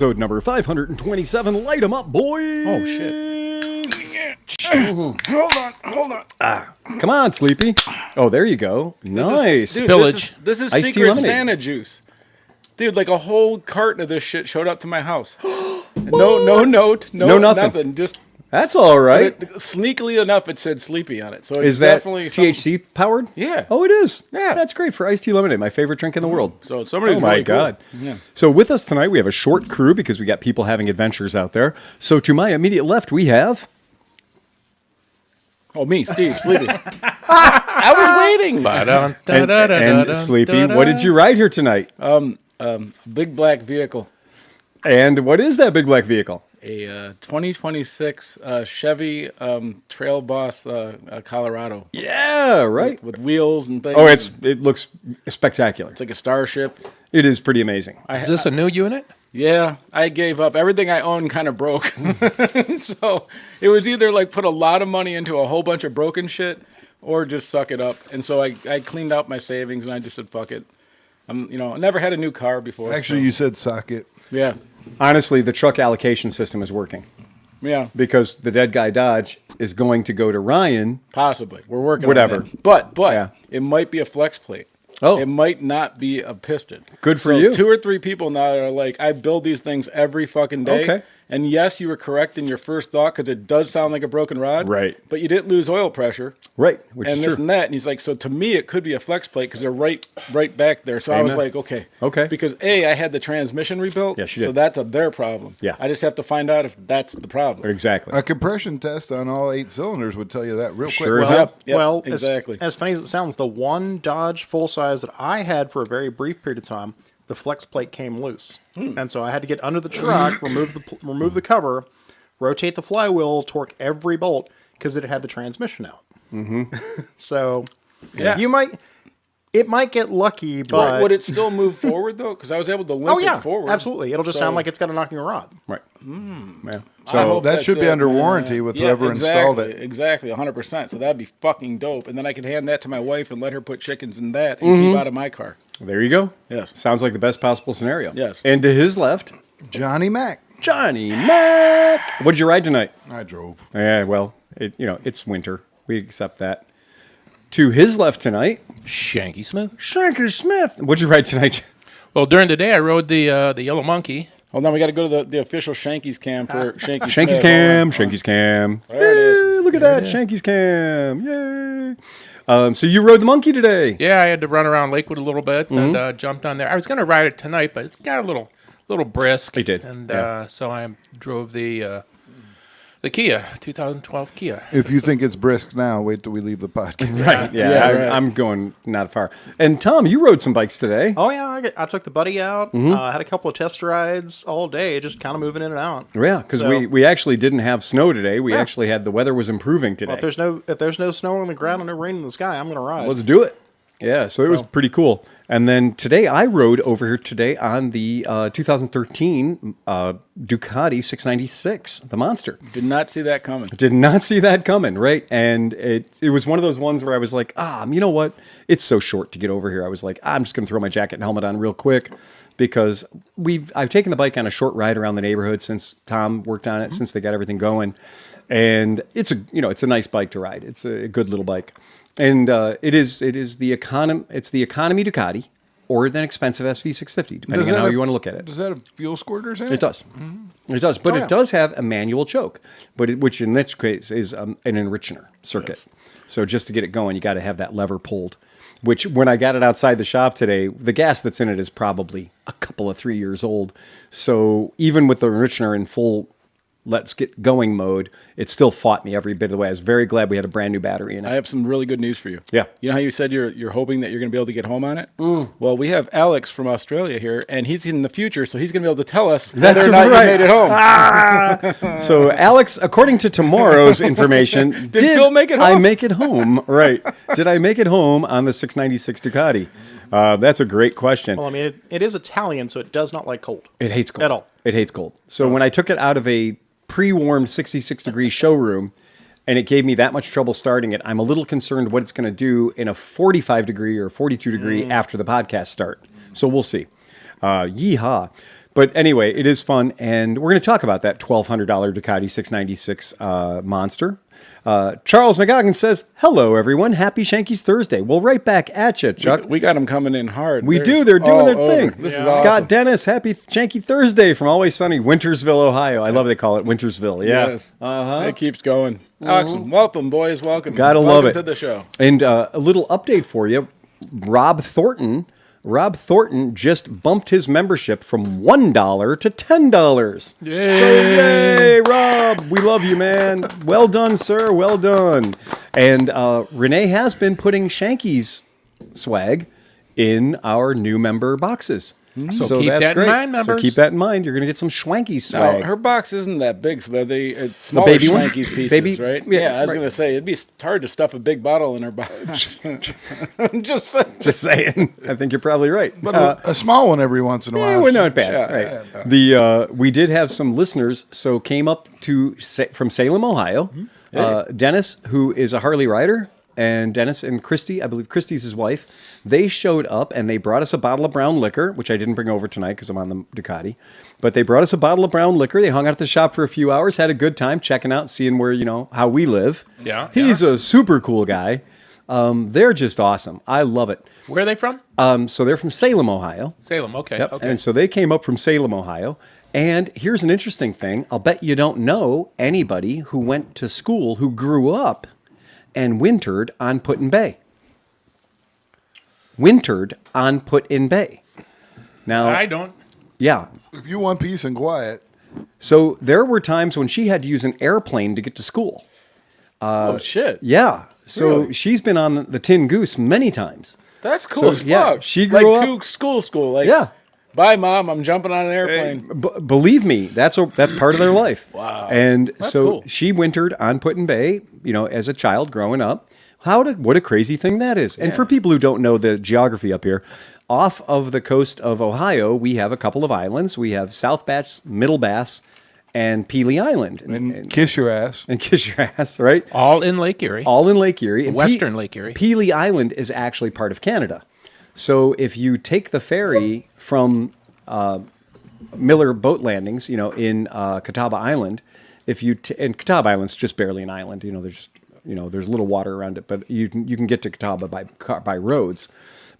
Episode number 527. Light 'em up, boys. Oh, shit. Hold on. Come on, Sleepy. Oh, there you go. Nice. Dude, Spillage. This is Iced tea secret lemonade. Santa juice. Dude, like a whole carton of this shit showed up to my house. No note, No nothing. nothing. Just That's all right. sneakily enough, it said Sleepy on it. So it's Is that definitely THC powered? Yeah. Oh, it is. Yeah. That's great for iced tea lemonade, my favorite drink in the world. So somebody's Oh my really cool. God. Yeah. So with us tonight, we have a short crew because we got people having adventures out there. So to my immediate left, we have... Oh, me, Steve, Sleepy. I was waiting. And Sleepy. What did you ride here tonight? Big black vehicle. And what is that big black vehicle? A 2026 Chevy Trail Boss Colorado Yeah, right. with wheels and things. Oh, it looks spectacular. It's like a starship. It is pretty amazing. Is this a new unit? Yeah, I gave up. Everything I owned kind of broke. So it was either like put a lot of money into a whole bunch of broken shit or just suck it up. And so I cleaned out my savings and I just said, fuck it. I never had a new car before. Actually, so. you said sock it. Yeah. Honestly, the truck allocation system is working Yeah. because the dead guy Dodge is going to go to Ryan. Possibly. We're working Whatever. on that. But Yeah. it might be a flex plate. Oh. It might not be a piston. Good for So you. 2 or 3 people now that are like, I build these things every fucking day. Okay. And yes, you were correct in your first thought because it does sound like a broken rod. Right. But you didn't lose oil pressure. Right, which And is this true. and that. And he's like, so to me, it could be a flex plate because they're right back there. So I was Amen. like, okay. Okay. Because A, I had the transmission rebuilt. Yes, you So did. that's their problem. Yeah. I just have to find out if that's the problem. Exactly. A compression test on all 8 cylinders would tell you that real quick. Sure. Yep, Well, exactly. as funny as it sounds, the one Dodge full size that I had for a very brief period of time, the flex plate came loose, and so I had to get under the truck, remove the cover, rotate the flywheel, torque every bolt because it had the transmission out. Mm-hmm. So, Yeah. it might get lucky, but Would it still move forward though? Because I was able to limp it forward. absolutely, it'll just sound like it's got a knocking rod. Right. Yeah. I So hope that that's should be it, under man. warranty with whoever installed it. Exactly, 100%. So that'd be fucking dope. And then I could hand that to my wife and let her put chickens in that and keep out of my car. There you go. Yes. Sounds like the best possible scenario. Yes. And to his left, Johnny Mac. Johnny Mac. What did you ride tonight? I drove. Yeah, well, it's winter. We accept that. To his left tonight, Shanky Smith. Shanker Smith. What'd you ride tonight? Well, during the day, I rode the Yellow Monkey. Hold on, we got to go to the official Shanky's cam for Shanky Shanky's Smith. Cam. Shanky's Cam. There it is. Yay, look at that. Shanky's Cam. Yay. So you rode the monkey today. Yeah, I had to run around Lakewood a little bit and jumped on there. I was going to ride it tonight, but it got a little brisk. It did, And yeah. so I drove the Kia, 2012 Kia. If you think it's brisk now, wait till we leave the podcast. Right. Yeah, Yeah, right. I'm going not far. And Tom, you rode some bikes today. Oh yeah, I took the buddy out. I had a couple of test rides all day, just kind of moving in and out. Yeah, because So- we actually didn't have snow today. We actually had the weather was improving today. Well, if there's no snow on the ground and no rain in the sky, I'm gonna ride. Let's do it. Yeah, so it was pretty cool. And then today I rode over here today on the 2013 Ducati 696, the Monster. Did not see that coming. Did not see that coming, right? And it was one of those ones where I was like, you know what? It's so short to get over here. I was like, I'm just going to throw my jacket and helmet on real quick because I've taken the bike on a short ride around the neighborhood since Tom worked on it, since they got everything going. And it's a nice bike to ride. It's a good little bike. And it is the economy Ducati or an expensive SV650, depending on how you want to look at it. Does that have fuel squirters in it? It does. It does. But it does have a manual choke, which in this case is an enrichener circuit. So just to get it going, you got to have that lever pulled, which when I got it outside the shop today, the gas that's in it is probably a couple of 3 years old. So even with the enrichener in full let's get going mode, it still fought me every bit of the way. I was very glad we had a brand new battery in it. I have some really good news for you. Yeah. You know how you said you're hoping that you're going to be able to get home on it? Well, we have Alex from Australia here, and he's in the future, so he's going to be able to tell us That's whether or not right. you made it home. So, Alex, according to tomorrow's information, did Phil make it I home? make it home? Right. Did I make it home on the 696 Ducati? That's a great question. Well, I mean, it is Italian, so it does not like cold. It hates cold. At all. It hates cold. So when I took it out of a pre-warmed 66-degree showroom and it gave me that much trouble starting it, I'm a little concerned what it's going to do in a 45-degree or 42-degree after the podcast start. So we'll see. Yeehaw. But anyway, it is fun, and we're going to talk about that $1,200 Ducati 696 monster. Charles McGoggin says, hello, everyone. Happy Shanky's Thursday. Well, right back at you, Chuck. We got them coming in hard. We do. They're doing their thing. This is Scott awesome. Dennis, happy Shanky Thursday from Always Sunny, Wintersville, Ohio. I love they call it Wintersville. Yeah. Yes. It keeps going. Awesome. Welcome, boys. Welcome. Gotta Welcome love it. to the show. And a little update for you. Rob Thornton just bumped his membership from $1 to $10. Yay. So yay, Rob. We love you, man. Well done, sir. Well done. And Renee has been putting Shanky's swag in our new member boxes. So keep that's that in great. mind, So members. keep that in mind. You're going to get some Schwanky swag. Now, her box isn't that big, so they're smaller baby ones? Schwanky's pieces, Baby- right? yeah, I was right. going to say, it'd be hard to stuff a big bottle in her box. Just saying. Just saying. I think you're probably right. But a small one every once in a while. Yeah, we're not bad. Yeah, Right. The we did have some listeners. So came up from Salem, Ohio. Dennis, who is a Harley rider, and Dennis and Christy, I believe Christy's his wife. They showed up and they brought us a bottle of brown liquor, which I didn't bring over tonight because I'm on the Ducati. But they brought us a bottle of brown liquor. They hung out at the shop for a few hours, had a good time checking out, seeing where how we live. Yeah, He's a super cool guy. They're just awesome. I love it. Where are they from? So they're from Salem, Ohio. Salem. Okay. Yep. Okay. And so they came up from Salem, Ohio. And here's an interesting thing. I'll bet you don't know anybody who went to school who grew up and wintered on Put-in-Bay. Wintered on Put-in-Bay. Now, I don't. yeah. If you want peace and quiet, So there were times when she had to use an airplane to get to school. Oh, shit. Yeah. So Really? she's been on the Tin Goose many times. That's cool So, as fuck. yeah, she grew like up- to school. Like, Yeah. bye, Mom. I'm jumping on an airplane. Believe me, that's part of their life. Wow. And That's so cool. she wintered on Put-in-Bay, as a child growing up. What a crazy thing that is. And for people who don't know the geography up here, off of the coast of Ohio, we have a couple of islands. We have South Bass, Middle Bass, and Pelee Island. and kiss your ass. And kiss your ass, right? All in Lake Erie. All in Lake Erie. And Western Lake Erie. Pelee Island is actually part of Canada. So if you take the ferry from Miller Boat Landings, in Catawba Island, and Catawba Island's just barely an island. There's just there's a little water around it, but you can get to Catawba by roads.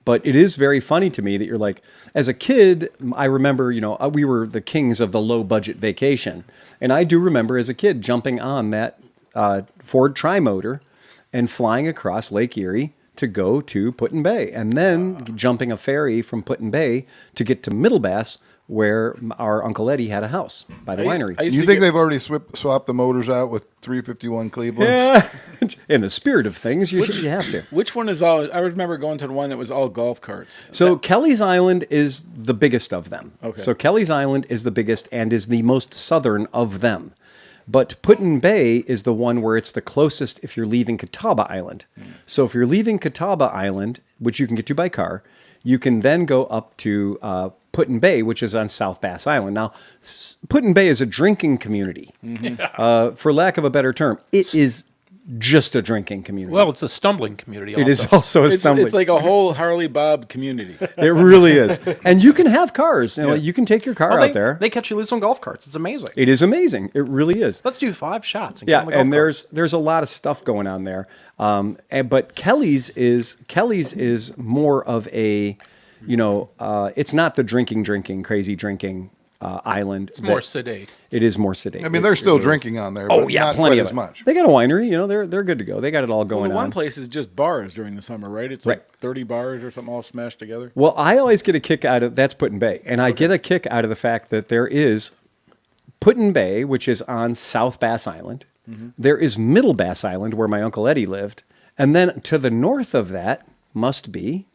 But it is very funny to me that you're like, as a kid, I remember, we were the kings of the low budget vacation. And I do remember as a kid jumping on that Ford Tri-Motor and flying across Lake Erie to go to Put-in-Bay. And then jumping a ferry from Put-in-Bay to get to Middle Bass, where our Uncle Eddie had a house by the winery. I used You to think get- they've already swapped the motors out with 351 Clevelands? Yeah. In the spirit of things, you have to. Which one is all? I remember going to the one that was all golf carts. So Kelly's Island is the biggest of them. Okay. So Kelly's Island is the biggest and is the most southern of them. But Put-in-Bay is the one where it's the closest if you're leaving Catawba Island. So if you're leaving Catawba Island, which you can get to by car, you can then go up to Put-in-Bay, which is on South Bass Island. Now, Put-in-Bay is a drinking community. For lack of a better term, it is just a drinking community. Well, it's a stumbling community. it is also a stumbling. It's like a whole Harley Bob community. It really is. And you can have cars. You can take your car out there. They catch you loose on golf carts. It's amazing. It is amazing. It really is. Let's do 5 shots. And Yeah, get on the golf and cart. there's a lot of stuff going on there. But Kelly's is more of a, it's not the drinking, crazy drinking island. It's more sedate. It is more sedate. I mean, they're still drinking on there, Oh but yeah, not plenty quite of as it. much. They got a winery. They're good to go. They got it all Well, going the one on. place is just bars during the summer, right? It's like 30 bars or something all smashed together. Well, I always get a kick out of that's Put-in-Bay, and I get a kick out of the fact that there is Put-in-Bay, which is on South Bass Island. There is Middle Bass Island, where my Uncle Eddie lived, and then to the north of that must be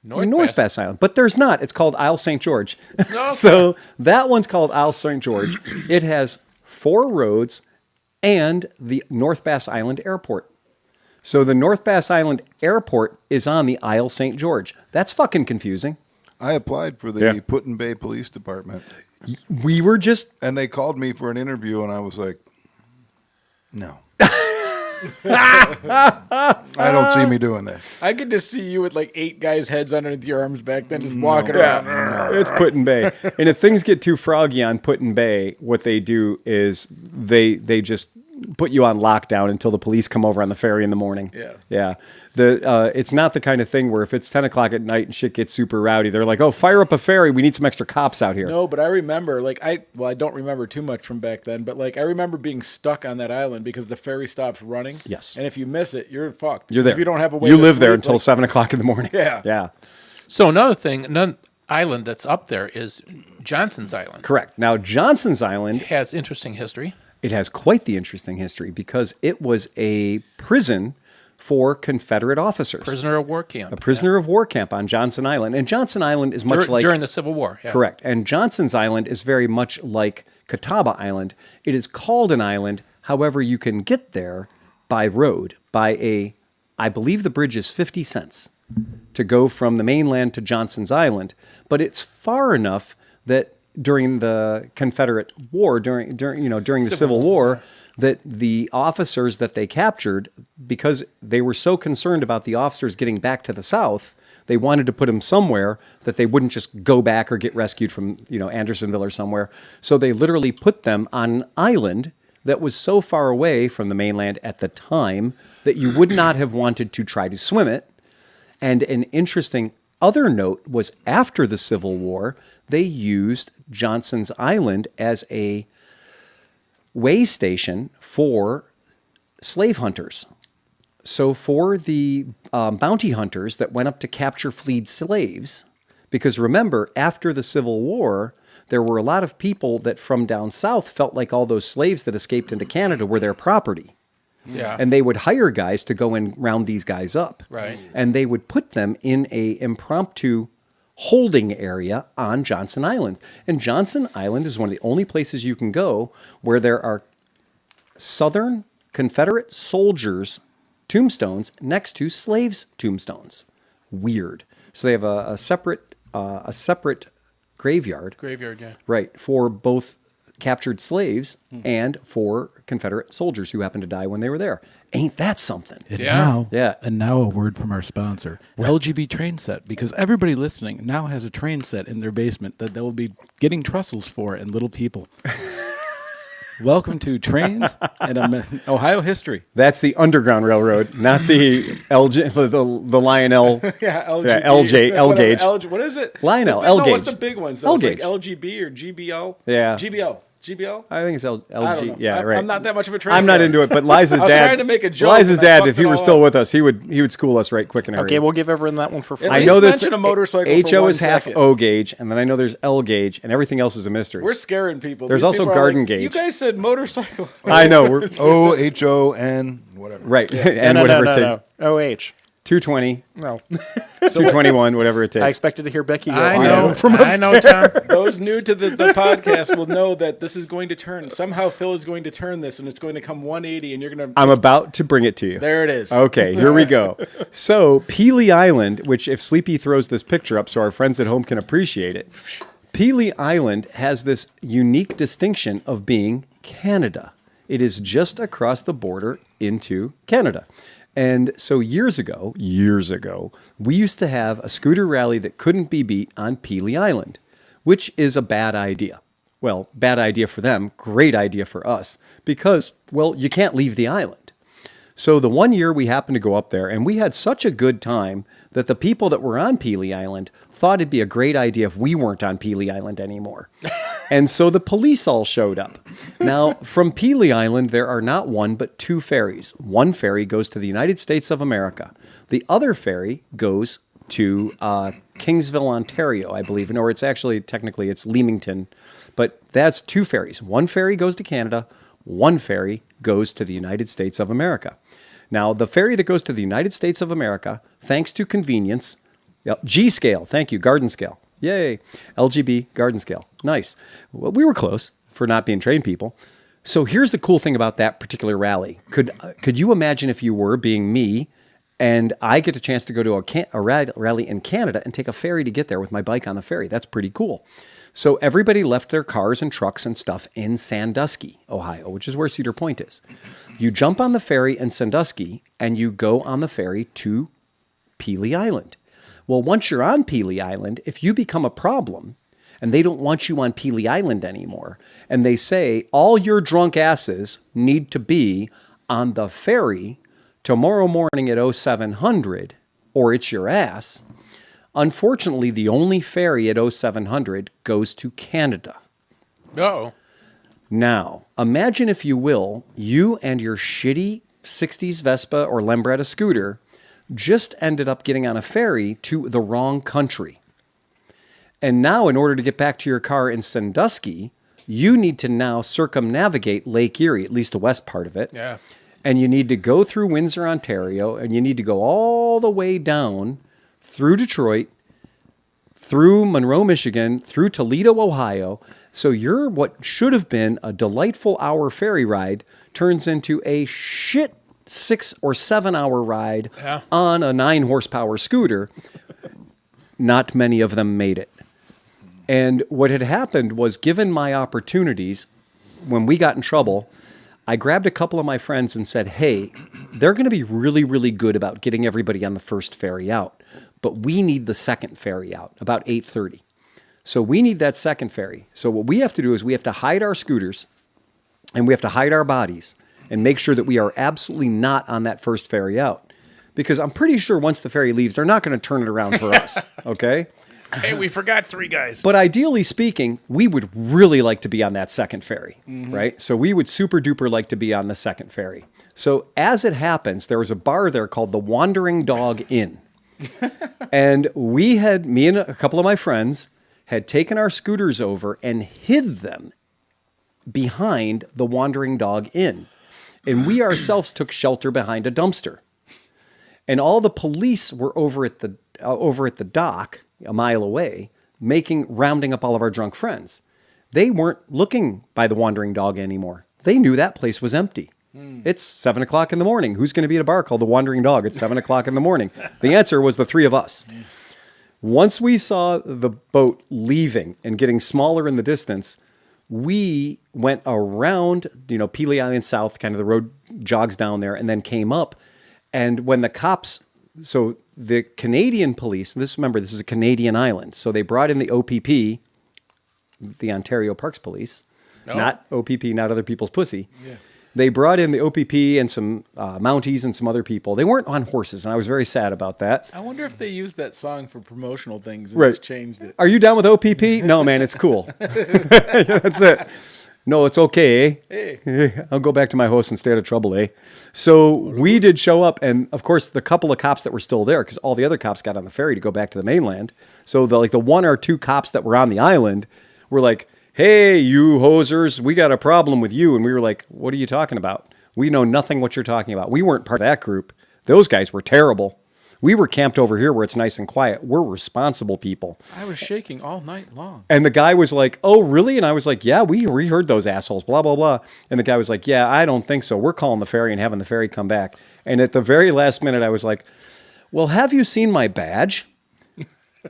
North Bass Island. But there's not. It's called Isle St. George. Okay. So that one's called Isle St. George. It has 4 roads and the North Bass Island Airport. So the North Bass Island Airport is on the Isle St. George. That's fucking confusing. I applied for the Yeah. Put-in-Bay Police Department, We were just and they called me for an interview, and I was like, no. I don't see me doing this. I could just see you with like 8 guys' heads underneath your arms back then, just walking around. It's Put-in-Bay. And if things get too froggy on Put-in-Bay, what they do is they just put you on lockdown until the police come over on the ferry in the morning. Yeah. It's not the kind of thing where if it's 10 o'clock at night and shit gets super rowdy, they're like, oh, fire up a ferry. We need some extra cops out here. No, but I remember, I don't remember too much from back then, but I remember being stuck on that island because the ferry stops running. Yes. And if you miss it, you're fucked. You're there. If you don't have a way You to live there sleep, until 7 o'clock in the morning. Yeah. Yeah. So another island that's up there is Johnson's Island. Correct. Now, Johnson's Island It has interesting history. It has quite the interesting history because it was a prison for Confederate officers. Prisoner of war camp. A prisoner of war camp on Johnson Island. And Johnson Island is much like... During the Civil War. Yeah. Correct. And Johnson's Island is very much like Catawba Island. It is called an island. However, you can get there by road, I believe the bridge is 50 cents to go from the mainland to Johnson's Island. But it's far enough that during the Confederate War, during the Civil War, that the officers that they captured, because they were so concerned about the officers getting back to the South, they wanted to put them somewhere that they wouldn't just go back or get rescued from, Andersonville or somewhere. So they literally put them on an island that was so far away from the mainland at the time that you would not have wanted to try to swim it. And an interesting other note was after the Civil War, they used Johnson's Island as a way station for slave hunters. So for the bounty hunters that went up to capture fleed slaves, because remember, after the Civil War, there were a lot of people that from down south felt like all those slaves that escaped into Canada were their property. Yeah. And they would hire guys to go and round these guys up. Right. And they would put them in a impromptu holding area on Johnson Island. And Johnson Island is one of the only places you can go where there are Southern Confederate soldiers' tombstones next to slaves' tombstones. Weird. So they have a separate graveyard. Graveyard, yeah. Right, for both captured slaves and for Confederate soldiers who happened to die when they were there. Ain't that something? And now a word from our sponsor, LGB Train Set, because everybody listening now has a train set in their basement that they'll be getting trussels for and little people. Welcome to Trains and Ohio History. That's the Underground Railroad, not the the Lionel. L gauge. What is it? Lionel, No, L gauge. what's the big one? So L it's gauge. like LGB or GBL? Yeah. GBL? I think it's LG. I don't know. Yeah, right. I'm not that much of a train I'm not fan. into it, but Liza's I was dad. trying to make a joke, Liza's and I dad, fucked if he it were all still up. with us, he would school us right quick and hurry. Okay, we'll give everyone that one for free. At I least know that's mention a motorcycle for HO 1 is half second. O gauge, and then I know there's L gauge, and everything else is a mystery. We're scaring people. There's These also people are garden like, gauge. You guys said motorcycle. I know. We're OHON, whatever. right, and whatever it takes. OH. 220, No. 221, whatever it takes. I expected to hear Becky go, I "Oh, know. no," from I know, Tom. Those new to the podcast will know that this is going to turn. Somehow Phil is going to turn this, and it's going to come 180, and you're going to... I'm about to bring it to you. There it is. Okay, here we go. So, Pelee Island, which if Sleepy throws this picture up so our friends at home can appreciate it, Pelee Island has this unique distinction of being Canada. It is just across the border into Canada. And so years ago, we used to have a scooter rally that couldn't be beat on Pelee Island, which is a bad idea. Well, bad idea for them, great idea for us, because, well, you can't leave the island. So the one year we happened to go up there, and we had such a good time that the people that were on Pelee Island thought it'd be a great idea if we weren't on Pelee Island anymore. And so the police all showed up. Now, from Pelee Island, there are not one, but 2 ferries. One ferry goes to the United States of America. The other ferry goes to Kingsville, Ontario, I believe. Or it's actually, technically, it's Leamington. But that's 2 ferries. One ferry goes to Canada. One ferry goes to the United States of America. Now, the ferry that goes to the United States of America, thanks to convenience, G-scale, thank you, garden scale. Yay. LGB, garden scale. Nice. Well, we were close for not being trained people. So here's the cool thing about that particular rally. Could you imagine if you were being me and I get a chance to go to a rally in Canada and take a ferry to get there with my bike on the ferry? That's pretty cool. So everybody left their cars and trucks and stuff in Sandusky, Ohio, which is where Cedar Point is. You jump on the ferry in Sandusky, and you go on the ferry to Pelee Island. Well, once you're on Pelee Island, if you become a problem, and they don't want you on Pelee Island anymore, and they say all your drunk asses need to be on the ferry tomorrow morning at 0700, or it's your ass. Unfortunately, the only ferry at 0700 goes to Canada. Oh. Now, imagine, if you will, you and your shitty 60s Vespa or Lambretta scooter just ended up getting on a ferry to the wrong country. And now, in order to get back to your car in Sandusky, you need to now circumnavigate Lake Erie, at least the west part of it. Yeah. And you need to go through Windsor, Ontario, and you need to go all the way down through Detroit, through Monroe, Michigan, through Toledo, Ohio. So your what should have been a delightful hour ferry ride turns into a shit 6 or 7 hour ride on a 9 horsepower scooter. Not many of them made it. And what had happened was, given my opportunities, when we got in trouble, I grabbed a couple of my friends and said, hey, they're going to be really, really good about getting everybody on the first ferry out, but we need the second ferry out about 8:30. So we need that second ferry. So what we have to do is we have to hide our scooters and we have to hide our bodies and make sure that we are absolutely not on that first ferry out. Because I'm pretty sure once the ferry leaves, they're not going to turn it around for us, okay? Hey, we forgot 3 guys. But ideally speaking, we would really like to be on that second ferry, right? So we would super duper like to be on the second ferry. So as it happens, there was a bar there called the Wandering Dog Inn. And me and a couple of my friends had taken our scooters over and hid them behind the Wandering Dog Inn. And we ourselves took shelter behind a dumpster. And all the police were over at the dock, a mile away, rounding up all of our drunk friends. They weren't looking by the Wandering Dog anymore. They knew that place was empty. It's 7 o'clock in the morning. Who's going to be at a bar called the Wandering Dog at 7 o'clock in the morning? The answer was the 3 of us. Once we saw the boat leaving and getting smaller in the distance, we went around, Pelee Island South, kind of the road jogs down there, and then came up. And when the cops, so the Canadian police, remember, this is a Canadian island, so they brought in the OPP, the Ontario Parks Police, not OPP, not other people's pussy. Yeah. They brought in the OPP and some Mounties and some other people. They weren't on horses, and I was very sad about that. I wonder if they used that song for promotional things and just changed it. Are you down with OPP? No, man, it's cool. That's it. No, it's okay, eh? Hey. I'll go back to my host and stay out of trouble, eh? So we did show up, and of course, the couple of cops that were still there, because all the other cops got on the ferry to go back to the mainland. So the 1 or 2 cops that were on the island were like, hey, you hosers, we got a problem with you. And we were like, what are you talking about? We know nothing what you're talking about. We weren't part of that group. Those guys were terrible. We were camped over here where it's nice and quiet. We're responsible people. I was shaking all night long. And the guy was like, oh, really? And I was like, yeah, we heard those assholes, blah, blah, blah. And the guy was like, yeah, I don't think so. We're calling the ferry and having the ferry come back. And at the very last minute, I was like, well, have you seen my badge?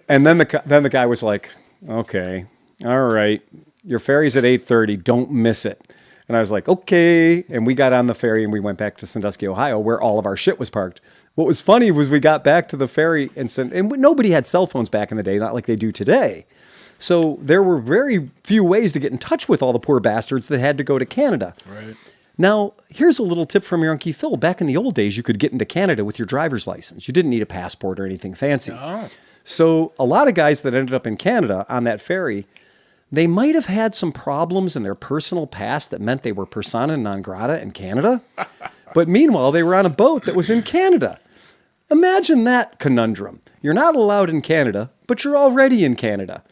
And then the guy was like, okay, all right. Your ferry's at 8:30. Don't miss it. And I was like, okay. And we got on the ferry and we went back to Sandusky, Ohio, where all of our shit was parked. What was funny was we got back to the ferry and nobody had cell phones back in the day, not like they do today. So there were very few ways to get in touch with all the poor bastards that had to go to Canada. Right. Now, here's a little tip from your Uncle Phil. Back in the old days, you could get into Canada with your driver's license. You didn't need a passport or anything fancy. Oh. So a lot of guys that ended up in Canada on that ferry, they might have had some problems in their personal past that meant they were persona non grata in Canada. But meanwhile, they were on a boat that was in Canada. Imagine that conundrum. You're not allowed in Canada, but you're already in Canada.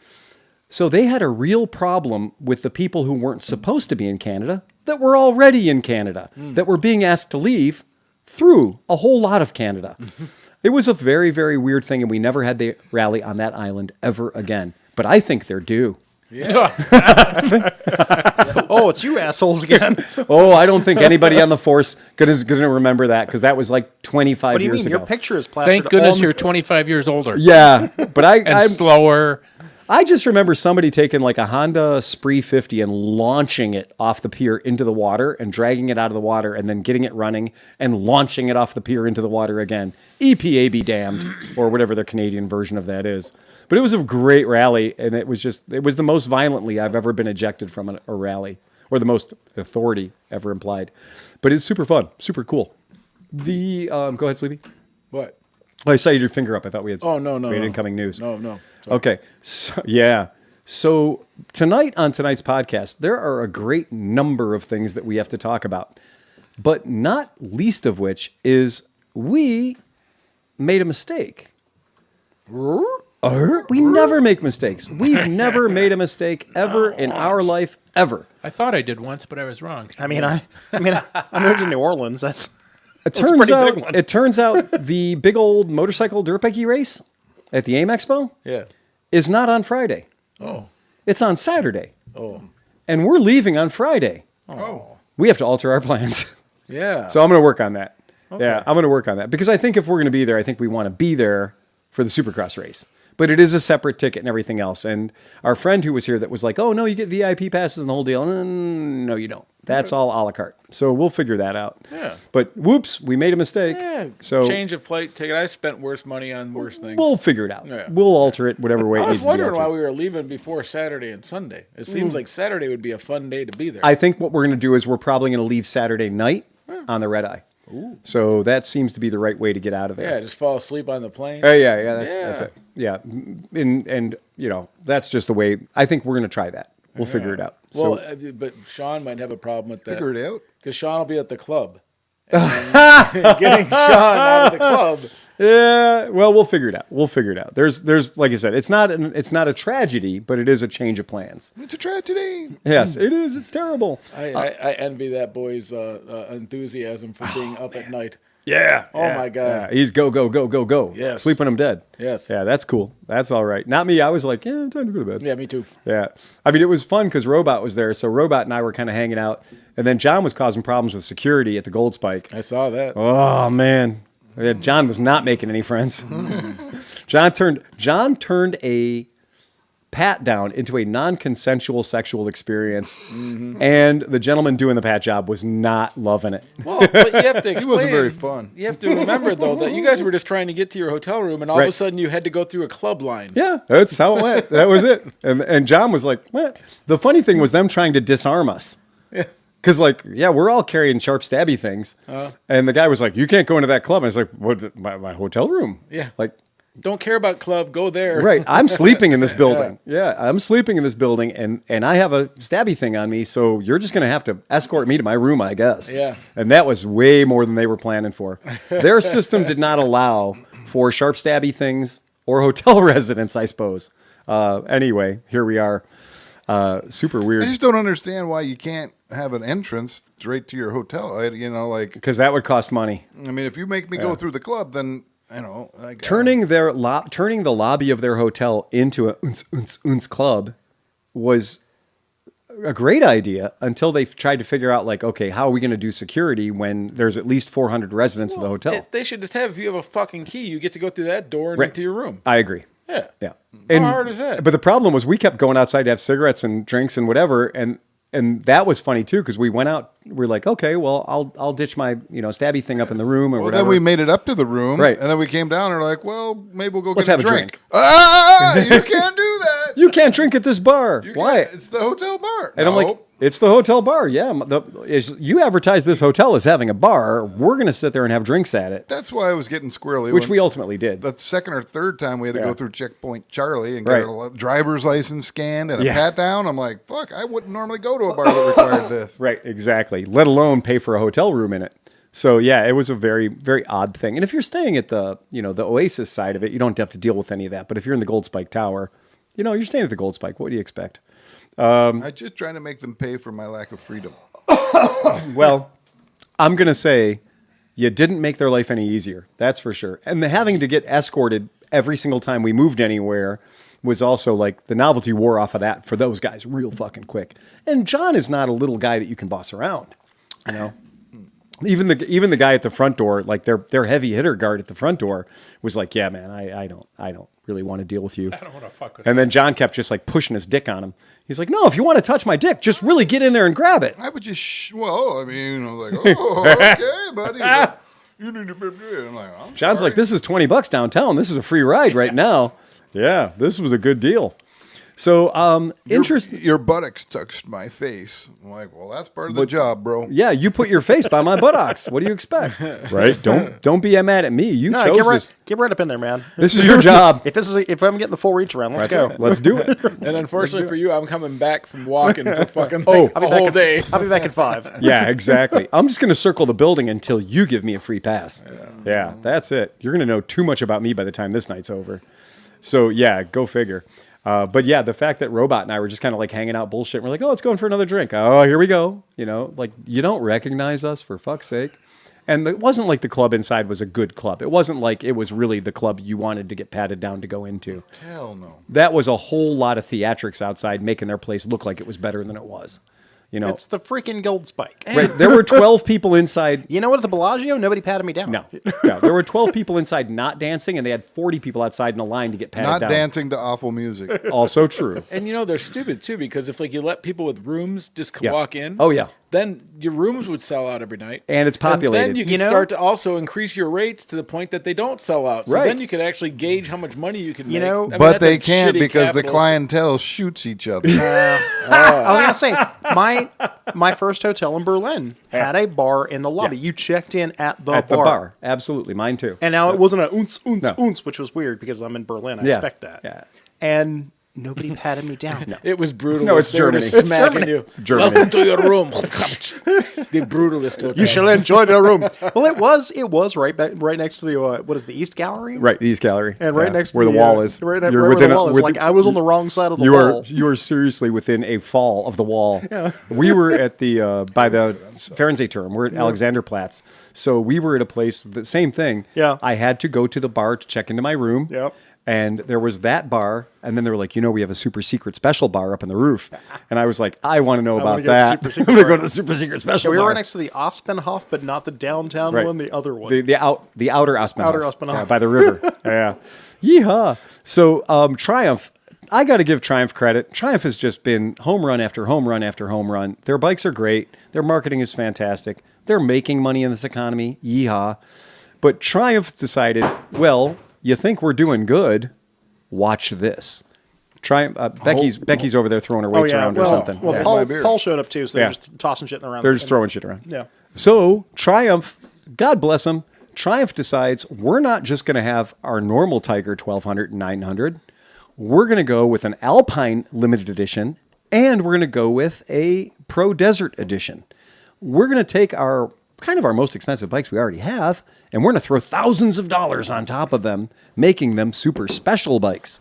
So they had a real problem with the people who weren't supposed to be in Canada that were already in Canada, that were being asked to leave through a whole lot of Canada. It was a very, very weird thing, and we never had the rally on that island ever again. But I think they're due. Yeah. Oh, it's you assholes again. Oh, I don't think anybody on the force is going to remember that, because that was like 25 What do you years mean? ago. Your picture is plastered. Thank goodness you're 25 years older. Yeah, but I'm slower. I just remember somebody taking like a Honda Spree 50 and launching it off the pier into the water and dragging it out of the water and then getting it running and launching it off the pier into the water again. EPA be damned, or whatever their Canadian version of that is. But it was a great rally, and it was the most violently I've ever been ejected from a rally, or the most authority ever implied. But it's super fun, super cool. Go ahead, Sleepy. What? Oh, I saw you your finger up. I thought we had. Oh, no. Incoming news. No. Sorry. Okay. So, yeah. So tonight on tonight's podcast, there are a great number of things that we have to talk about, but not least of which is we made a mistake. We never make mistakes. We've never made a mistake ever in our life, ever. I thought I did once, but I was wrong. I moved to New Orleans. It a pretty turns out the big old motorcycle dirt bikey race at the AIM Expo Yeah. is not on Friday. Oh. It's on Saturday. Oh. And we're leaving on Friday. Oh. We have to alter our plans. Yeah. So I'm going to work on that. Okay. Yeah, I'm going to work on that. Because I think if we're going to be there, I think we want to be there for the Supercross race. But it is a separate ticket and everything else. And our friend who was here that was like, oh, no, you get VIP passes and the whole deal. No, you don't. That's all a la carte. So we'll figure that out. Yeah. But whoops, we made a mistake. Yeah. So Change of flight ticket. I spent worse money on worse things. we'll figure it out. Yeah. We'll alter it whatever way it I was needs to be wondering why altered. we were leaving before Saturday and Sunday. It seems like Saturday would be a fun day to be there. I think what we're going to do is we're probably going to leave Saturday night on the red eye. Ooh. So that seems to be the right way to get out of there. Yeah, just fall asleep on the plane. Yeah, that's it. Yeah, and you know, that's just the way. I think we're going to try that. We'll figure it out. Well, So, but Sean might have a problem with that. Figure it out. Because Sean will be at the club. And getting Sean out of the club. yeah, well, we'll figure it out. We'll figure it out. There's like I said, it's not a tragedy, but it is a change of plans. It's a tragedy. Yes, it is. It's terrible. I envy that boy's enthusiasm for being up at night. Yeah. Oh, my God. Yeah. He's go. Yes. Sleep when I'm dead. Yes. Yeah, that's cool. That's all right. Not me. I was like, yeah, time to go to bed. Yeah, me too. Yeah. I mean, it was fun because Robot was there. So Robot and I were kind of hanging out. And then John was causing problems with security at the Gold Spike. I saw that. Oh, man. Yeah, John was not making any friends. John turned a pat down into a non-consensual sexual experience. And the gentleman doing the pat job was not loving it. Well, but you have to explain. He wasn't very fun. You have to remember, though, that you guys were just trying to get to your hotel room, and all of a Right. sudden you had to go through a club line. Yeah, that's how it went. That was it. And John was like, what? The funny thing was them trying to disarm us. Yeah. Because, like, yeah, we're all carrying sharp, stabby things. And the guy was like, you can't go into that club. And I was like, what? My hotel room? Yeah. Like, Don't care about club, go there. right. I'm sleeping in this building. Yeah, I'm sleeping in this building, and I have a stabby thing on me. So you're just going to have to escort me to my room, I guess. Yeah. And that was way more than they were planning for. Their system did not allow for sharp, stabby things or hotel residents, I suppose. Anyway, here we are. Super weird. I just don't understand why you can't have an entrance straight to your hotel. Because that would cost money. I mean, if you make me go through the club, then like Turning the lobby of their hotel into a uns club was a great idea until they tried to figure out, like, okay, how are we going to do security when there's at least 400 residents of the hotel? They should just have, if you have a fucking key, you get to go through that door and Right. into your room. I agree. Yeah. Yeah. How hard is that? But the problem was we kept going outside to have cigarettes and drinks and whatever, and that was funny too because we went out. We're like, okay, well, I'll ditch my stabby thing up in the room or Well, whatever. then we made it up to the room, Right. and then we came down and we're like, well, maybe we'll go Let's get have a drink. You can't do that. You can't drink at this bar. You Why? can't. It's the hotel bar. And I'm like, it's the hotel bar. Yeah, you advertise this hotel as having a bar. We're going to sit there and have drinks at it, that's why I was getting squirrely. which when we ultimately did. the second or third time we had to Yeah. go through Checkpoint Charlie and get Right. a driver's license scanned and a Yeah. pat down. I'm like, fuck, I wouldn't normally go to a bar that required this. Right, exactly. Let alone pay for a hotel room in it. So yeah, it was a very, very odd thing. And if you're staying at the Oasis side of it, you don't have to deal with any of that. But if you're in the Gold Spike Tower, you're staying at the Gold Spike. What do you expect? I'm just trying to make them pay for my lack of freedom. Well, I'm going to say you didn't make their life any easier. That's for sure. And the having to get escorted every single time we moved anywhere was also like the novelty wore off of that for those guys real fucking quick. And John is not a little guy that you can boss around, Even the guy at the front door, like their heavy hitter guard at the front door, was like, "Yeah, man, I don't really want to deal with you." I don't want to fuck with And then John kept just like pushing his dick on him. He's like, "No, if you want to touch my dick, just really get in there and grab it." I would just, like, oh, okay, buddy. Like, you need to be. I'm like, I'm John's sorry. like, "This is $20 downtown. This is a free ride right now." Yeah, this was a good deal. So, Your buttocks touched my face. I'm like, well, that's part of the job, bro. Yeah, you put your face by my buttocks. What do you expect? Right? Don't be mad at me. You No, chose this. get right up in there, man. This is your job. If I'm getting the full reach around, let's go. Let's do it. And unfortunately for you, I'm coming back from walking for fucking Oh. a whole day. I'll be back at 5. Yeah, exactly. I'm just going to circle the building until you give me a free pass. Yeah, that's it. You're going to know too much about me by the time this night's over. So, yeah, go figure. But yeah, the fact that Robot and I were just kind of like hanging out bullshit. We're like, oh, let's go in for another drink. Oh, here we go. You know, like you don't recognize us, for fuck's sake. And it wasn't like the club inside was a good club. It wasn't like it was really the club you wanted to get patted down to go into. Hell no. That was a whole lot of theatrics outside making their place look like it was better than it was. You know, It's the freaking Gold Spike. right, there were 12 people inside. You know what? At the Bellagio, nobody patted me down. No, there were 12 people inside not dancing, and they had 40 people outside in a line to get patted Not down. dancing to awful music. Also true. And you know they're stupid too because if like you let people with rooms just Yeah. walk in, Oh, yeah. then your rooms would sell out every night, And it's populated. And then you can You know? start to also increase your rates to the point that they don't sell out. So Right. then you can actually gauge how much money you can You make. know, I mean, But that's they a can't shitty because the capitalist- clientele shoots each other. I was gonna say my first hotel in Berlin had a bar in the lobby. Yeah. You checked in at the At bar. the bar. Absolutely. Mine too. And now it wasn't a ounce, No. which was weird because I'm in Berlin. I Yeah. expect that. Yeah. And nobody patted me down. It was brutal. No, it's They were Germany. just It's smacking Germany. you. It's Germany. Welcome to your room. The brutalist hotel. You shall enjoy the room. Well, it was right next to the what is the East Gallery? Right, the East Gallery. And right Yeah, next to where the wall is. Right, You're where within the a- wall is. with- Like I was on the wrong side of the You wall. are seriously within a fall of the wall. Yeah. We were at the by the Fernsehturm. We're at Alexanderplatz. So we were at a place the same thing. Yeah. I had to go to the bar to check into my room. Yep. And there was that bar, and then they were like, we have a super secret special bar up on the roof. And I was like, I want to know wanna about go to the that. super I'm secret going to bar. go to the super secret special we bar. were right next to the Ospenhof, but not the downtown Right. one, the other one. The outer Ospenhof. Outer Ospenhof. Yeah, by the river. Yeah. Yeehaw. So Triumph, I got to give Triumph credit. Triumph has just been home run after home run after home run. Their bikes are great. Their marketing is fantastic. They're making money in this economy. Yeehaw. But Triumph decided, well, you think we're doing good? Watch this. Triumph. Becky's over there throwing her weights around or something. Well, Yeah. Paul showed up too, so they're Yeah. just tossing shit around. They're just throwing shit around. Yeah. So Triumph, God bless them, Triumph decides we're not just going to have our normal Tiger 1200 and 900. We're going to go with an Alpine limited edition, and we're going to go with a Pro Desert edition. We're going to take our most expensive bikes we already have, and we're going to throw thousands of dollars on top of them, making them super special bikes.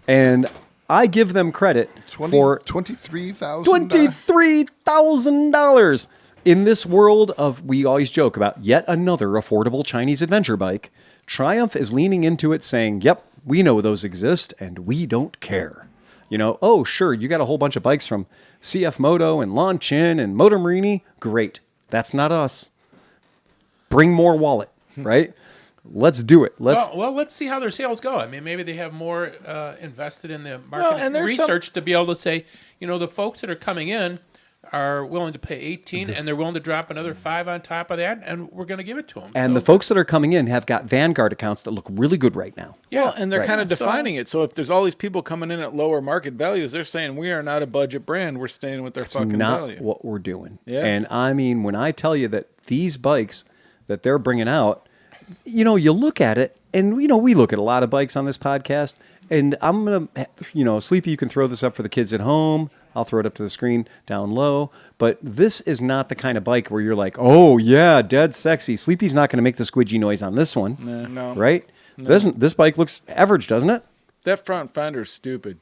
And I give them credit for $23,000. $23,000 in this world of, we always joke about yet another affordable Chinese adventure bike. Triumph is leaning into it saying, yep, we know those exist and we don't care. Oh, sure, you got a whole bunch of bikes from CF Moto and Loncin and Moto Marini. Great. That's not us. Bring more wallet, right? Let's do it. Let's see how their sales go. I mean, maybe they have more invested in the marketing and there's research to be able to say, the folks that are coming in are willing to pay 18 and they're willing to drop another 5 on top of that, and we're going to give it to them. And the folks that are coming in have got Vanguard accounts that look really good right now. yeah, Well, and they're Right. kind of defining it. So if there's all these people coming in at lower market values, they're saying we are not a budget brand. We're staying with their fucking Not value. what we're doing. Yeah. And I mean, when I tell you that these bikes that they're bringing out, you look at it, and we look at a lot of bikes on this podcast, and I'm gonna, Sleepy, you can throw this up for the kids at home. I'll throw it up to the screen down low. But this is not the kind of bike where you're like, oh yeah, dead sexy. Sleepy's not going to make the squidgy noise on this one, No. right? This bike looks average, doesn't it? That front fender's stupid.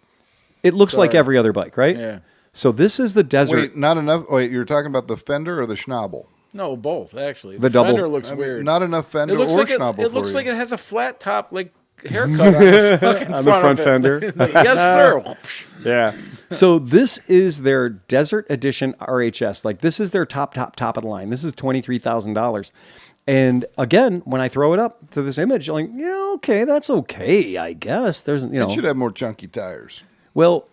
It looks like Sorry. every other bike, right? Yeah. So this is the desert. Wait, not enough. Wait, you're talking about the fender or the schnabel? No, both actually. The double. fender looks weird. Not enough fender It looks or like schnabel it looks for like you. it has a flat top, like haircut on the fucking On the front of it. fender. Like, yes, sir. Yeah. So this is their Desert Edition RHS. Like this is their top of the line. This is $23,000. And again, when I throw it up to this image, I'm like, yeah, okay, that's okay, I guess. There's, It should have more chunky tires. Well,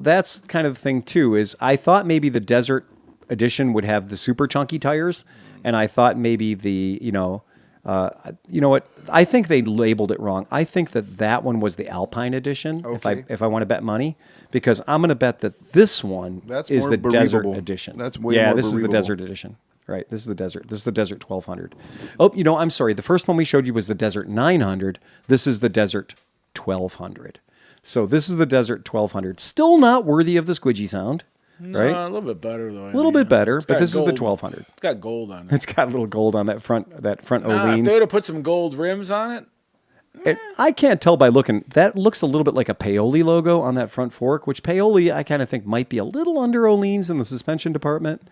that's kind of the thing too, is I thought maybe the Desert Edition would have the super chunky tires. And I thought maybe the, you know what? I think they labeled it wrong. I think that one was the Alpine Edition. Okay. If I want to bet money, because I'm going to bet that this one is more the Desert believable. Edition. That's way more this is the believable. Desert Edition. Right. This is the Desert. This is the Desert 1200. Oh, I'm sorry. The first one we showed you was the Desert 900. This is the Desert 1200. So this is the Desert 1200. Still not worthy of the squidgy sound. Right? A little bit better though. A little bit better, but got this is the gold. 1200. It's got gold on it. It's got a little gold on that front If they Oleans. would have put some gold rims on it, I can't tell by looking. That looks a little bit like a Paoli logo on that front fork, which Paoli I kind of think might be a little under Oleans in the suspension department.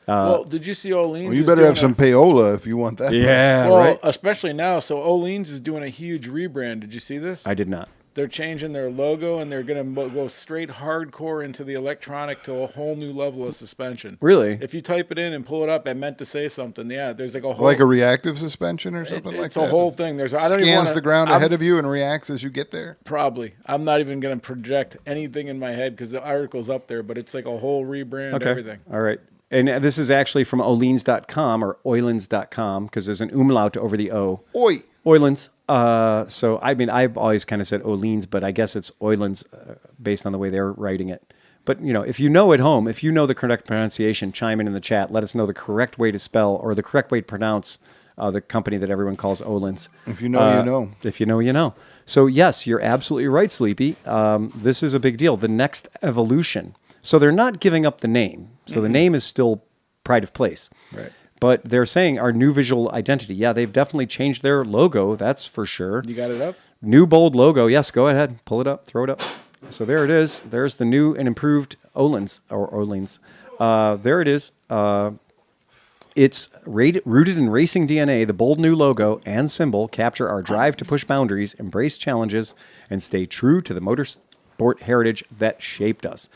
well, did you see Oleans? Well, you is better doing have some payola if you want that. Yeah, Well, right. especially now. So Oleans is doing a huge rebrand. Did you see this? I did not. They're changing their logo and they're going to go straight hardcore into the electronic to a whole new level of suspension. Really? If you type it in and pull it up, I meant to say something. Yeah, there's like a whole Like a reactive suspension or something like it's that. a whole thing. There's I don't even Scans wanna, the ground I'm- ahead of you and reacts as you get there. Probably. I'm not even going to project anything in my head because the article's up there, but it's like a whole rebrand, Okay. everything. All right. And this is actually from Oleans.com or Oilins.com because there's an umlaut over the O. Oi. Oilins. So, I mean, I've always kind of said Oleans, but I guess it's Oilins based on the way they're writing it. But, if you know at home, if you know the correct pronunciation, chime in the chat. Let us know the correct way to spell or the correct way to pronounce the company that everyone calls Olins. If you know, you know. If you know, you know. So, yes, you're absolutely right, Sleepy. This is a big deal. The next evolution. So they're not giving up the name. So the name is still pride of place. Right. But they're saying our new visual identity. Yeah, they've definitely changed their logo. That's for sure. You got it up? New bold logo. Yes, go ahead. Pull it up. Throw it up. So there it is. There's the new and improved Olins. There it is. It's rooted in racing DNA. The bold new logo and symbol capture our drive to push boundaries, embrace challenges, and stay true to the motorsport heritage that shaped us.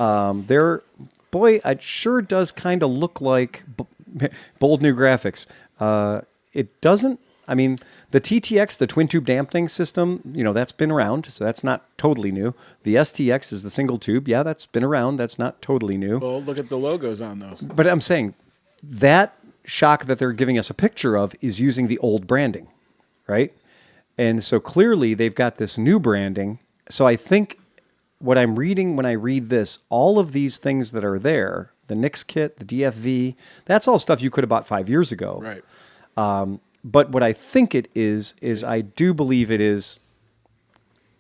It sure does kind of look like bold new graphics. It doesn't. I mean, the TTX, the twin tube dampening system, that's been around, so that's not totally new. The STX is the single tube. Yeah, that's been around. That's not totally new. Well, look at the logos on those. But I'm saying that shock that they're giving us a picture of is using the old branding, right? And so clearly they've got this new branding. So I think what I'm reading when I read this, all of these things that are there, the Nix kit, the DFV, that's all stuff you could have bought 5 years ago. Right. But what I think it is I do believe it is,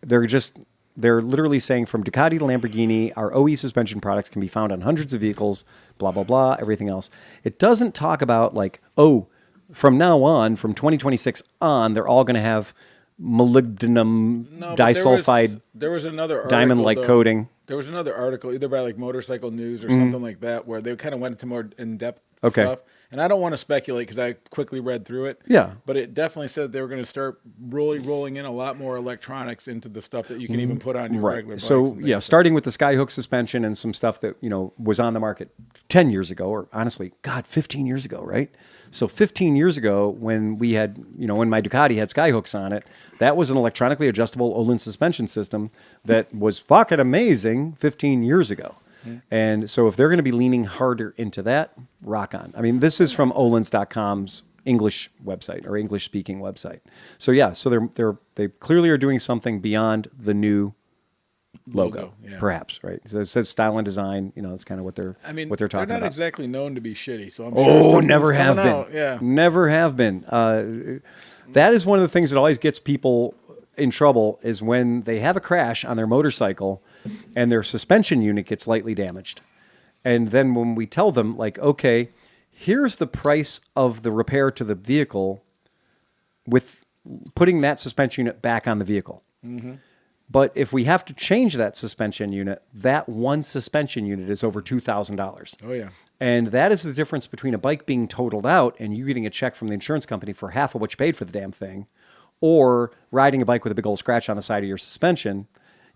they're literally saying from Ducati to Lamborghini, our OE suspension products can be found on hundreds of vehicles, blah, blah, blah, everything else. It doesn't talk about from now on, from 2026 on, they're all going to have molybdenum But disulfide there was another article, diamond-like though. coating. There was another article, either by like Motorcycle News or something like that, where they kind of went into more in-depth Okay. stuff. And I don't want to speculate because I quickly read through it. Yeah. But it definitely said they were going to start rolling in a lot more electronics into the stuff that you can even put on your regular bikes. So, and yeah, things. starting with the Skyhook suspension and some stuff that, was on the market 10 years ago, or honestly, 15 years ago, right? So 15 years ago when we had, when my Ducati had Skyhooks on it, that was an electronically adjustable Olin suspension system that was fucking amazing 15 years ago. And so if they're going to be leaning harder into that, rock on. I mean, this is from Olins.com's English website or English speaking website. So yeah, so they clearly are doing something beyond the new logo, yeah. perhaps, right? So it says style and design, that's kind of what they're talking they're not about. exactly known to be shitty, so I'm sure Oh, something's never have coming been. out. Yeah. Never have been. That is one of the things that always gets people in trouble is when they have a crash on their motorcycle and their suspension unit gets lightly damaged. And then when we tell them, like, okay, here's the price of the repair to the vehicle with putting that suspension unit back on the vehicle. Mm-hmm. But if we have to change that suspension unit, that one suspension unit is over $2,000. Oh, yeah. And that is the difference between a bike being totaled out and you getting a check from the insurance company for half of what you paid for the damn thing, or riding a bike with a big old scratch on the side of your suspension,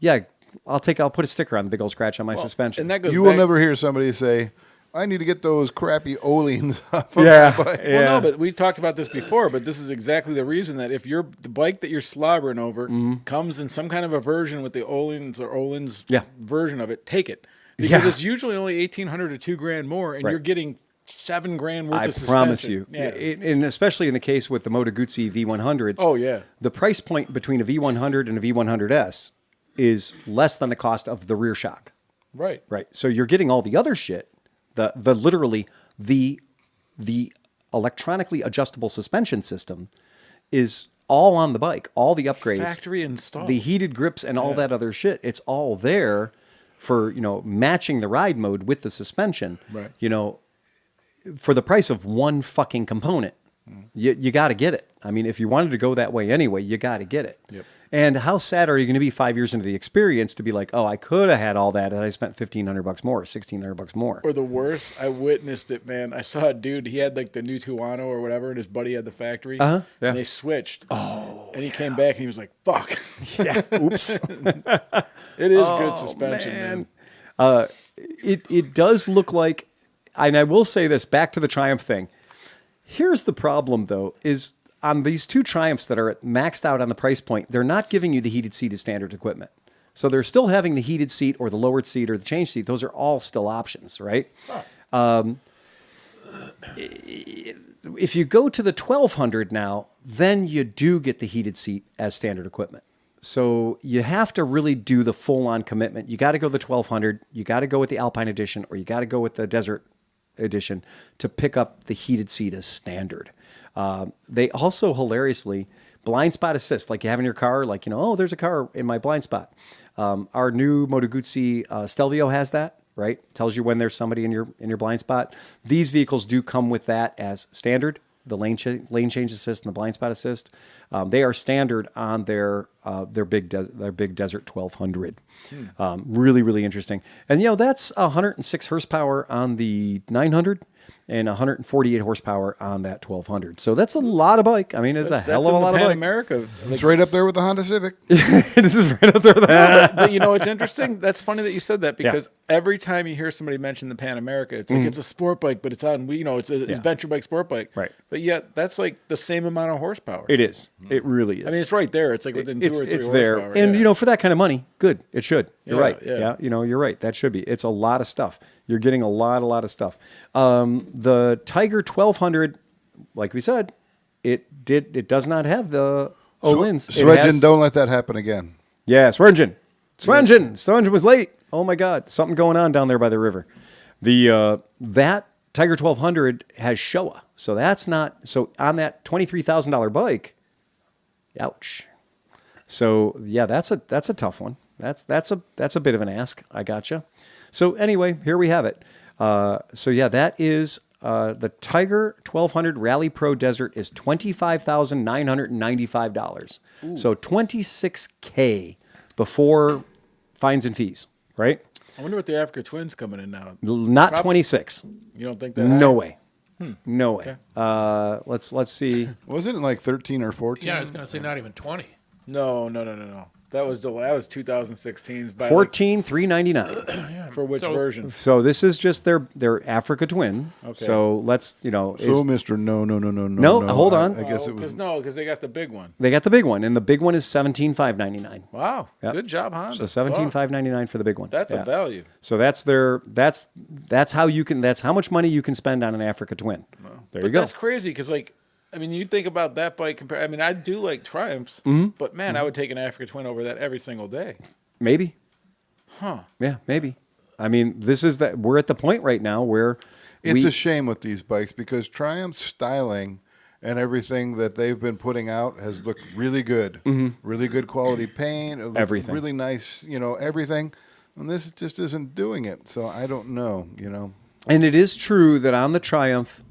yeah, I'll put a sticker on the big old scratch on my suspension. And that goes You will never hear somebody say, I need to get those crappy Oleans off of Yeah, my bike. yeah. Well, no, but we talked about this before, but this is exactly the reason that if the bike that you're slobbering over comes in some kind of a version with the Oleans or Olin's Yeah. version of it, take it. Because Yeah. it's usually only $1,800 to $2,000 more, and Right. you're getting $7,000 worth I of suspension. promise you. Yeah. And especially in the case with the Moto Guzzi V100s. Oh, yeah. The price point between a V100 and a V100S is less than the cost of the rear shock. Right. Right. So you're getting all the other shit, the literally the electronically adjustable suspension system is all on the bike, all the upgrades, Factory installed. the heated grips and all that other shit. It's all there for, matching the ride mode with the suspension. Right. For the price of one fucking component. You got to get it. I mean, if you wanted to go that way anyway, you got to get it. Yep. And how sad are you going to be 5 years into the experience to be like, oh, I could have had all that and I spent $1,500 more, $1,600 more. Or the worst, I witnessed it, man. I saw a dude, he had like the new Tuano or whatever, and his buddy had the factory. Yeah. And they switched. Oh. And he came back and he was like, fuck. Yeah. Oops. It is good suspension, man. It does look like, and I will say this, back to the Triumph thing. Here's the problem, though, is on these two Triumphs that are maxed out on the price point, they're not giving you the heated seat as standard equipment. So they're still having the heated seat or the lowered seat or the change seat. Those are all still options, right? If you go to the 1200 now, then you do get the heated seat as standard equipment. So you have to really do the full-on commitment. You got to go the 1200, you got to go with the Alpine Edition, or you got to go with the Desert Edition to pick up the heated seat as standard. They also hilariously blind spot assist, like you have in your car, like, oh, there's a car in my blind spot. Our new Moto Guzzi Stelvio has that, right? Tells you when there's somebody in your blind spot. These vehicles do come with that as standard, the lane change assist and the blind spot assist. They are standard on their big Desert 1200. Really, really interesting. And that's 106 horsepower on the 900 and 148 horsepower on that 1200. So that's a lot of bike. I mean, it's a hell of a lot of Pan bike. America. It's right up there with the Honda Civic. This is right up there with that. But it's interesting. That's funny that you said that because every time you hear somebody mention the Pan America, it's like it's a sport bike, but it's on, it's an adventure bike, sport bike. Right. But yet that's like the same amount of horsepower. It is. It really is. I mean, it's right there. It's like within 2 or 3 it's horsepower. there. And, for that kind of money, good. It should. You're right. Yeah. You're right. That should be. It's a lot of stuff. You're getting a lot of stuff. The Tiger 1200, like we said, it does not have the Olins. Swegen, don't let that happen again. Yeah, Swegen was late. Oh my God, something going on down there by the river. That Tiger 1200 has Showa, so that's not on that $23,000 bike. Ouch. So yeah, that's a tough one. That's a bit of an ask. I gotcha. So anyway, here we have it. That is the Tiger 1200 Rally Pro Desert is $25,995. So $26,000 before fines and fees, right? I wonder what the Africa Twins coming in now. Not 26. You don't think that? No way. No way. Let's see. Wasn't it like 13 or 14? Yeah, I was going to say not even 20. No. That was 2016's by 14,399. for which So- version? So this is just their Africa Twin. Okay. So let's So, Mr. No. hold on. I guess it was. Because they got the big one. they got the big one, and the big one is 17,599. Wow, Yep. good job, Honda. So 17,599 for the big one. That's a value. So that's how much money you can spend on an Africa Twin. There you But go. that's crazy because you think about that bike. I do like Triumphs, but man, I would take an Africa Twin over that every single day. Maybe. Huh? Yeah, maybe. I mean, we're at the point right now where It's a shame with these bikes because Triumph's styling and everything that they've been putting out has looked really good. Really good quality paint. It looked Everything. really nice, everything. And this just isn't doing it. So I don't know, And it is true that on the Triumph,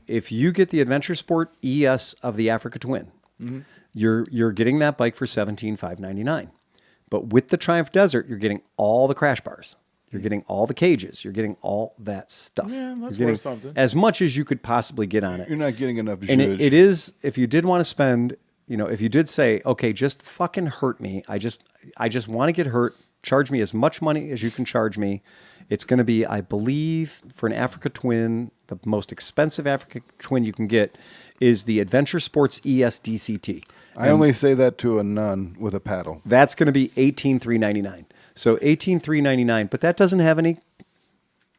if you get the Adventure Sport ES of the Africa Twin, you're getting that bike for $17,599. But with the Triumph Desert, you're getting all the crash bars. You're getting all the cages. You're getting all that stuff. Yeah, that's you're getting worth something. as much as you could possibly get on it. You're not getting enough And zhuzh. it is, if you did want to spend if you did say, okay, just fucking hurt me. I just want to get hurt. Charge me as much money as you can charge me. It's going to be, I believe, for an Africa Twin, the most expensive Africa Twin you can get is the Adventure Sports ES-DCT. I only say that to a nun with a paddle. That's going to be $18,399. So $18,399, but that doesn't have any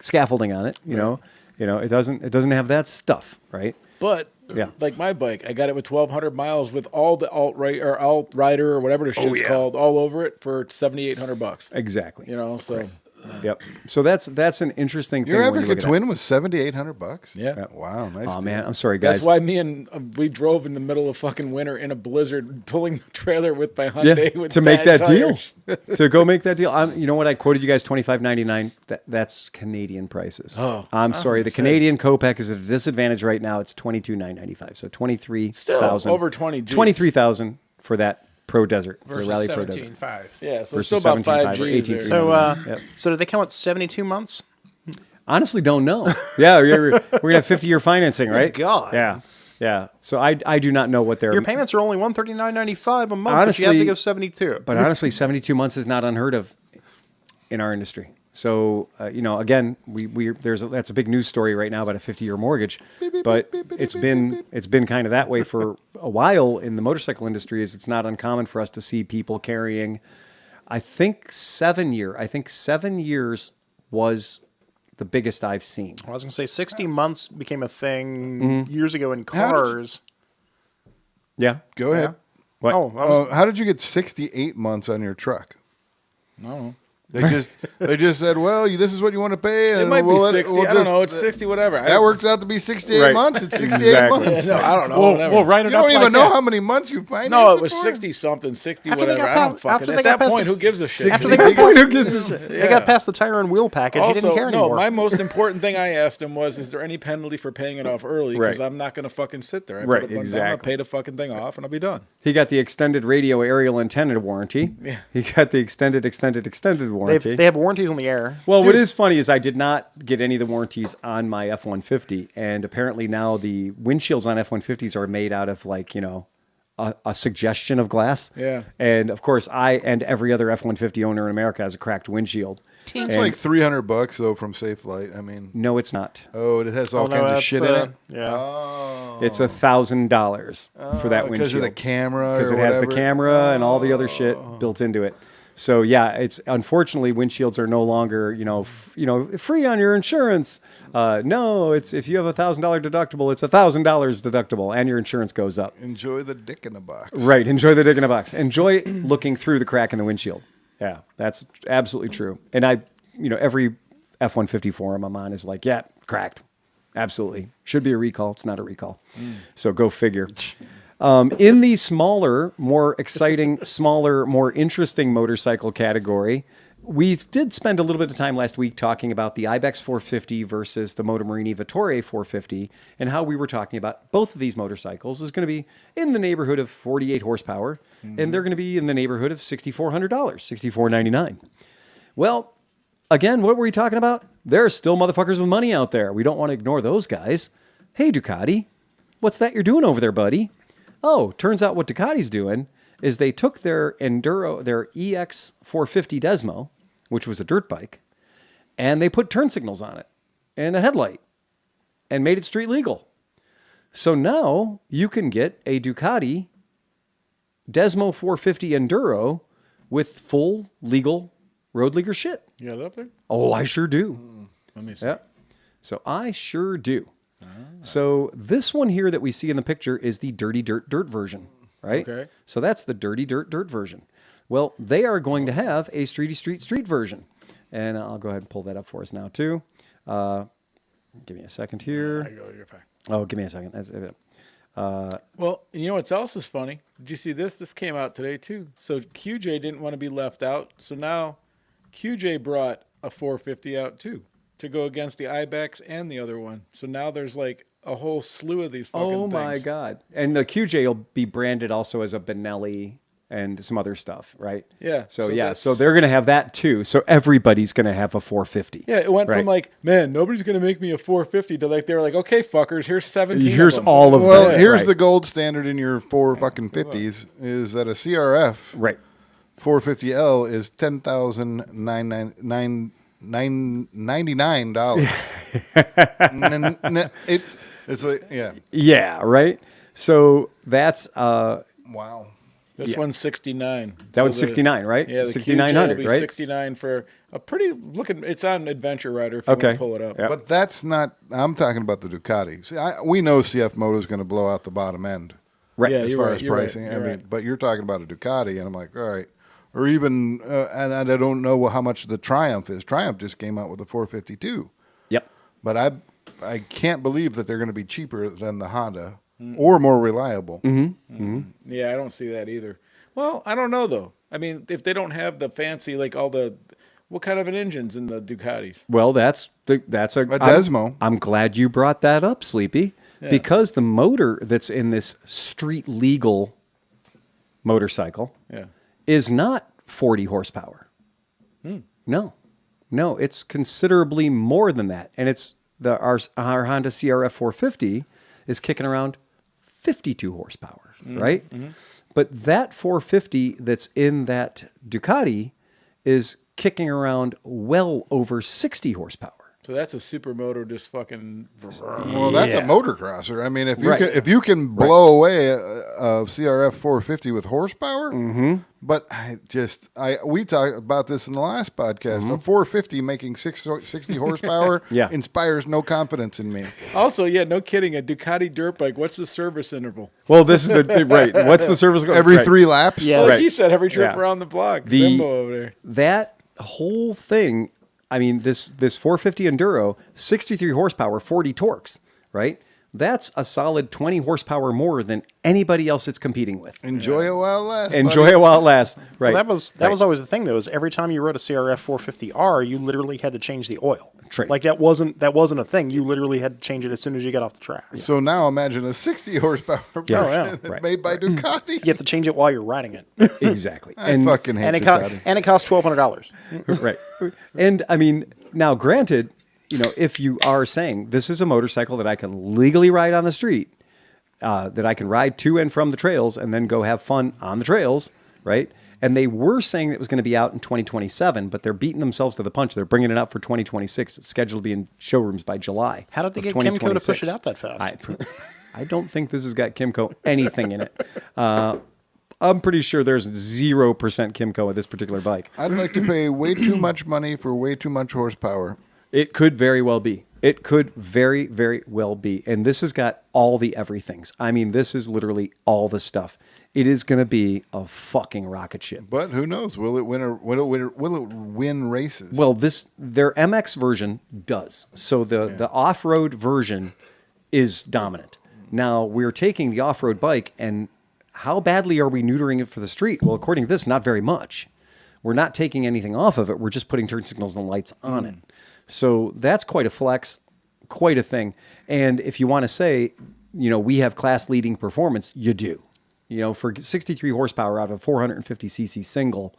scaffolding on it. You know, it doesn't have that stuff, right? But Yeah. like my bike, I got it with 1,200 miles with all the alt rider or whatever the shit's called all over it for $7,800. Exactly. So Yep. So that's an interesting thing. Your when you Africa look at Twin was $7,800. yeah. Wow, nice. Oh deal. man, I'm sorry, guys. That's why we drove in the middle of fucking winter in a blizzard, pulling the trailer with my Hyundai with to make bad that tires. deal, to go make that deal. You know what? I quoted you guys $25.99. That's Canadian prices. Oh, I'm sorry. The Canadian Copec is at a disadvantage right now. It's $22,995. So $23,000 over 20 Gs. $23,000 for that Pro Desert, for versus Rally Pro Desert. 17.5. Yeah, so Versus still about 17.5 5 or Gs 18. there. So, Yep. so did they come at 72 months? Honestly, don't know. Yeah, we're gonna have 50-year financing, right? God. Yeah. So I do not know what their Your payments are only $139.95 a month, Honestly, but you have to go 72. But honestly, 72 months is not unheard of in our industry. So again, that's a big news story right now about a 50-year mortgage, but it's been kind of that way for a while in the motorcycle industry. It's not uncommon for us to see people carrying, I think 7 years was the biggest I've seen. I was going to say 60 months became a thing years ago in cars. Yeah. Go ahead. What? Oh, I was, How did you get 68 months on your truck? No. They just said, well, this is what you want to pay. And It might be we'll 60. I don't know. It's 60, whatever. That works out to be 68 Right. months. It's 68 Exactly. months. No, I don't know. whatever. We'll write it You up don't even like know that. how many months you financed No, it was for? 60 something, 60 After they whatever. got I don't past- fucking. after At they that got point, past- who gives a shit? after they got past, Yeah. they got past the tire and wheel package. He didn't care anymore. my most important thing I asked him was, is there any penalty for paying it off early? Because Right. I'm not going to fucking sit there. I Right, put it down, exactly. I'll pay the fucking thing off, and I'll be done. He got the extended radio aerial antenna warranty. Yeah. He got the extended warranty. They have warranties on the air. Well, what is funny is I did not get any of the warranties on my F-150, and apparently now the windshields on F-150s are made out of a suggestion of glass. Yeah. And of course, I and every other F-150 owner in America has a cracked windshield. It's like $300 though from Safe Light. I mean, No, it's not. oh, it has all no, kinds of that's shit the- in it. yeah. Oh, It's $1,000 for that because of windshield the camera. because or it has the whatever. camera and all the other shit built into it. So yeah, it's unfortunately windshields are no longer free on your insurance. No, it's if you have $1,000 deductible, it's $1,000 deductible, and your insurance goes up. Enjoy the dick in a box. Right, enjoy the dick in a box. Enjoy looking through the crack in the windshield. Yeah, that's absolutely true. And every F-150 forum I'm on is like, yeah, cracked. Absolutely. Should be a recall. It's not a recall. So go figure. In the smaller, more exciting, more interesting motorcycle category, we did spend a little bit of time last week talking about the Ibex 450 versus the Moto Morini Vittoria 450 and how we were talking about both of these motorcycles is going to be in the neighborhood of 48 horsepower, and they're going to be in the neighborhood of $6,400, $6,499. Well, again, what were we talking about? There are still motherfuckers with money out there. We don't want to ignore those guys. Hey, Ducati, what's that you're doing over there, buddy? Oh, turns out what Ducati's doing is they took their Enduro, their EX 450 Desmo, which was a dirt bike, and they put turn signals on it and a headlight and made it street legal. So now you can get a Ducati Desmo 450 Enduro with full legal road legal shit. You got it up there? Oh, I sure do. Let me see. Yeah. So I sure do. So this one here that we see in the picture is the Dirty Dirt version, right? Okay. So that's the Dirty Dirt version. Well, they are going to have a Street version. And I'll go ahead and pull that up for us now too. Give me a second here. You're fine. Oh, give me a second. That's it. Well, you know what else is funny? Did you see this? This came out today too. So QJ didn't want to be left out. So now QJ brought a 450 out too to go against the Ibex and the other one. So now there's like a whole slew of these fucking Oh things. my God. And the QJ will be branded also as a Benelli and some other stuff, right? Yeah, So, so yeah, that's- so they're going to have that too. So everybody's going to have a 450. Yeah, it went Right. from like, man, nobody's gonna make me a 450 to like they were like, okay, fuckers, here's 17. Here's of them. all of Well, them. here's right. the gold standard in your 450s is that a CRF Right. 450L is $10,999. It's like, yeah. Yeah, right? So that's Wow. This one's 69. that one's 69, right? Yeah, the 6900, QJ will be right? 69 for a pretty looking. It's on Adventure Rider if you Okay. want to pull it up. Yeah. But that's not, I'm talking about the Ducati. See, we know CF Moto is going to blow out the bottom end Right. Yeah, as you're far right, as you're right, pricing. you're I mean, right. but you're talking about a Ducati, and I'm like, all right. Or even, and I don't know how much the Triumph is. Triumph just came out with a 452. Yep. But I can't believe that they're going to be cheaper than the Honda or more reliable. Yeah, I don't see that either. Well, I don't know though. I mean, if they don't have the fancy like all the, what kind of an engine's in the Ducatis? Well, that's a Desmo. I'm glad you brought that up, Sleepy, because the motor that's in this street legal motorcycle Yeah. is not 40 horsepower. No, it's considerably more than that, and it's our Honda CRF 450 is kicking around 52 horsepower, right? But that 450 that's in that Ducati is kicking around well over 60 horsepower. So that's a supermoto just fucking. Well, that's a motocrosser. I mean, Right. if you can blow away a CRF 450 with horsepower, but we talked about this in the last podcast. A 450 making 60 horsepower Yeah. inspires no confidence in me. Also, yeah, no kidding. A Ducati dirt bike. What's the service interval? Well, this is the right. What's the service? Every right. 3 laps, Yeah. Well, Right. he said every trip Yeah. around the block. The- Zimbo over there. That whole thing, I mean, this 450 Enduro, 63 horsepower, 40 torques, right? That's a solid 20 horsepower more than anybody else it's competing with. enjoy it while it lasts. Enjoy buddy. it while it lasts. Right. Well, that was always the thing, though. Is every time you rode a CRF 450R, you literally had to change the oil. True. Like that wasn't a thing. You literally had to change it as soon as you got off the track. So now imagine a 60 horsepower Yeah. version Right. made by Ducati. You have to change it while you're riding it, Exactly. I fucking hate and it Ducati. costs $1,200. right. And I mean, now granted, if you are saying this is a motorcycle that I can legally ride on the street, that I can ride to and from the trails and then go have fun on the trails, right? And they were saying it was going to be out in 2027, but they're beating themselves to the punch. They're bringing it out for 2026. It's scheduled to be in showrooms by July. How did they of get Kimco to push 2026. it out that fast? I don't think this has got Kimco anything in it. I'm pretty sure there's 0% Kimco with this particular bike. I'd like to pay way too much money for way too much horsepower. It could very well be. It could very, very well be. And this has got all the everythings. I mean, this is literally all the stuff. It is going to be a fucking rocket ship. But who knows? Will it win races? Well, their MX version does. So the off-road version is dominant. Now, we're taking the off-road bike, and how badly are we neutering it for the street? Well, according to this, not very much. We're not taking anything off of it. We're just putting turn signals and lights on it. So that's quite a flex, quite a thing. And if you want to say, we have class-leading performance, you do. For 63 horsepower out of a 450cc single,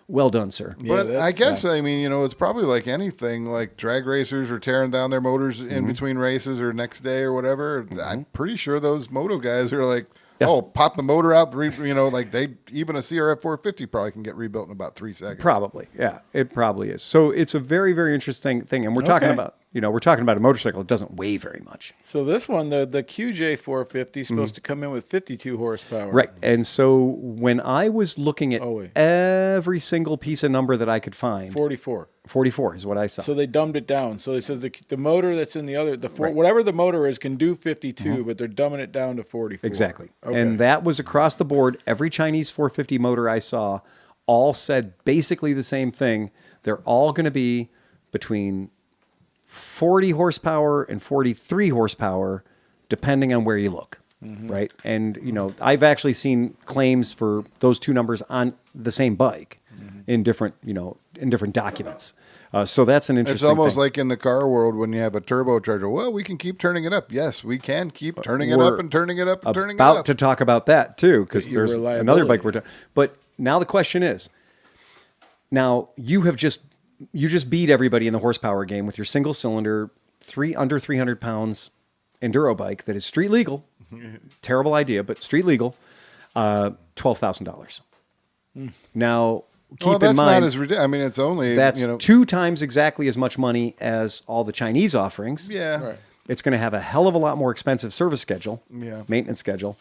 well done, sir. But I guess, I mean, it's probably like anything, like drag racers are tearing down their motors in between races or next day or whatever. I'm pretty sure those moto guys are like, pop the motor out, even a CRF 450 probably can get rebuilt in about 3 seconds. Probably, yeah, it probably is. So it's a very, very interesting thing, and we're talking about, we're talking about a motorcycle that doesn't weigh very much, So this one, the QJ 450 is supposed to come in with 52 horsepower. right? And so when I was looking at every single piece of number that I could find, 44. 44 is what I saw. So they dumbed it down. So it says the motor that's in the other, whatever the motor is, can do 52, but they're dumbing it down to 44. Exactly. Okay. And that was across the board. Every Chinese 450 motor I saw all said basically the same thing. They're all going to be between 40 horsepower and 43 horsepower, depending on where you look. Right. And, I've actually seen claims for those two numbers on the same bike in different, in different documents. So that's an It's interesting almost thing. like in the car world when you have a turbocharger. Well, we can keep turning it up. Yes, we can keep turning it We're up and turning it up and turning it about up. to talk about that too, because your there's another reliability. bike we're talking. But now the question is, now you just beat everybody in the horsepower game with your single cylinder, under 300 pounds enduro bike that is street legal. Terrible idea, but street legal. $12,000. Now keep well, that's in mind not as ridiculous. I mean, it's only that's you know, 2 times exactly as much money as all the Chinese offerings. yeah. Right. It's going to have a hell of a lot more expensive service schedule, maintenance schedule,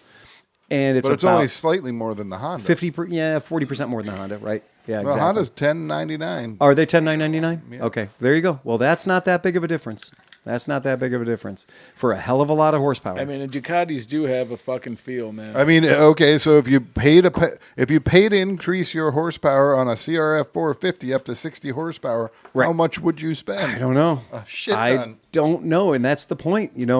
and it's But it's about only slightly more than the Honda. 40% more than the Honda, right? Yeah, The exactly. Honda's $10.99. Are they $10,999? Okay, there you go. Well, that's not that big of a difference. That's not that big of a difference for a hell of a lot of horsepower. I mean, and Ducatis do have a fucking feel, man. I mean, okay, so if you pay to increase your horsepower on a CRF 450 up to 60 horsepower, Right. how much would you spend? I don't know. A shit I ton. don't know, and that's the point. That's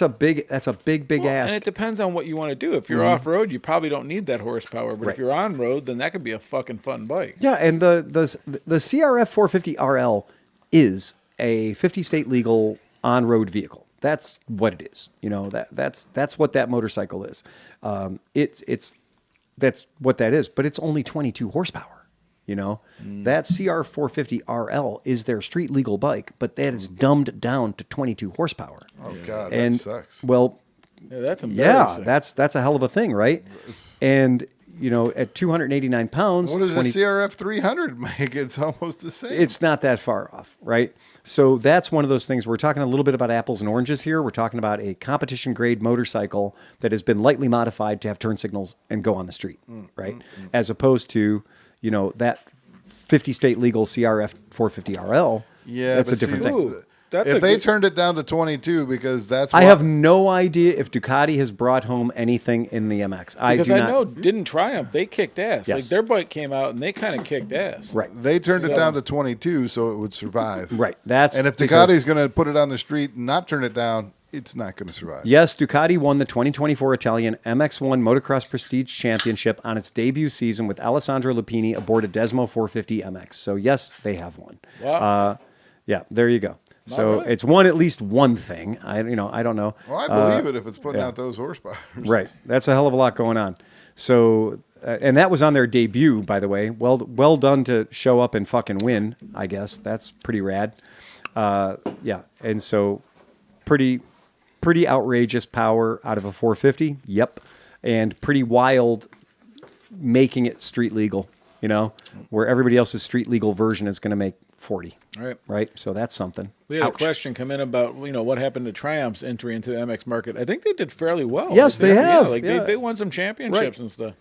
a big Well, ask. and it depends on what you want to do. If you're off road, you probably don't need that horsepower. But Right. if you're on road, then that could be a fucking fun bike. Yeah, and the CRF 450 RL is a 50 state legal on-road vehicle. That's what it is. That's what that motorcycle is. That's what that is. But it's only 22 horsepower. That CR 450 RL is their street legal bike, but that is dumbed down to 22 horsepower. Oh God, And that sucks. well, Yeah, that's yeah, embarrassing. that's a hell of a thing, right? And at 289 pounds, What does 20 a CRF 300 make? It's almost the same. it's not that far off, right? So that's one of those things. We're talking a little bit about apples and oranges here. We're talking about a competition grade motorcycle that has been lightly modified to have turn signals and go on the street, right? As opposed to, that 50 state legal CRF 450 RL. yeah, that's a but see, different thing. Ooh, that's if a they good- turned it down to 22, because that's I what- have no idea if Ducati has brought home anything in the MX. Because do I not know didn't Triumph, they kicked ass. Like Yes. their bike came out and they kind of kicked ass. Right. they turned it down to 22, so it would survive. Right. That's And if because- Ducati's going to put it on the street and not turn it down, it's not going to survive. Yes, Ducati won the 2024 Italian MX1 Motocross Prestige Championship on its debut season with Alessandro Lupini aboard a Desmo 450 MX. So yes, they have won. Wow. Yeah, there you go. So right. it's won at least one thing. I don't know. Well, I believe it if it's putting out those horsepower. Right. That's a hell of a lot going on. So, and that was on their debut, by the way. Well done to show up and fucking win, I guess. That's pretty rad. Yeah. And so pretty outrageous power out of a 450. Yep. And pretty wild making it street legal, where everybody else's street legal version is going to make 40. Right. Right. So that's something. We had Ouch. a question come in about what happened to Triumph's entry into the MX market. I think they did fairly well. Yes, they have. Yeah, like Yeah. they won some championships Right. and stuff.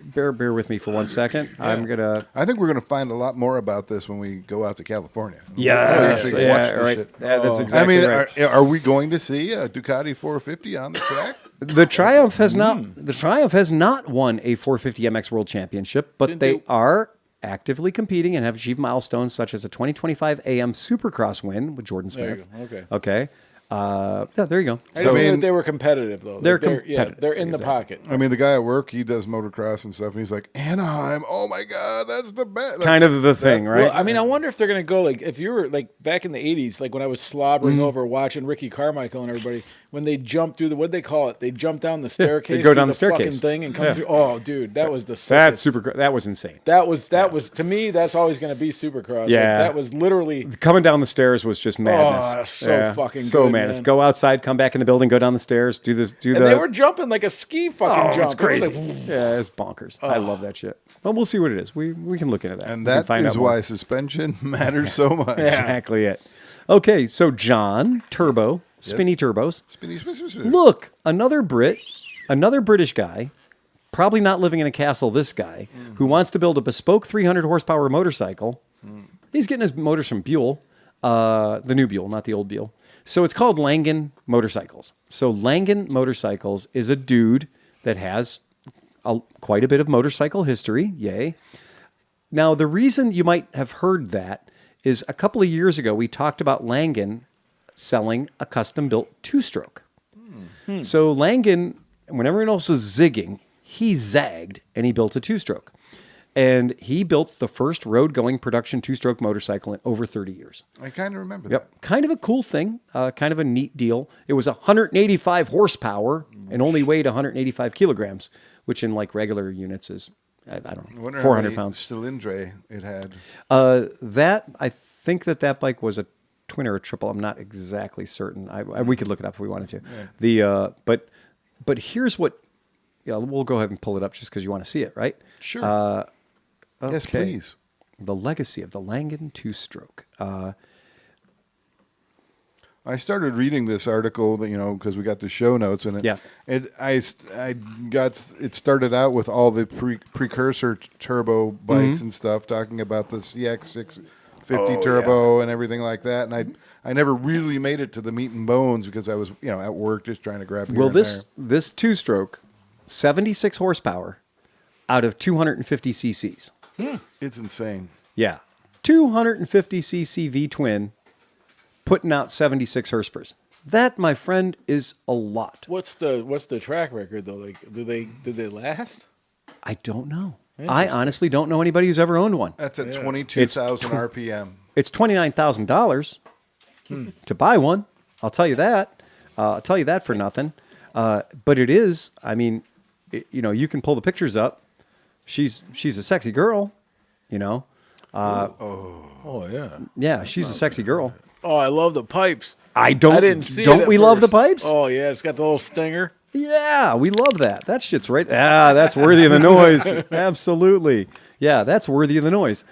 Bear with me for 1 second. I'm going to. I think we're going to find a lot more about this when we go out to California. Yes, We're gonna yeah, watch this right. shit. Yeah, that's I exactly mean, right. are we going to see a Ducati 450 on the track? The Triumph has not. The Triumph has not won a 450 MX World Championship, but Didn't they they- are actively competing and have achieved milestones such as a 2025 AM Supercross win with Jordan There you Smith. go. Okay. Okay. Yeah, there you go. I just I knew mean- that they were competitive though. They're Like, competitive. they're in the pocket. I mean, the guy at work, he does motocross and stuff, and he's like, Anaheim, oh my God, that's the best. Kind of the thing, right? Well, I mean, I wonder if they're going to go like if you were like back in the '80s, like when I was slobbering over watching Ricky Carmichael and everybody when they jumped through the, what'd they call it? They jumped down the staircase, go through down the fucking staircase. thing, and come Yeah. through. Oh, dude, that was the That's sickest. That was insane. That was to me. That's always going to be Supercross. Like, Yeah. that was literally. Coming down the stairs was just madness. so fucking so good, madness. man. Go outside, come back in the building, go down the stairs, do this, do And the. they were jumping like a ski fucking Oh, jump. it's It was crazy. like, Yeah, it's bonkers. I love that shit. Well, we'll see what it is. We can look into that. And We can that find is out more. why suspension matters so much. Exactly it. Okay, so John Turbo, Spinny Turbos. Spinny. Look, another British guy, probably not living in a castle. This guy who wants to build a bespoke 300 horsepower motorcycle. He's getting his motors from Buell, the new Buell, not the old Buell. So it's called Langan Motorcycles. So Langan Motorcycles is a dude that has quite a bit of motorcycle history. Yay. Now, the reason you might have heard that is a couple of years ago, we talked about Langan selling a custom-built two-stroke. So Langan, when everyone else was zigging, he zagged and he built a two-stroke. And he built the first road-going production two-stroke motorcycle in over 30 years. I kind of remember Yep. that. Kind of a cool thing, kind of a neat deal. It was 185 horsepower and only weighed 185 kilograms, which in like regular units is, I don't know, 400 pounds. Cylindre it had. I think that bike was a twin or a triple. I'm not exactly certain. We could look it up if we wanted to. Yeah. But here's what, we'll go ahead and pull it up just because you want to see it, right? Sure. Yes, please. The legacy of the Langen two-stroke. I started reading this article that because we got the show notes and it started out with all the precursor turbo bikes and stuff, talking about the CX650 turbo and everything like that, and I never really made it to the meat and bones because I was at work just trying to grab here and this two-stroke, 76 horsepower out of 250 cc's. It's insane. Yeah, 250 cc V-twin putting out 76 horsepower. That, my friend, is a lot. What's the track record though? Like, did they last? I don't know. I honestly don't know anybody who's ever owned one. That's at 22,000 RPM. It's $29,000 to buy one. I'll tell you that. I'll tell you that for nothing. But it is. I mean, you can pull the pictures up. She's a sexy girl. Oh yeah. Yeah, she's a sexy girl. Oh, I love the pipes. I didn't see it Don't at we love the first. pipes? Oh yeah, it's got the little stinger. Yeah, we love that. That shit's right. That's worthy of the noise. Absolutely. Yeah, that's worthy of the noise.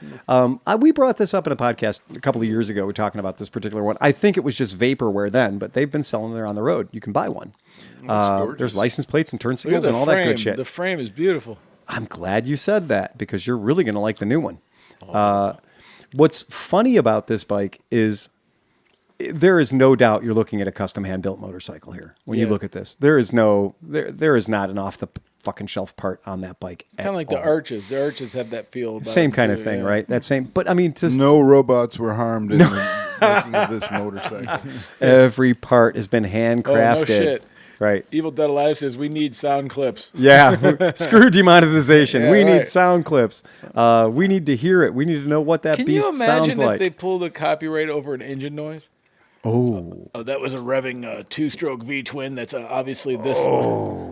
We brought this up in a podcast a couple of years ago. We were talking about this particular one. I think it was just vaporware then, but they've been selling there on the road. You can buy one. There's license plates and turn Look at signals and all that good shit. The frame is beautiful. I'm glad you said that because you're really going to like the new one. What's funny about this bike is there is no doubt you're looking at a custom hand-built motorcycle here. When you look at this, there is not an off the fucking shelf part on that bike. Kind of like the arches. The arches have that feel. About Same them kind too, of thing, yeah. right? That same. But I mean, No robots were harmed in the making of this motorcycle. every part has been handcrafted. Oh, no shit. Right. Evil Dead Alive says we need sound clips. Yeah. Screw demonetization. Yeah, we need right. sound clips. We need to hear it. We need to know what that Can beast you sounds imagine like. if they pulled a copyright over an engine noise? Oh that was a revving two-stroke V-twin. That's obviously this.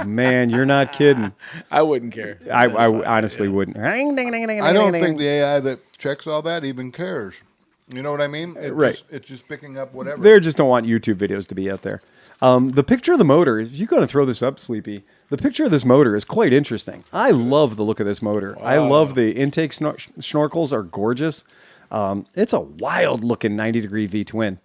man, you're not kidding. I wouldn't care. I honestly wouldn't. I don't think the AI that checks all that even cares. You know what I mean? It's just picking up whatever. They just don't want YouTube videos to be out there. The picture of the motor, if you're going to throw this up, Sleepy, the picture of this motor is quite interesting. I love the look of this motor. Wow. I love the intake snorkels are gorgeous. It's a wild-looking 90-degree V-twin.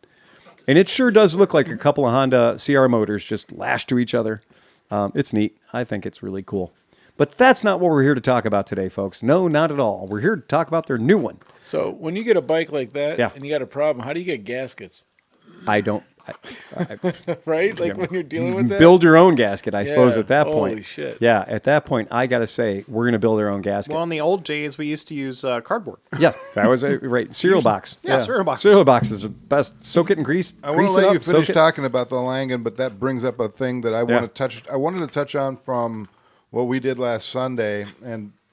And it sure does look like a couple of Honda CR motors just lashed to each other. It's neat. I think it's really cool. But that's not what we're here to talk about today, folks. No, not at all. We're here to talk about their new one. So when you get a bike like that and you got a problem, how do you get gaskets? I don't. Right? Like when you're dealing with that? Build your own gasket, I suppose, at that point. Holy shit. Yeah, at that point, I got to say, we're going to build our own gasket. Well, in the old days, we used to use cardboard. Yeah, that was right. Cereal box. Yeah, cereal boxes. Cereal box is the best. Soak it in grease. I want grease to it let up, you finish soak it. talking about the Langen, but that brings up a thing that I want to touch. I wanted to touch on from what we did last Sunday,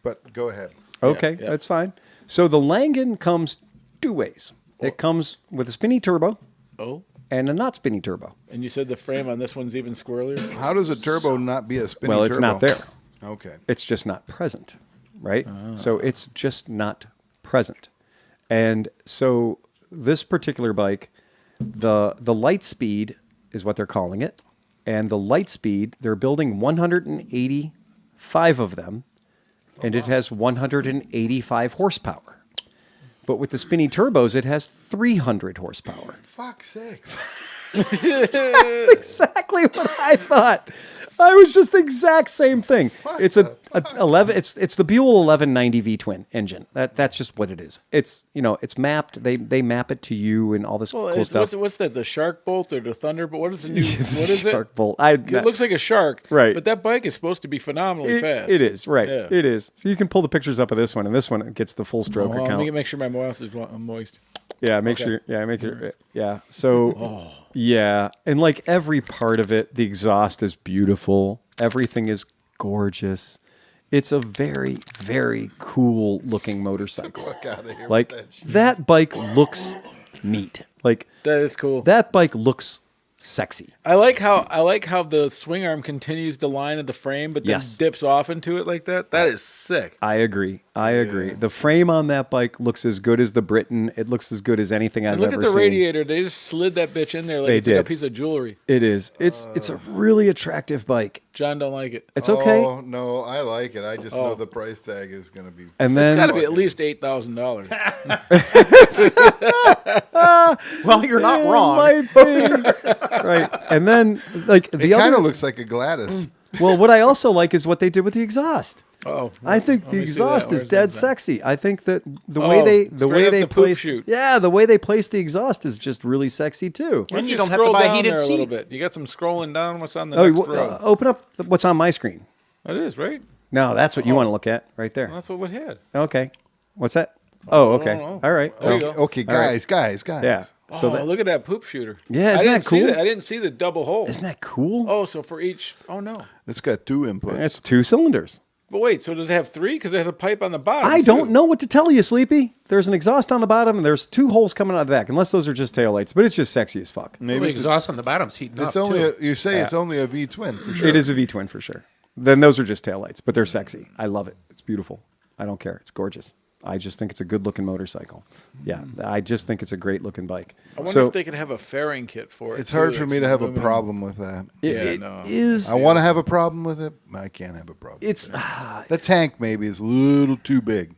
but go ahead. Okay, Yeah. that's fine. So the Langen comes two ways. It comes with a spinny turbo Oh. and a not spinny turbo. And you said the frame on this one's even squirrelier? How does a turbo not be a spinning turbo? Well, it's not there. Okay. It's just not present, right? So it's just not present. And so this particular bike, the light speed is what they're calling it. And the light speed, they're building 185 of them, and it has 185 horsepower. But with the spinny turbos, it has 300 horsepower. Fuck's sake. That's exactly what I thought. I was just the exact same thing. It's a 11. It's the Buell 1190 V twin engine. That's just what it is. It's it's mapped. They map it to you and all this cool stuff. What's that? The Shark Bolt or the Thunderbolt? What is the new? What It's is a Shark it? Bolt. It looks like a shark, Right. But that bike is supposed to be phenomenally fast. It is right. Yeah. It is. So you can pull the pictures up of this one, and this one gets the full stroke Let account. me make sure my mouth is moist. Yeah, make sure. Yeah, make it. Yeah. So, yeah, and like every part of it, the exhaust is beautiful. Everything is gorgeous. It's a very, very cool looking motorcycle. Fuck outta here with Like that shit. that bike looks neat. Like That is cool. that bike looks sexy. I like how the swing arm continues the line of the frame, but then Yes. dips off into it like that. That is sick. I agree. The frame on that bike looks as good as the Britain. It looks as good as anything I've And look ever at the seen. radiator. They just slid that bitch in there like They it's like a did. piece of jewelry. It is. It's a really attractive bike. John don't like it. It's okay. Oh, no, I like it. I just know the price tag is going to be. And It's then got to be at least $8,000. Well, you're not wrong. might be. Right. And then like It the kind other of looks like a Gladys. well, what I also like is what they did with the exhaust. Oh, I think the me see exhaust that. is Where's dead that? sexy. I think that the Oh, way they straight up the poop placed chute. the way they placed the exhaust is just really sexy too. What if you you don't have to scroll buy a down heated there a little seat. bit? You got some scrolling down. What's on the Oh, next row? open up what's on my screen. It is, right? No, that's what you want to look at right there. That's what we had. Okay, what's that? Oh, okay, no. all right. There you Oh, go. Okay, guys. Yeah. So look at that poop shooter. Yeah, I isn't didn't that see cool? that. I didn't see the double hole. Isn't that cool? Oh, so for each. Oh no. It's got 2 inputs. It's 2 cylinders. But wait, so does it have 3? Because it has a pipe on the bottom. I don't too. know what to tell you, Sleepy. There's an exhaust on the bottom, and there's 2 holes coming out of the back. Unless those are just taillights, but it's just sexy as fuck. The Maybe it's, exhaust on the bottom's heating it's up, only too. you say it's only a V twin for sure. It is a V twin for sure. Then those are just taillights, but they're sexy. I love it. It's beautiful. I don't care. It's gorgeous. I just think it's a good looking motorcycle. Yeah, I just think it's a great looking bike. I wonder So if they could have a fairing kit for it. It's too, hard for that's me to have a aluminum. problem with that. it no. is. I want to have a problem with it. I can't have a problem. It's The tank maybe is a little too big.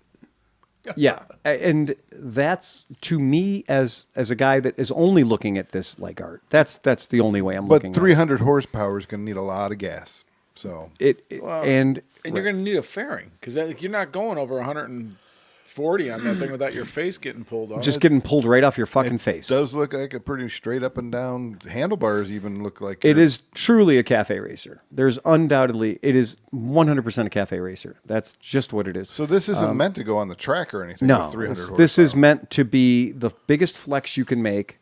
yeah, and that's to me as a guy that is only looking at this like art. That's the only way I'm looking. But 300 horsepower is going to need a lot of gas. So at it. Well, And you're going to need a fairing because you're not going over 140 on that thing without your face getting pulled off. just getting pulled right off your fucking face. does look like a pretty straight up and down. Handlebars even look like It you're- is truly a cafe racer. There's undoubtedly, it is 100% a cafe racer. That's just what it is. So this isn't meant to go on the track or anything. No, with 300 this is horsepower. meant to be the biggest flex you can make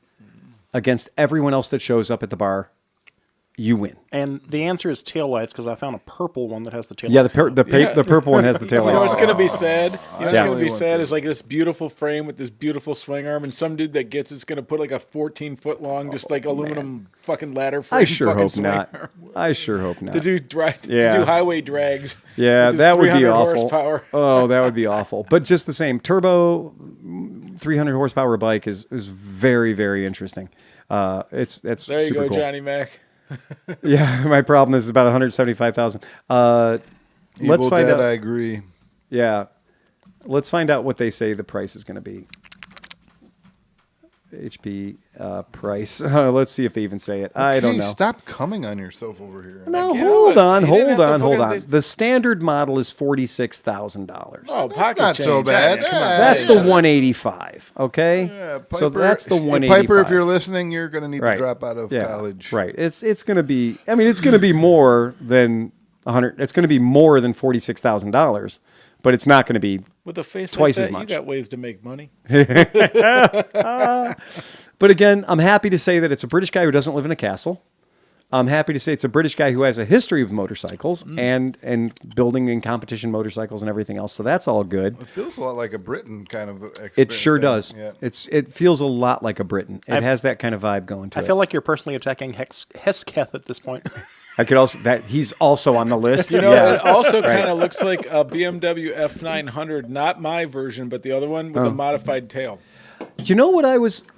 against everyone else that shows up at the bar. You win. And the answer is taillights because I found a purple one that has the taillights. Yeah, the purple one has the You know taillights. what's going to be sad? You know what's Yeah. going to be sad is like this beautiful frame with this beautiful swing arm, and some dude that gets it's going to put like a 14-foot long, just like aluminum fucking ladder frame. I sure fucking hope swing not. arm. I sure hope not. To do Yeah. to do highway drags. Yeah, with this that would be 300 awful. horsepower. Oh, that would be awful. But just the same, turbo 300 horsepower bike is very, very interesting. It's There you super go, cool. Johnny Mac. Yeah, my problem is about 175,000. Let's Evil find Dead, out. I agree. Yeah, let's find out what they say the price is going to be. HP price. Let's see if they even say it. I don't Hey, know. stop coming on yourself over here. No, Yeah, hold but on, you didn't hold have to on, hold fucking on. think- The standard model is $46,000. Oh, That's pocket not change. so bad. Come on. Yeah. That's the 185. Okay, Yeah, so Piper- that's the Hey, 185. Piper, if you're listening, you're going to need Right. to drop out of Yeah, college. right? It's going to be. I mean, it's going to be more than 100. It's going to be more than $46,000, but it's not going to be. With a face Twice like as that, much. you got ways to make money. But again, I'm happy to say that it's a British guy who doesn't live in a castle. I'm happy to say it's a British guy who has a history with motorcycles and building and competition motorcycles and everything else. So that's all good. It feels a lot like a Britain kind of experience. It sure does. Yeah. It feels a lot like a Britain. It has that kind of vibe going to I it. feel like you're personally attacking Hesketh at this point. I could also he's also on the list. You know, yeah. it also kind of looks like a BMW F900, not my version, but the other one with a modified tail. You know what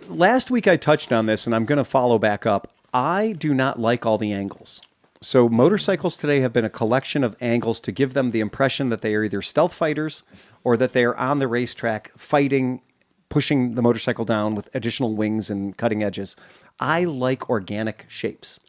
last week I touched on this and I'm going to follow back up. I do not like all the angles. So motorcycles today have been a collection of angles to give them the impression that they are either stealth fighters or that they are on the racetrack fighting, pushing the motorcycle down with additional wings and cutting edges. I like organic shapes.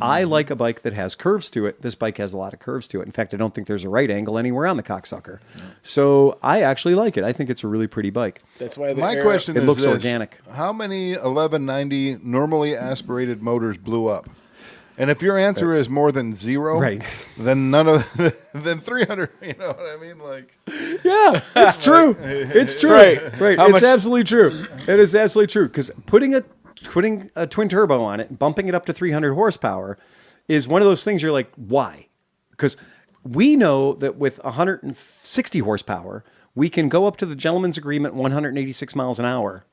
I like a bike that has curves to it. This bike has a lot of curves to it. In fact, I don't think there's a right angle anywhere on the cocksucker. So I actually like it. I think it's a really pretty bike. That's why My question It is looks this. organic. How many 1190 normally aspirated motors blew up? And if your answer is more than 0, Right. then then 300, you know what I mean? Like, Yeah, it's true. It's true. Right. How It's much- absolutely true. It is absolutely true. Because putting a twin turbo on it, bumping it up to 300 horsepower, is one of those things you're like, why? Because we know that with 160 horsepower, we can go up to the gentleman's agreement 186 miles an hour,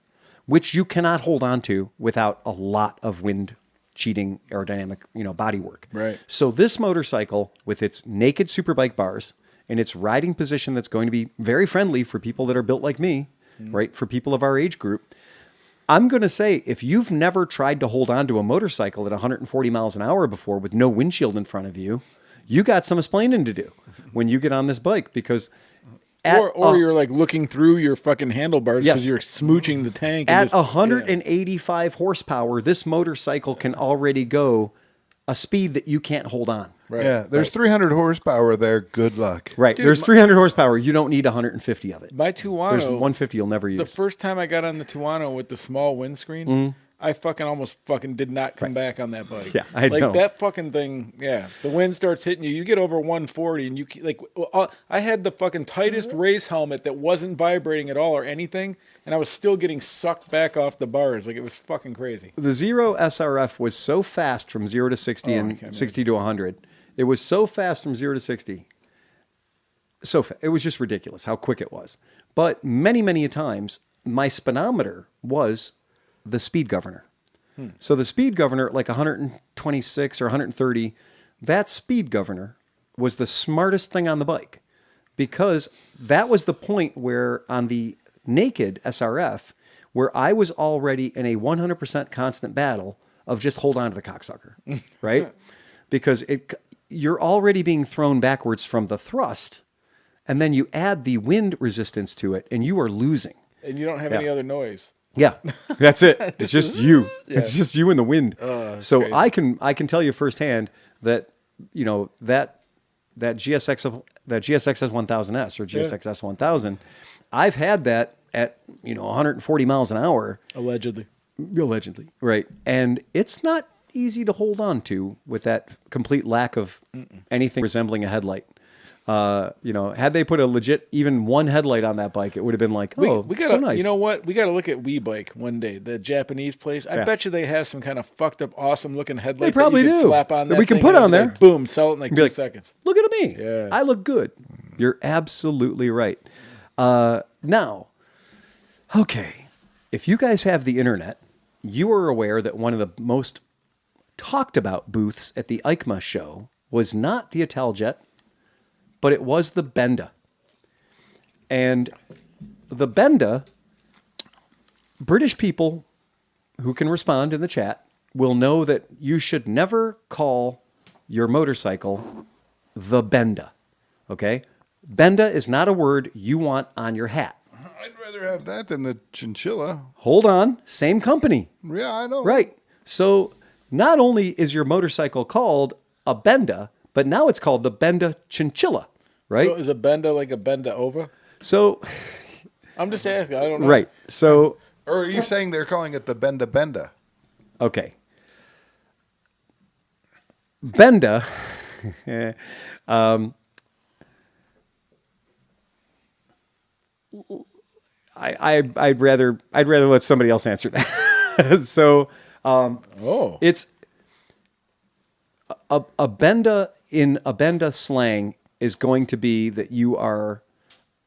which you cannot hold on to without a lot of wind cheating aerodynamic, body work. Right. So this motorcycle with its naked superbike bars and its riding position that's going to be very friendly for people that are built like me, right? For people of our age group. I'm going to say, if you've never tried to hold on to a motorcycle at 140 miles an hour before with no windshield in front of you, you got some explaining to do when you get on this bike, because or you're like looking through your fucking handlebars because Yes. you're smooching the tank. at 185 horsepower, this motorcycle can already go a speed that you can't hold on. Right. Yeah, there's 300 horsepower there. Good luck. Right. Dude, There's 300 horsepower. You don't need 150 of it. My There's Tuono, 150 you'll never use. the first time I got on the Tuono with the small windscreen, I almost did not come back on that bike. Yeah, I like know. that fucking thing. Yeah, the wind starts hitting you. You get over 140, and I had the fucking tightest race helmet that wasn't vibrating at all or anything, and I was still getting sucked back off the bars. Like, it was fucking crazy. The Zero SRF was so fast from 0 to 60 I and can't 60 to 100. It was so fast from 0 to 60. It was just ridiculous how quick it was. But many, many a times, my speedometer was the speed governor. So the speed governor, like 126 or 130, that speed governor was the smartest thing on the bike, because that was the point where on the naked SRF, where I was already in a 100% constant battle of just hold on to the cocksucker, right? Because you're already being thrown backwards from the thrust, and then you add the wind resistance to it, and you are losing. And you don't have any other noise. Yeah, that's it. It's just you. It's just you and the wind. So crazy. I can tell you firsthand that that GSXS 1000S or GSXS 1000, I've had that at 140 miles an hour Allegedly. right, and it's not easy to hold on to with that complete lack of anything resembling a headlight. Had they put a legit even one headlight on that bike, it would have been like, We gotta, so nice. You know what? We got to look at WeBike one day, the Japanese place. I bet you they have some kind of fucked up, awesome looking headlight. They probably that you can do. Slap on That we can thing put and on it'll be there. like, boom, sell it in like Be 2 like, seconds. Look at me. Yeah. I look good. You're absolutely right. Now, okay, if you guys have the internet, you are aware that one of the most talked about booths at the EICMA show was not the Italjet, but it was the Benda. And the Benda, British people who can respond in the chat will know that you should never call your motorcycle the Benda. Okay? Benda is not a word you want on your hat. I'd rather have that than the chinchilla. Hold on. Same company. Yeah, I know. Right. So not only is your motorcycle called a Benda, but now it's called the Benda Chinchilla. Right? So is a Benda like a Benda over? So, I'm just asking. I don't know. right. So, Or are you saying they're calling it the Benda Benda? okay. Benda. I'd rather let somebody else answer that. So, it's a Benda in a Benda slang is going to be that you are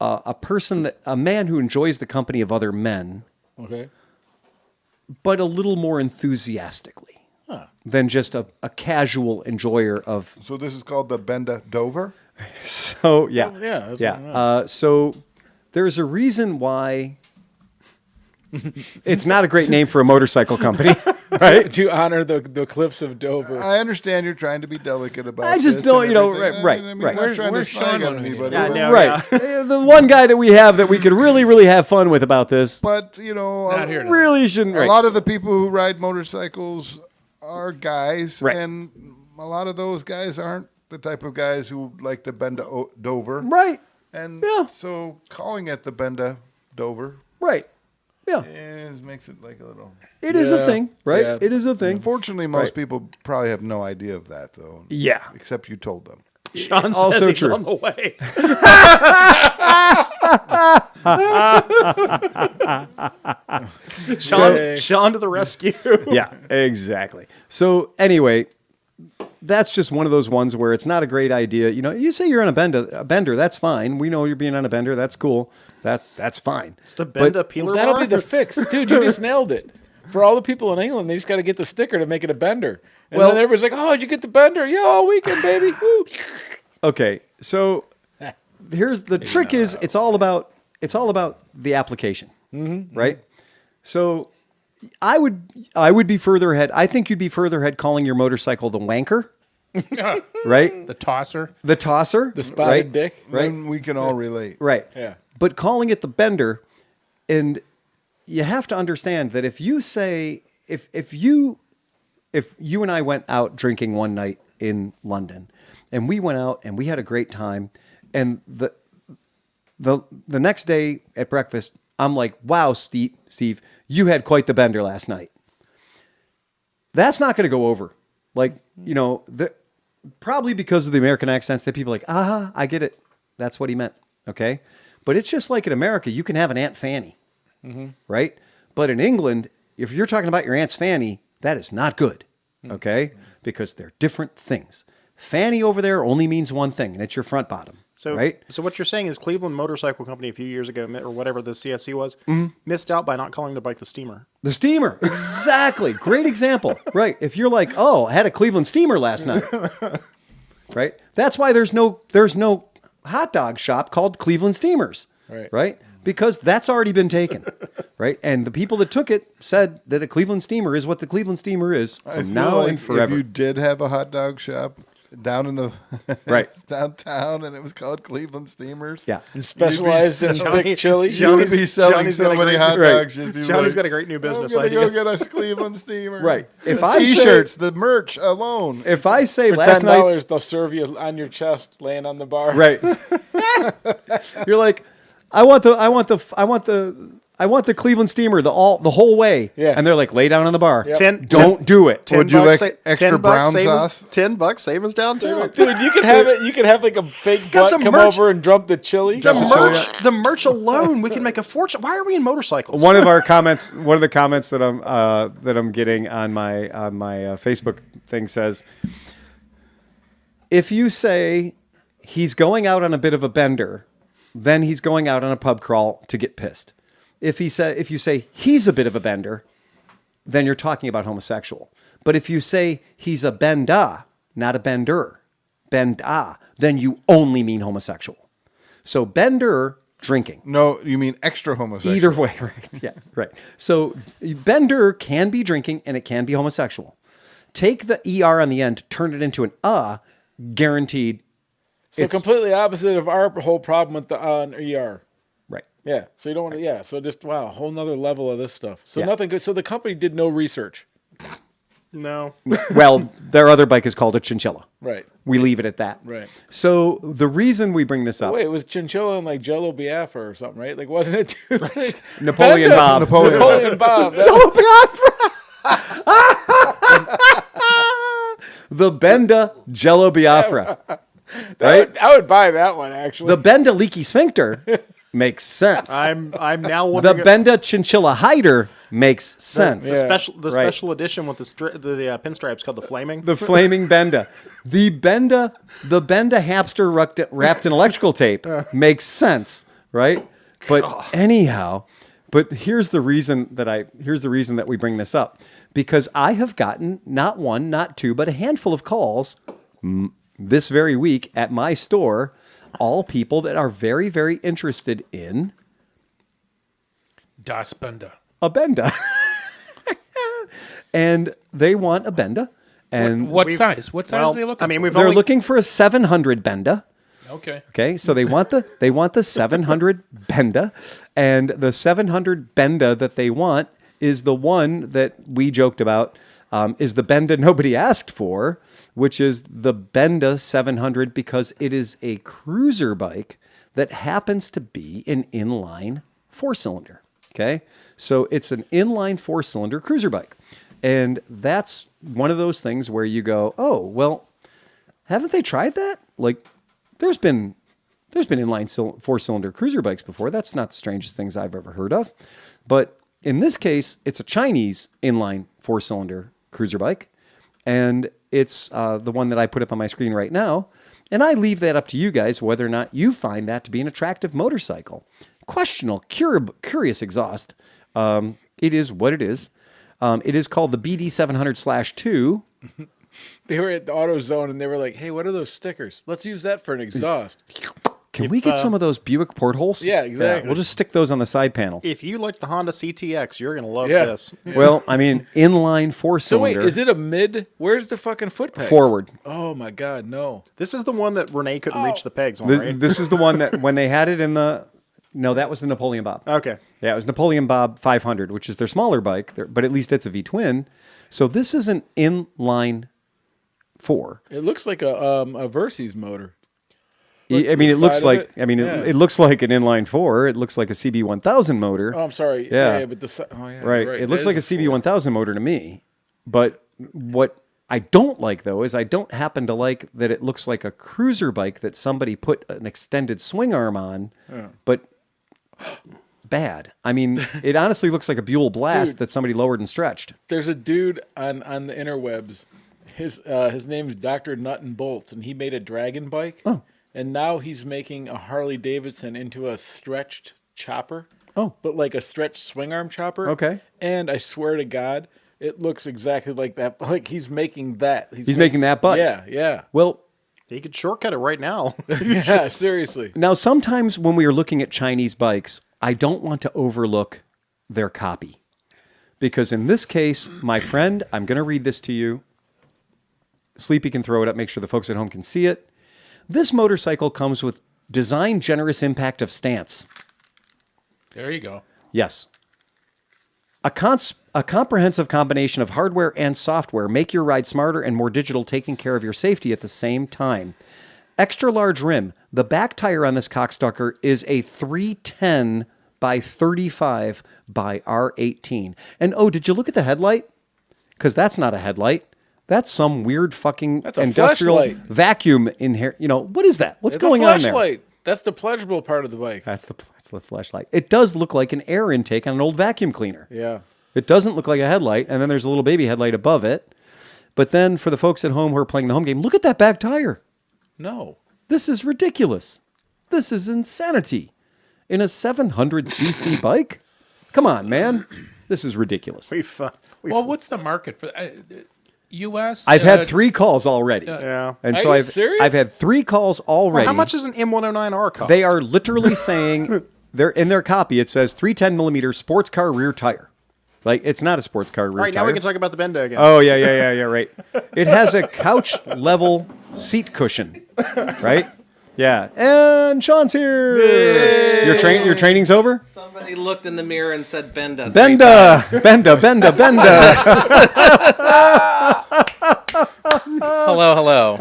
a man who enjoys the company of other men, Okay. but a little more enthusiastically than just a casual enjoyer of. So this is called the Benda Dover? So yeah, Well, yeah, that's yeah. what I So there's a reason why it's not a great name for a motorcycle company, right? To honor the cliffs of Dover. I understand you're trying to be delicate about I just this don't, and everything. right. I mean, Right. I'm not trying to Where's snag Sean on when we need anybody. him? Yeah, Right. The one guy that we have that we could really, really have fun with about this But, Not here tonight. really shouldn't. a Right. lot of the people who ride motorcycles are guys, Right. and a lot of those guys aren't the type of guys who like to Benda Dover. Right. And Yeah. so calling it the Benda Dover Right. Yeah. makes it like a little... It is a Yeah. thing, right? Yeah. It is a thing. Unfortunately, most Right. people probably have no idea of that, though. Yeah. Except you told them. Sean Also says he's true. on the way. Sean to the rescue. Yeah, exactly. So anyway, that's just one of those ones where it's not a great idea. You know, you say you're on a bender, that's fine. We know you're being on a bender, that's cool. That's fine. It's the Benda peeler That'll bar? be the fix, dude. You just nailed it. For all the people in England, they just got to get the sticker to make it a bender. And Well- then everybody's like, "Oh, did you get the bender? Yeah, all weekend, baby." Woo. Okay, so here's the trick: is it's all about the application, right? So I would be further ahead. I think you'd be further ahead calling your motorcycle the wanker, right? The tosser. The tosser, The spotted right? dick. Right. Then we can all relate. Right. Yeah. But calling it the bender, and you have to understand that if you say if you and I went out drinking one night in London, and we went out and we had a great time, and the next day at breakfast, I'm like, "Wow, Steve, you had quite the bender last night." That's not going to go over. Like, you know, probably because of the American accents that people are like, "Ah, I get it. That's what he meant." Okay? But it's just like in America, you can have an Aunt Fanny, right? But in England, if you're talking about your Aunt's Fanny, that is not good, okay? Because they're different things. Fanny over there only means one thing, and it's your front bottom, So, right? so what you're saying is Cleveland Motorcycle Company a few years ago, or whatever the CSC was, missed out by not calling their bike the Steamer. The steamer, exactly. Great example, right? If you're like, "Oh, I had a Cleveland steamer last night," right? That's why there's no hot dog shop called Cleveland Steamers, right? Because that's already been taken, right? And the people that took it said that a Cleveland steamer is what the Cleveland steamer is I from feel now like and forever. if you did have a hot dog shop down in the Right. downtown and it was called Cleveland Steamers, Yeah. Specialized in thick chili. you would be selling Johnny's so got a many great- hot Right. dogs. Just be Johnny's like, got a great new business I'm gonna idea. go get a Cleveland steamer. Right. If The I say, T-shirts, the merch alone. if I say For last night, $10, they'll serve you on your chest, laying on the bar. right? You're like, I want the Cleveland steamer the whole way. Yeah. And they're like, lay down on the bar. Don't do it. Would you like extra brown sauce? $10, same as downtown. Dude, you could have it. You could have like a fake Got butt the come merch. over and dump the chili. The merch alone, we can make a fortune. Why are we in motorcycles? One of the comments that I'm getting on my Facebook thing says, if you say he's going out on a bit of a bender, then he's going out on a pub crawl to get pissed. If you say he's a bit of a bender, then you're talking about homosexual. But if you say he's a benda, not a bender, benda, then you only mean homosexual. So bender, drinking. No, you mean extra homosexual. Either way, right? Yeah, right. So bender can be drinking and it can be homosexual. Take the ER on the end, turn it into an guaranteed. So It's- completely opposite of our whole problem with the ER. Right. Yeah. So you don't want to. Yeah. So just wow, a whole nother level of this stuff. So Yeah. nothing good. So the company did no research. No. Well, their other bike is called a chinchilla. Right. We leave it at that. Right. So the reason we bring this up, Wait, it was Chinchilla and like Jello Biafra or something, right? Like, wasn't it? Like, Napoleon Benda. Bob. Napoleon Bob. Jello Biafra. The Benda Jello Biafra. Right? I would buy that one actually. The Benda Leaky Sphincter makes sense. I'm now The wondering. Benda Chinchilla Hider makes sense. The Yeah. special Right. edition with the pinstripes called the Flaming. The flaming Benda. The Benda hamster wrapped in electrical tape makes sense, right? But anyhow, here's the reason that we bring this up, because I have gotten not one, not two, but a handful of calls this very week at my store, all people that are very, very interested in Das Benda. a Benda. And they want a Benda. And What size? What size well, are they looking I mean, we've they're only, looking for a 700 Benda. for? Okay. Okay, so they want the 700 Benda, and the 700 Benda that they want is the one that we joked about is the Benda nobody asked for, which is the Benda 700, because it is a cruiser bike that happens to be an inline 4-cylinder. Okay, so it's an inline 4-cylinder cruiser bike, and that's one of those things where you go, oh well, haven't they tried that? Like, there's been inline 4-cylinder cruiser bikes before. That's not the strangest things I've ever heard of. But in this case, it's a Chinese inline 4-cylinder cruiser bike. and it's the one that I put up on my screen right now. And I leave that up to you guys whether or not you find that to be an attractive motorcycle. Questionable, curious exhaust. It is what it is. It is called the BD700/2. They were at the AutoZone and they were like, "Hey, what are those stickers? Let's use that for an exhaust." Can we get some of those Buick portholes? Yeah, exactly. We'll just stick those on the side panel. If you like the Honda CTX, you're going to love Yeah. this. Well, I mean, inline So four-cylinder. wait, is it a mid? Where's the fucking foot pegs? Forward. Oh my god, no. This is the one that Renee couldn't reach the pegs on, This, right? this is the one that when they had it in the... No, that was the Napoleon Bob. Okay. Yeah, it was Napoleon Bob 500, which is their smaller bike, but at least it's a V-twin. So this is an inline 4. It looks like a Versys motor. I mean, it the looks side of like it? I mean, Yeah. it looks like an inline 4. It looks like a CB1000 motor. Oh, I'm sorry. Yeah. But the Right. It looks like a CB1000 motor to me. But what I don't like, though, is I don't happen to like that it looks like a cruiser bike that somebody put an extended swing arm on, but bad. I mean, it honestly looks like a Buell Blast Dude. that somebody lowered and stretched. There's a dude on the interwebs. His name's Dr. Nut and Bolts, and he made a dragon bike. Oh. And now he's making a Harley Davidson into a stretched chopper. Oh. But like a stretched swing arm chopper. Okay. And I swear to God, it looks exactly like that. Like he's making that. He's making that bike. Yeah, yeah. Well, You could shortcut it right now. Yeah, seriously. now sometimes when we are looking at Chinese bikes, I don't want to overlook their copy. Because in this case, my friend, I'm going to read this to you. Sleepy can throw it up, make sure the folks at home can see it. This motorcycle comes with design generous impact of stance. There you go. Yes. A comprehensive combination of hardware and software make your ride smarter and more digital, taking care of your safety at the same time. Extra large rim. The back tire on this cocksucker is a 310 by 35 by R18. And oh, did you look at the headlight? Because that's not a headlight. That's some weird fucking That's a industrial flashlight. vacuum in here. You know, what is that? What's It's going a on there? flashlight. That's the pleasurable part of the bike. That's the flashlight. It does look like an air intake on an old vacuum cleaner. Yeah. It doesn't look like a headlight, and then there's a little baby headlight above it. But then for the folks at home who are playing the home game, look at that back tire. No. This is ridiculous. This is insanity. In a 700cc bike? Come on, man. This is ridiculous. Well, what's the market for U.S.? I've had 3 calls already. Yeah. And Are so you I've serious? had 3 calls already. How much does an M109R cost? They are literally saying they're in their copy. It says 310 millimeter sports car rear tire. Like it's not a sports car rear All right, tire. now we can talk about the Benda again. Oh yeah, right. It has a couch level seat cushion, right? Yeah, and Sean's here. Your training's over. Somebody looked in the mirror and said Benda. Benda. Hello.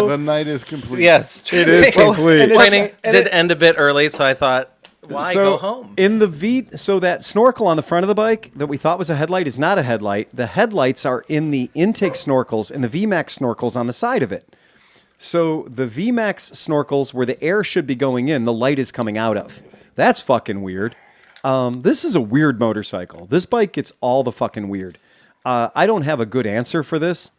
The night is complete. Yes. It is complete. Training did end a bit early, so I thought, why go home? In the so that snorkel on the front of the bike that we thought was a headlight is not a headlight. The headlights are in the intake snorkels and the VMAX snorkels on the side of it. So the VMAX snorkels where the air should be going in, the light is coming out of. That's fucking weird. This is a weird motorcycle. This bike gets all the fucking weird. I don't have a good answer for this.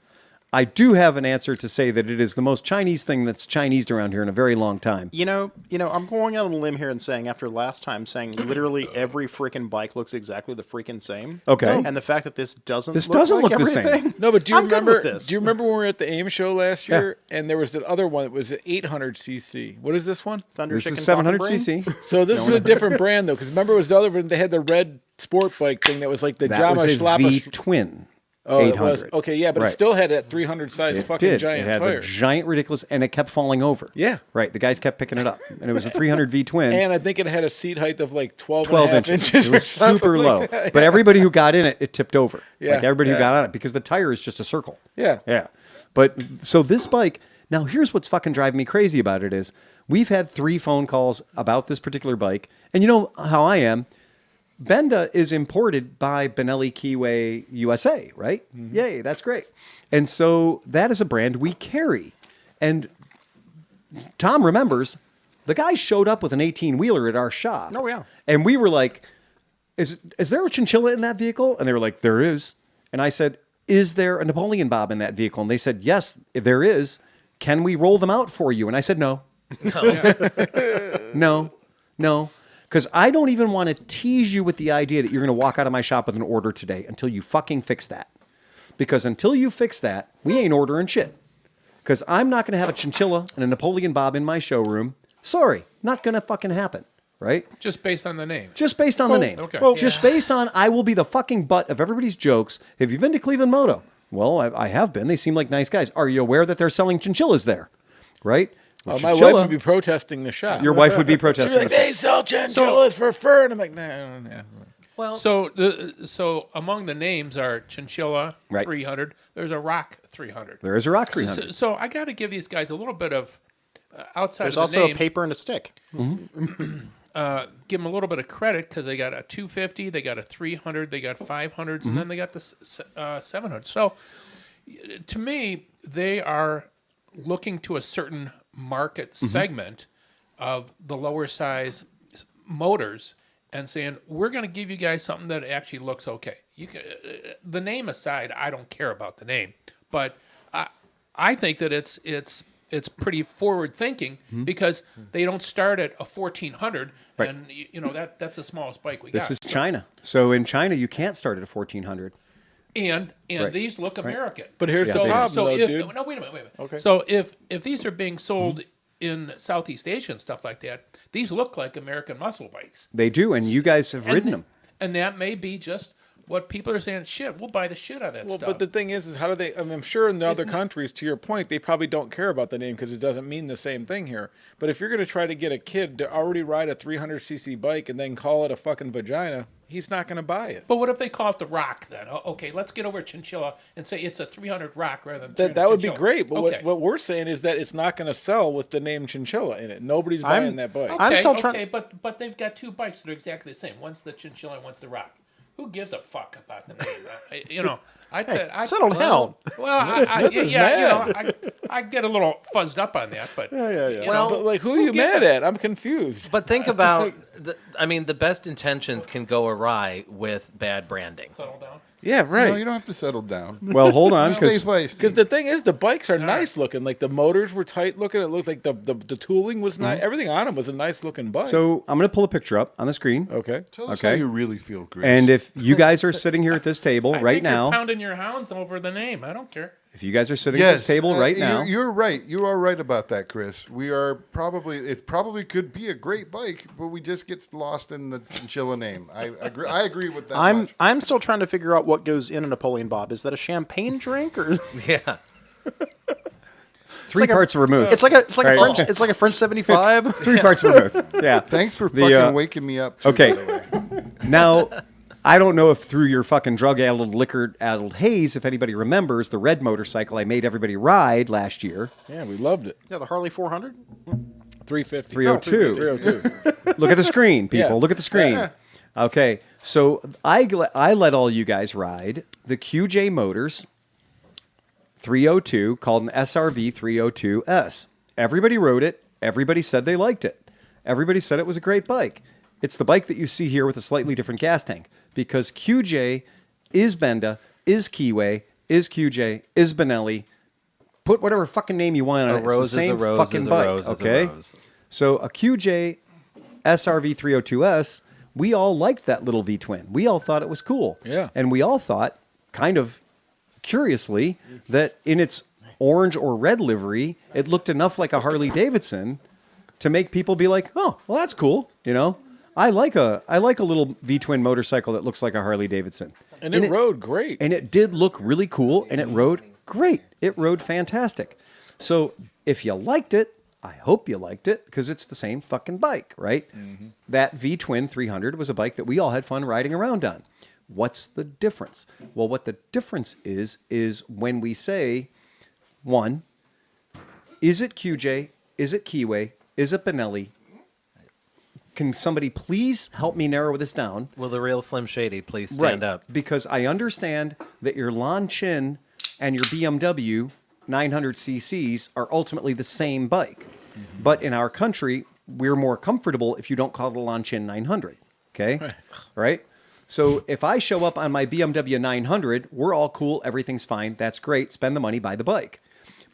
I do have an answer to say that it is the most Chinese thing that's Chinesed around here in a very long time. You know, I'm going out on a limb here and saying after last time saying literally every freaking bike looks exactly the freaking same. Okay. And the fact that this doesn't This look doesn't like look the same. everything. No, but do you I'm good remember? with this. Do you remember when we were at the AIM show last year, and there was that other one that was an 800cc? What is this one? Thunder This Chicken is Talking Brain? 700cc. So this was a different brand though, because remember it was the other one. They had the red sport bike thing that was like the That Jama was a Schlappa. V-twin. Oh, it 800. was okay, yeah, but Right. it still had that 300 size It fucking did. giant it had tire. the giant, ridiculous, and it kept falling over. Yeah. Right. The guys kept picking it up, and it was a 300 V-twin. And I think it had a seat height of like 12 12 and a half inches. It or was something super like low. that. But everybody who got in it, it tipped over. Yeah, Like everybody who yeah. got on it, because the tire is just a circle. Yeah. Yeah. But so this bike, now here's what's fucking driving me crazy about it is we've had 3 phone calls about this particular bike. And you know how I am. Benda is imported by Benelli Keyway USA, right? Mm-hmm. Yay, that's great. And so that is a brand we carry. And Tom remembers the guy showed up with an 18-wheeler at our shop. Oh, yeah. And we were like, is there a chinchilla in that vehicle? And they were like, there is. And I said, is there a Napoleon Bob in that vehicle? And they said, yes, there is. Can we roll them out for you? And I said, no. No. Because I don't even want to tease you with the idea that you're going to walk out of my shop with an order today until you fucking fix that. Because until you fix that, we ain't ordering shit. Because I'm not going to have a chinchilla and a Napoleon Bob in my showroom. Sorry, not going to fucking happen. Right? Just based on the name. Just based on the name. Okay. Well, just based on I will be the fucking butt of everybody's jokes. Have you been to Cleveland Moto? Well, I have been. They seem like nice guys. Are you aware that they're selling chinchillas there? Right? Oh, my wife would be protesting the shop. Your wife would be protesting. She'd be like, they sell chinchillas for fur. And I'm like, nah. Well, So among the names are Chinchilla 300. There's a Rock 300. There is a Rock 300. So I got to give these guys a little bit of outside There's of the also names, a paper and a stick. give them a little bit of credit because they got a 250, they got a 300, they got 500s, and then they got the 700. So to me, they are looking to a certain market segment of the lower size motors and saying, we're going to give you guys something that actually looks okay. You can, the name aside, I don't care about the name, but I think that it's pretty forward thinking because they don't start at a 1400, and that's the smallest bike we got. This is China, so in China you can't start at a 1400. And these look American. But here's the problem, though, dude. No, wait a minute. Okay. So if these are being sold in Southeast Asia and stuff like that, these look like American muscle bikes. They do, and you guys have ridden them. And that may be just what people are saying. Shit, we'll buy the shit out of that stuff. But the thing is how do they? I mean, I'm sure in the other countries, to your point, they probably don't care about the name because it doesn't mean the same thing here. But if you're going to try to get a kid to already ride a 300cc bike and then call it a fucking vagina, he's not going to buy it. But what if they call it the Rock then? Okay, let's get over Chinchilla and say it's a 300 Rock rather than 300 That would be Chinchilla. great. But Okay. what we're saying is that it's not going to sell with the name Chinchilla in it. Nobody's buying that bike. I'm still Okay, but they've got two bikes that are exactly the same. One's the Chinchilla and one's the Rock. Who gives a fuck about the name? I settle down. Well, I get a little fuzzed up on that, but But like, who are you gives mad a- at? I'm confused. but think about, the best intentions can go awry with bad branding. settle down. Yeah, right. No, you don't have to settle down. Well, hold on, Stay because feisty. Because the thing is, the bikes are nice looking. Like the motors were tight looking. It looks like the tooling was nice. Everything on them was a nice looking bike. so I'm going to pull a picture up on the screen. okay. Tell us Okay. how you really feel, Chris. And if you guys are sitting here at this table I right think you're now, pounding your hounds over the name. I don't care. if you guys are sitting at this table right now, you're right. You are right about that, Chris. It probably could be a great bike, but we just get lost in the Chinchilla name. I agree with that. much. I'm still trying to figure out what goes in a Napoleon Bob. Is that a champagne drink or Yeah. three parts removed. it's like a Right. French 75? 3 parts removed. Yeah. Thanks for The, fucking waking me up. Too, okay. by the way. Now, I don't know if through your fucking drug-addled, liquor-addled haze, if anybody remembers the red motorcycle I made everybody ride last year, Yeah, we loved it. Yeah, the Harley 400. 350. 302. 302. Look at the screen, people. Yeah. Look at the screen. Okay, so I let all you guys ride the QJ Motors 302 called an SRV 302S. Everybody rode it. Everybody said they liked it. Everybody said it was a great bike. It's the bike that you see here with a slightly different gas tank because QJ is Benda, is Keyway, is QJ, is Benelli. Put whatever fucking name you want on it. A rose It's the is a same rose fucking is a bike, rose is a okay? rose. So a QJ SRV 302S, we all liked that little V-twin. We all thought it was cool. Yeah. And we all thought, kind of curiously, that in its orange or red livery, it looked enough like a Harley Davidson to make people be like, oh, well, that's cool. I like a little V-twin motorcycle that looks like a Harley Davidson. And it rode great. And it did look really cool, and it rode great. It rode fantastic. So if you liked it, I hope you liked it, because it's the same fucking bike, right? That V-twin 300 was a bike that we all had fun riding around on. What's the difference? Well, what the difference is when we say, one, is it QJ? Is it Keyway? Is it Benelli? Can somebody please help me narrow this down? Will the real Slim Shady please stand up? Because I understand that your Loncin and your BMW 900 cc's are ultimately the same bike. But in our country, we're more comfortable if you don't call it a Loncin 900. Okay? Right? So if I show up on my BMW 900, we're all cool, everything's fine, that's great, spend the money, buy the bike.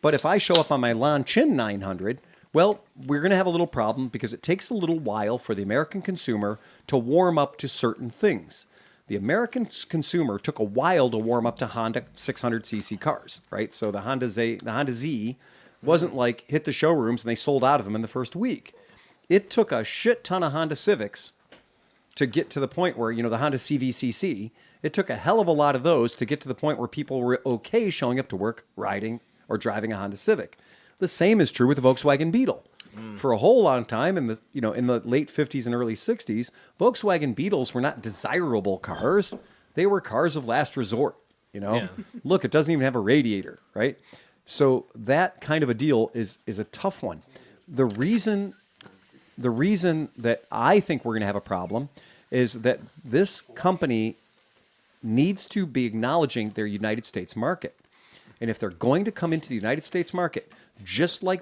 But if I show up on my Loncin 900, well, we're going to have a little problem because it takes a little while for the American consumer to warm up to certain things. The American consumer took a while to warm up to Honda 600cc cars, right? So the Honda Z wasn't like hit the showrooms and they sold out of them in the first week. It took a shit ton of Honda Civics to get to the point where, the Honda CVCC, it took a hell of a lot of those to get to the point where people were okay showing up to work, riding, or driving a Honda Civic. The same is true with the Volkswagen Beetle. For a whole long time in the late 50s and early 60s, Volkswagen Beetles were not desirable cars. They were cars of last resort, Yeah. Look, it doesn't even have a radiator, right? So that kind of a deal is a tough one. The reason that I think we're going to have a problem is that this company needs to be acknowledging their United States market. And if they're going to come into the United States market, just like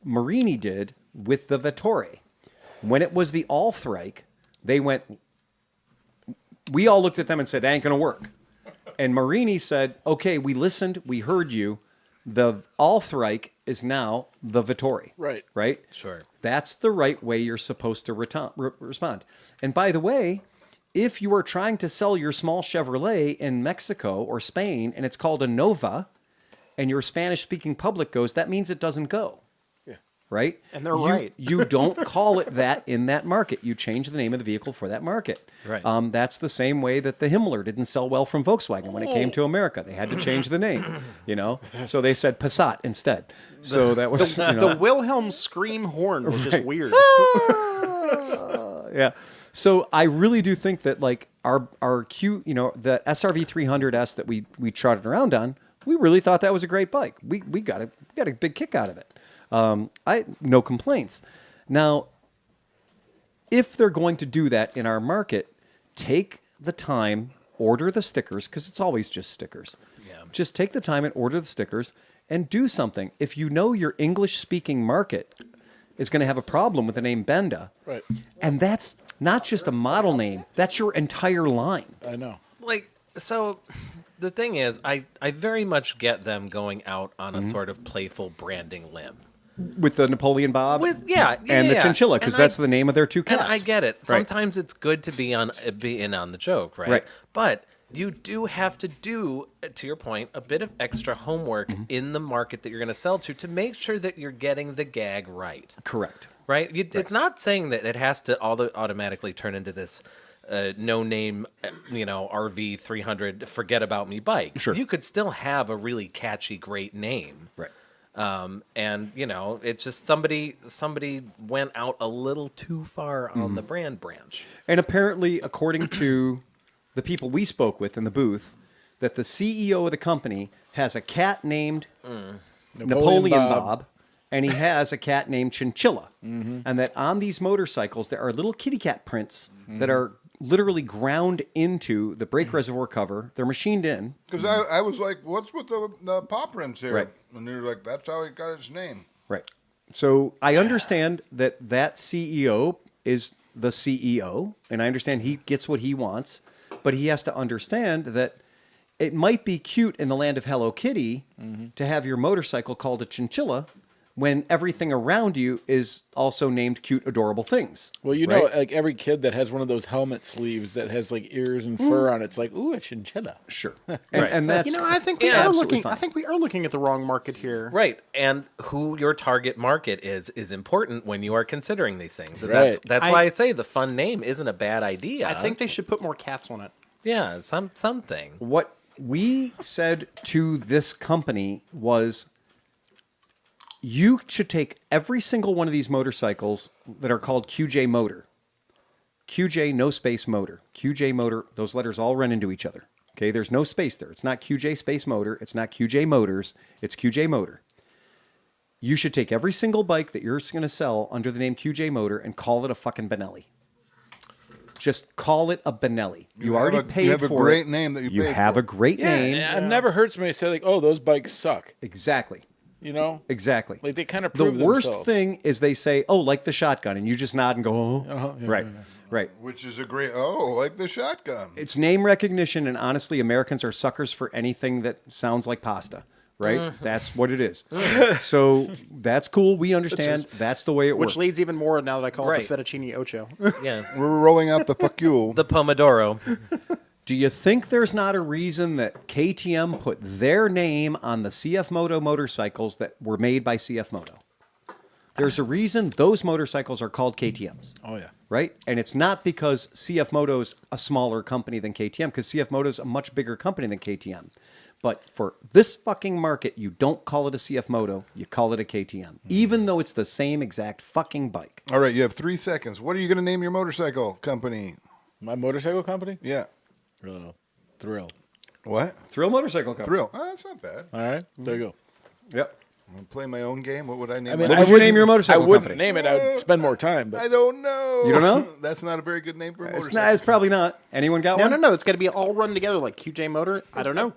Marini did with the Vettore, when it was the All-Thrike, they went, we all looked at them and said, ain't going to work. And Marini said, okay, we listened, we heard you. The All-Thrike is now the Vettore. Right. Right? Sure. That's the right way you're supposed to respond. And by the way, if you are trying to sell your small Chevrolet in Mexico or Spain and it's called a Nova and your Spanish-speaking public goes, that means it doesn't go. Yeah. Right? And they're right. You don't call it that in that market. You change the name of the vehicle for that market. Right. That's the same way that the Himmler didn't sell well from Volkswagen when it came to America. They had to change the name, So they said Passat instead. So that was, The Wilhelm scream horn was just weird. Yeah. So I really do think that like our the SRV 300S that we trotted around on, we really thought that was a great bike. We got a big kick out of it. No complaints. Now, if they're going to do that in our market, take the time, order the stickers, because it's always just stickers. Yeah. Just take the time and order the stickers and do something. If you know your English-speaking market is going to have a problem with the name Benda, Right. and that's not just a model name, that's your entire line. I know. So the thing is, I very much get them going out on a sort of playful branding limb. With the Napoleon Bob And the Chinchilla, because that's the name of their two cats. And I get it. Right. Sometimes it's good to be in on the joke, right? Right. But you do have to do, to your point, a bit of extra homework in the market that you're going to sell to make sure that you're getting the gag right. Correct. Right? It's not saying that it has to automatically turn into this no-name, RV 300 forget about me bike. Sure. You could still have a really catchy, great name. Right. And it's just somebody went out a little too far on the brand branch. And apparently, according to the people we spoke with in the booth, that the CEO of the company has a cat named Napoleon Bob, and he has a cat named Chinchilla. And that on these motorcycles, there are little kitty cat prints that are literally ground into the brake reservoir cover. They're machined in. Because I was like, what's with the paw prints here? Right. And they were like, that's how he got his name. Right. So I understand that CEO is the CEO, and I understand he gets what he wants, but he has to understand that it might be cute in the land of Hello Kitty to have your motorcycle called a chinchilla when everything around you is also named cute, adorable things. Well, right? like every kid that has one of those helmet sleeves that has like ears and fur on it's like, ooh, a chinchilla. Sure. And that's I think we are looking. I think we are looking at the wrong market here. Right. And who your target market is important when you are considering these things. And Right. that's why I say the fun name isn't a bad idea. I think they should put more cats on it. Yeah, something. what we said to this company was, you should take every single one of these motorcycles that are called QJ Motor. QJ, no space motor. QJ Motor, those letters all run into each other. Okay, there's no space there. It's not QJ Space Motor. It's not QJ Motors. It's QJ Motor. You should take every single bike that you're going to sell under the name QJ Motor and call it a fucking Benelli. Just call it a Benelli. You already paid for it. You have a great name that you paid for. You have a great name. Yeah, I've never heard somebody say like, oh, those bikes suck. Exactly. You know, Exactly. like they kind of the prove worst themselves. thing is they say, "Oh, like the shotgun," and you just nod and go, "Oh, right, right." Which is a great, like the shotgun. It's name recognition, and honestly, Americans are suckers for anything that sounds like pasta. Right? That's what it is. So that's cool. We understand. That's the way it works. Which leads even more now that I call Right. it the fettuccine ocho. Yeah. We're rolling out the fuck you. The Pomodoro. Do you think there's not a reason that KTM put their name on the CF Moto motorcycles that were made by CF Moto? There's a reason those motorcycles are called KTMs. Oh, yeah. Right? And it's not because CF Moto's a smaller company than KTM, because CF Moto's a much bigger company than KTM. But for this fucking market, you don't call it a CF Moto, you call it a KTM, even though it's the same exact fucking bike. All right, you have 3 seconds. What are you going to name your motorcycle company? My motorcycle company. Yeah. Thrill. What? Thrill Motorcycle Company. Thrill. Oh, that's not bad. All right, there you go. Yep. I'm going to play my own game. What would I name I mean, What my would you name your motorcycle I wouldn't company? name it. I'd spend more time. I But don't know. You don't know? That's not a very good name for a It's, motorcycle. not, it's probably not. Anyone got No, one? no, no. It's got to be all run together like QJ Motor. I don't know.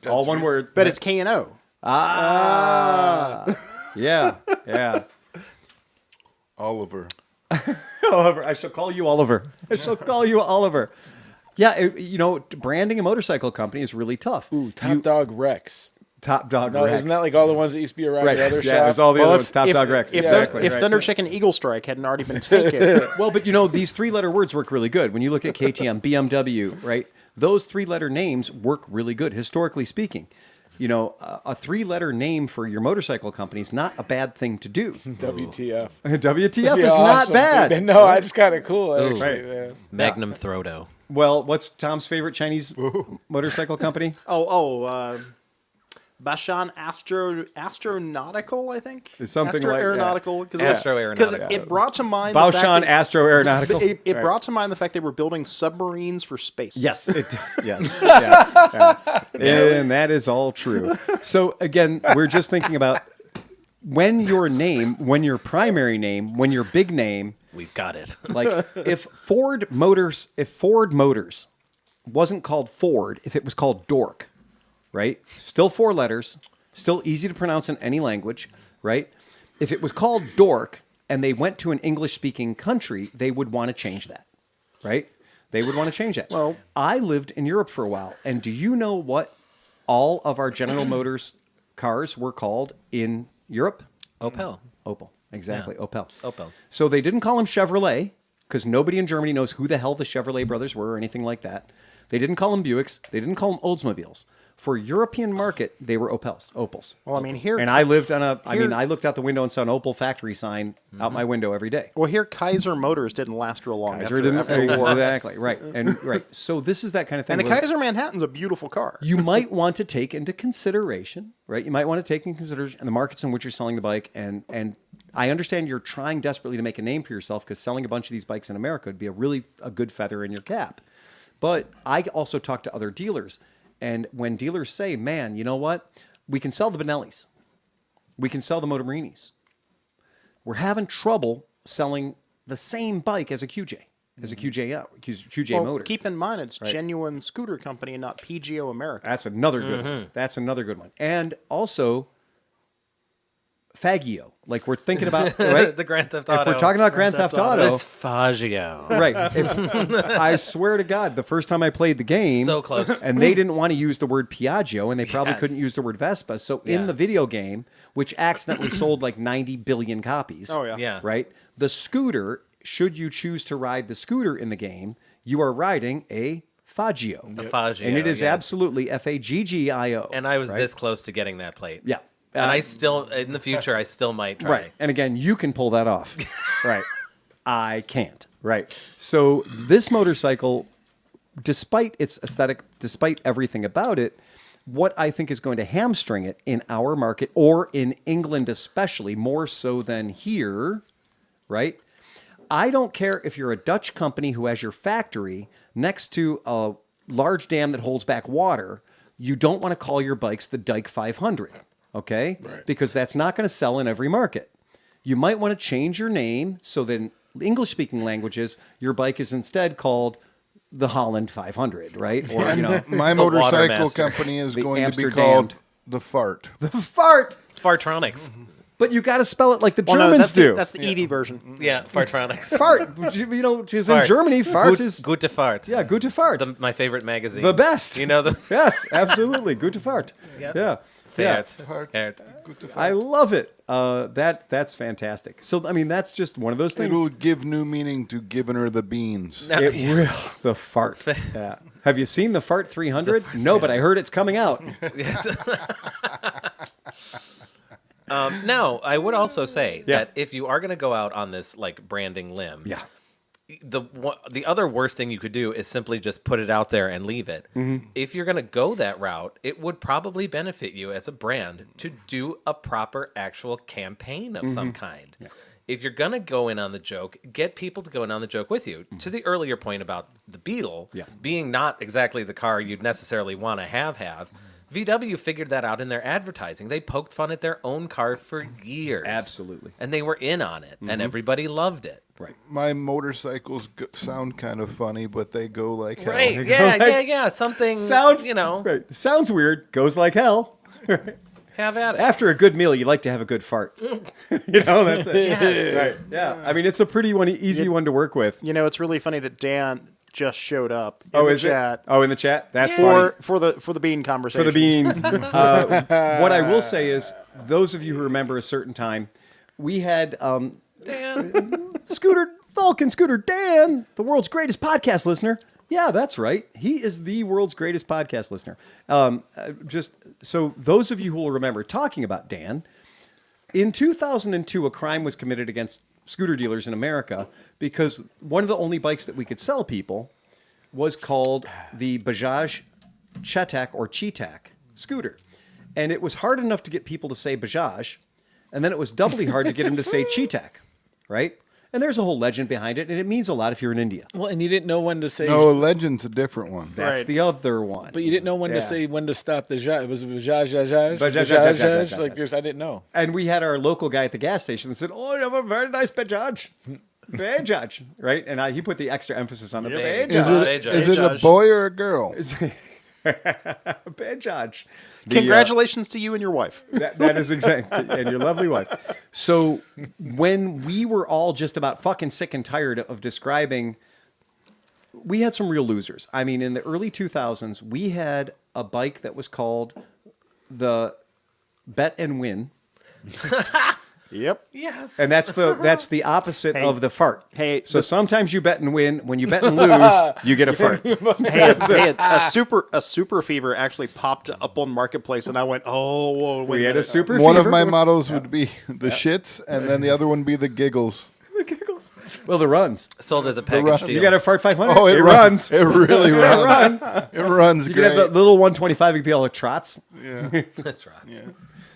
All one word. But it's K and O. Yeah, yeah. Oliver. Oliver. I shall call you Oliver. I shall call you Oliver. Yeah, branding a motorcycle company is really tough. ooh, Top Dog Rex. Top Dog No, Rex. isn't that like all the ones that used to be around right? the other Yeah, shop? there's all the Well, other ones. Top Dog Rex. If, Exactly. if right. Thunder Chicken Eagle Strike hadn't already been taken, Well, but these 3-letter words work really good. When you look at KTM, BMW, right? Those 3-letter names work really good, historically speaking. A 3-letter name for your motorcycle company is not a bad thing to do. WTF. WTF Yeah, is not awesome, bad. dude. No, I just kind of cool. Actually, Right. man. Magnum Throtto. Well, what's Tom's favorite Chinese motorcycle company? Bashan Astronautical, I think. It's something like that. Aeronautical. Astroaeronautical. Because it brought to mind Baoshan Astro Aeronautical. It brought to mind the fact they were building submarines for space. Yes, it does. Yes. Yeah. And that is all true. So, again, we're just thinking about when your primary name, when your big name, We've got it. like if Ford Motors wasn't called Ford, if it was called Dork, right? Still 4 letters, still easy to pronounce in any language, right? If it was called Dork and they went to an English-speaking country, they would want to change that, right? They would want to change that. Well, I lived in Europe for a while, and do you know what all of our General Motors cars were called in Europe? Opel. Opel. Exactly, Yeah. Opel. Opel. So they didn't call them Chevrolet because nobody in Germany knows who the hell the Chevrolet brothers were or anything like that. They didn't call them Buicks. They didn't call them Oldsmobiles. For European market, they were Opels. Well, I mean, here. And I lived on I looked out the window and saw an Opel factory sign out my window every day. Well, here Kaiser Motors didn't last real long. Kaiser after didn't the war. exactly right, and right. So this is that kind of thing. And the where Kaiser Manhattan's a beautiful car. you might want to take into consideration, right? You might want to take into consideration the markets in which you're selling the bike, and I understand you're trying desperately to make a name for yourself because selling a bunch of these bikes in America would be a good feather in your cap. But I also talk to other dealers. And when dealers say, man, you know what? We can sell the Benellis. We can sell the Motorinis. We're having trouble selling the same bike as a QJ, as a QJ Well, motor. keep in mind, it's Genuine Scooter Company and not PGO America. That's another good one. That's another good one. And also, Faggio. Like we're thinking about, right? The Grand Theft Auto. If we're talking about Grand Theft Auto, It's Faggio. right. I swear to God, the first time I played the game, So close. and they didn't want to use the word Piaggio, and they probably Yes. couldn't use the word Vespa. So Yeah. in the video game, which accidentally sold like 90 billion copies, Oh, yeah. Yeah. right? The scooter, should you choose to ride the scooter in the game, you are riding a Faggio. The Faggio. And it is yes. absolutely Faggio. And I was right? this close to getting that plate. Yeah. And I still, in the future, I still might try. Right. And again, you can pull that off. Right. I can't. Right. So this motorcycle, despite its aesthetic, despite everything about it, what I think is going to hamstring it in our market or in England especially, more so than here, right? I don't care if you're a Dutch company who has your factory next to a large dam that holds back water. You don't want to call your bikes the Dyke 500. Okay? Right. Because that's not going to sell in every market. You might want to change your name so that in English-speaking languages, your bike is instead called the Holland 500, right? Or, My The motorcycle Watermaster. company is The going to be Amsterdam. called the Fart. the Fart Fartronics. But you got to spell it like the Well, no, Germans do. That's the EV version. Yeah, Fartronics. Fart. Because in Germany, fart is... Gute Fart. Yeah, gute Fart. My favorite magazine. The best. You know the Yes, absolutely. Gute Fart. Yep. Yeah. Fart. I love it. That's fantastic. So, I mean, that's just one of those things. It'll give new meaning to giving her the beans. No, It will. The fart. Yeah. Have you seen the Fart 300? No, but I heard it's coming out. Now, I would also say Yeah. that if you are going to go out on this like branding limb, Yeah. the other worst thing you could do is simply just put it out there and leave it. If you're going to go that route, it would probably benefit you as a brand to do a proper actual campaign of some kind. Yeah. If you're going to go in on the joke, get people to go in on the joke with you. To the earlier point about the Beetle being not exactly the car you'd necessarily want to have, VW figured that out in their advertising. They poked fun at their own car for years. Absolutely. And they were in on it, and everybody loved it. Right. My motorcycles sound kind of funny, but they go like hell. Right, yeah. Something, Right. Sounds weird. Goes like hell. have at it. After a good meal, you like to have a good fart. That's it. Yes. Right. Yeah. I mean, it's a pretty easy one to work with. You know, it's really funny that Dan just showed up in Oh, the is chat it? Oh, in the chat? That's funny. for the bean conversation. For the beans. What I will say is, those of you who remember a certain time, we had Dan. Scooter Dan, the world's greatest podcast listener. Yeah, that's right. He is the world's greatest podcast listener. Just so those of you who will remember talking about Dan, in 2002, a crime was committed against scooter dealers in America because one of the only bikes that we could sell people was called the Bajaj Chetak or Chetak scooter. And it was hard enough to get people to say Bajaj, and then it was doubly hard to get them to say Chetak, right? And there's a whole legend behind it, and it means a lot if you're in India. Well, and you didn't know when to say. No, a legend's a different one. That's Right. the other one. But you didn't know when to say when to stop the Bajaj. It was Bajaj. Bajaj. Like I didn't know. And we had our local guy at the gas station that said, "Oh, you have a very nice Bajaj." Bajaj, right? And he put the extra emphasis on the Bajaj. Is it a boy or a girl? Bajaj. Congratulations to you and your wife. That is exactly, and your lovely wife. So when we were all just about fucking sick and tired of describing, we had some real losers. I mean, in the early 2000s, we had a bike that was called the Bet and Win. Yep. Yes. And that's the opposite of the fart. Hey, so sometimes you bet and win. When you bet and lose, you get a fart. A super fever actually popped up on Marketplace, and I went, "Oh, whoa, wait We a had a minute." super One fever. of my mottos would be the shits, and then the other one be the giggles. Well, the runs. Sold as a run. package deal. You got a fart 500. Oh, it runs. It really runs. It runs. It runs You great. can have the little 125. You can be all like trots. That's right. Yeah.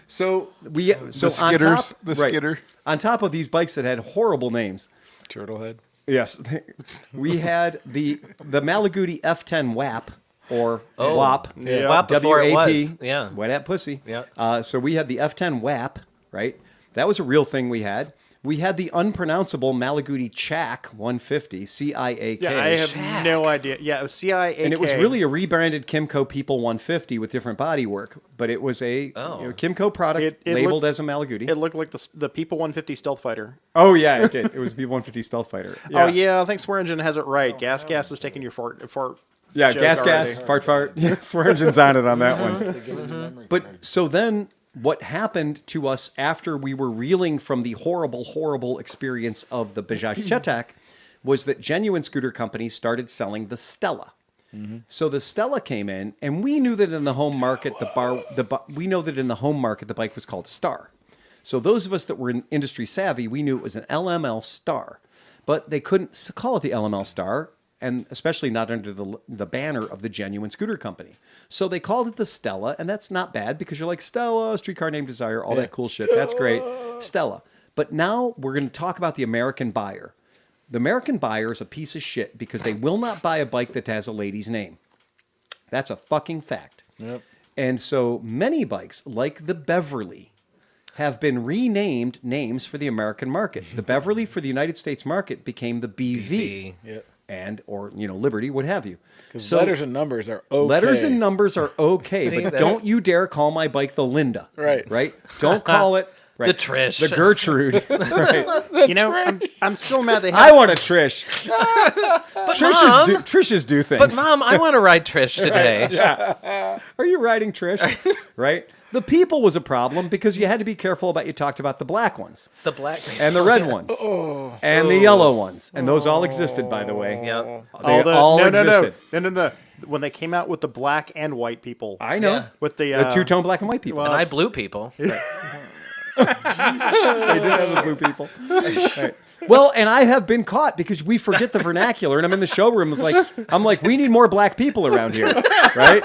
So on skitters, top, the right, skitter. on top of these bikes that had horrible names. Turtlehead. Yes, we had the Malaguti F10 WAP or WAP. Yeah. WAP before it WAP. was. Yeah. Wet at pussy. Yeah. So we had the F10 WAP, right? That was a real thing we had. We had the unpronounceable Malaguti Chak 150, C-I-A-K. Yeah, I have no idea. Yeah, it was CIA. And it was really a rebranded Kimco People 150 with different bodywork, but it was a Kimco product It labeled looked- as a Malaguti. It looked like the People 150 Stealth Fighter. Oh yeah, it did. It was the 150 Stealth Fighter. Oh yeah, I think Swear Engine has it right. Gas is taking your fart. Yeah, joke gas, already. fart. Yeah, Swear Engine's on it on that one. But so then what happened to us after we were reeling from the horrible experience of the Bajaj Chetak was that genuine scooter companies started selling the Stella. So the Stella came in, and we knew that in the home market, the bike was called Star. So those of us that were in industry savvy, we knew it was an LML Star, but they couldn't call it the LML Star, and especially not under the banner of the genuine scooter company. So they called it the Stella, and that's not bad because you're like, Stella, streetcar named Desire, all that cool shit. That's great. Stella. But now we're going to talk about the American buyer. The American buyer is a piece of shit because they will not buy a bike that has a lady's name. That's a fucking fact. Yep. And so many bikes, like the Beverly, have been renamed names for the American market. The Beverly for the United States market became the BV. Yep. or Liberty, what have you. Because letters and numbers are okay. Letters and numbers are okay, See, but that's- don't you dare call my bike the Linda. Right. Right? Don't call it The Trish. the Gertrude. Right? I'm still mad they I have. want a Trish. But Trishes do things. But Mom, I want to ride Trish today. Are you riding Trish? Right? The people was a problem because you had to be careful about, you talked about the black ones The black. and the red ones and the yellow ones. And those all existed, by the way. Yep. They all existed. No. When they came out with the black and white people. I know. Yeah. With the two-tone black and white people. well, And I blue people. They did have the blue people. Right. Well, and I have been caught because we forget the vernacular, and I'm in the showroom. I'm like, we need more black people around here, right?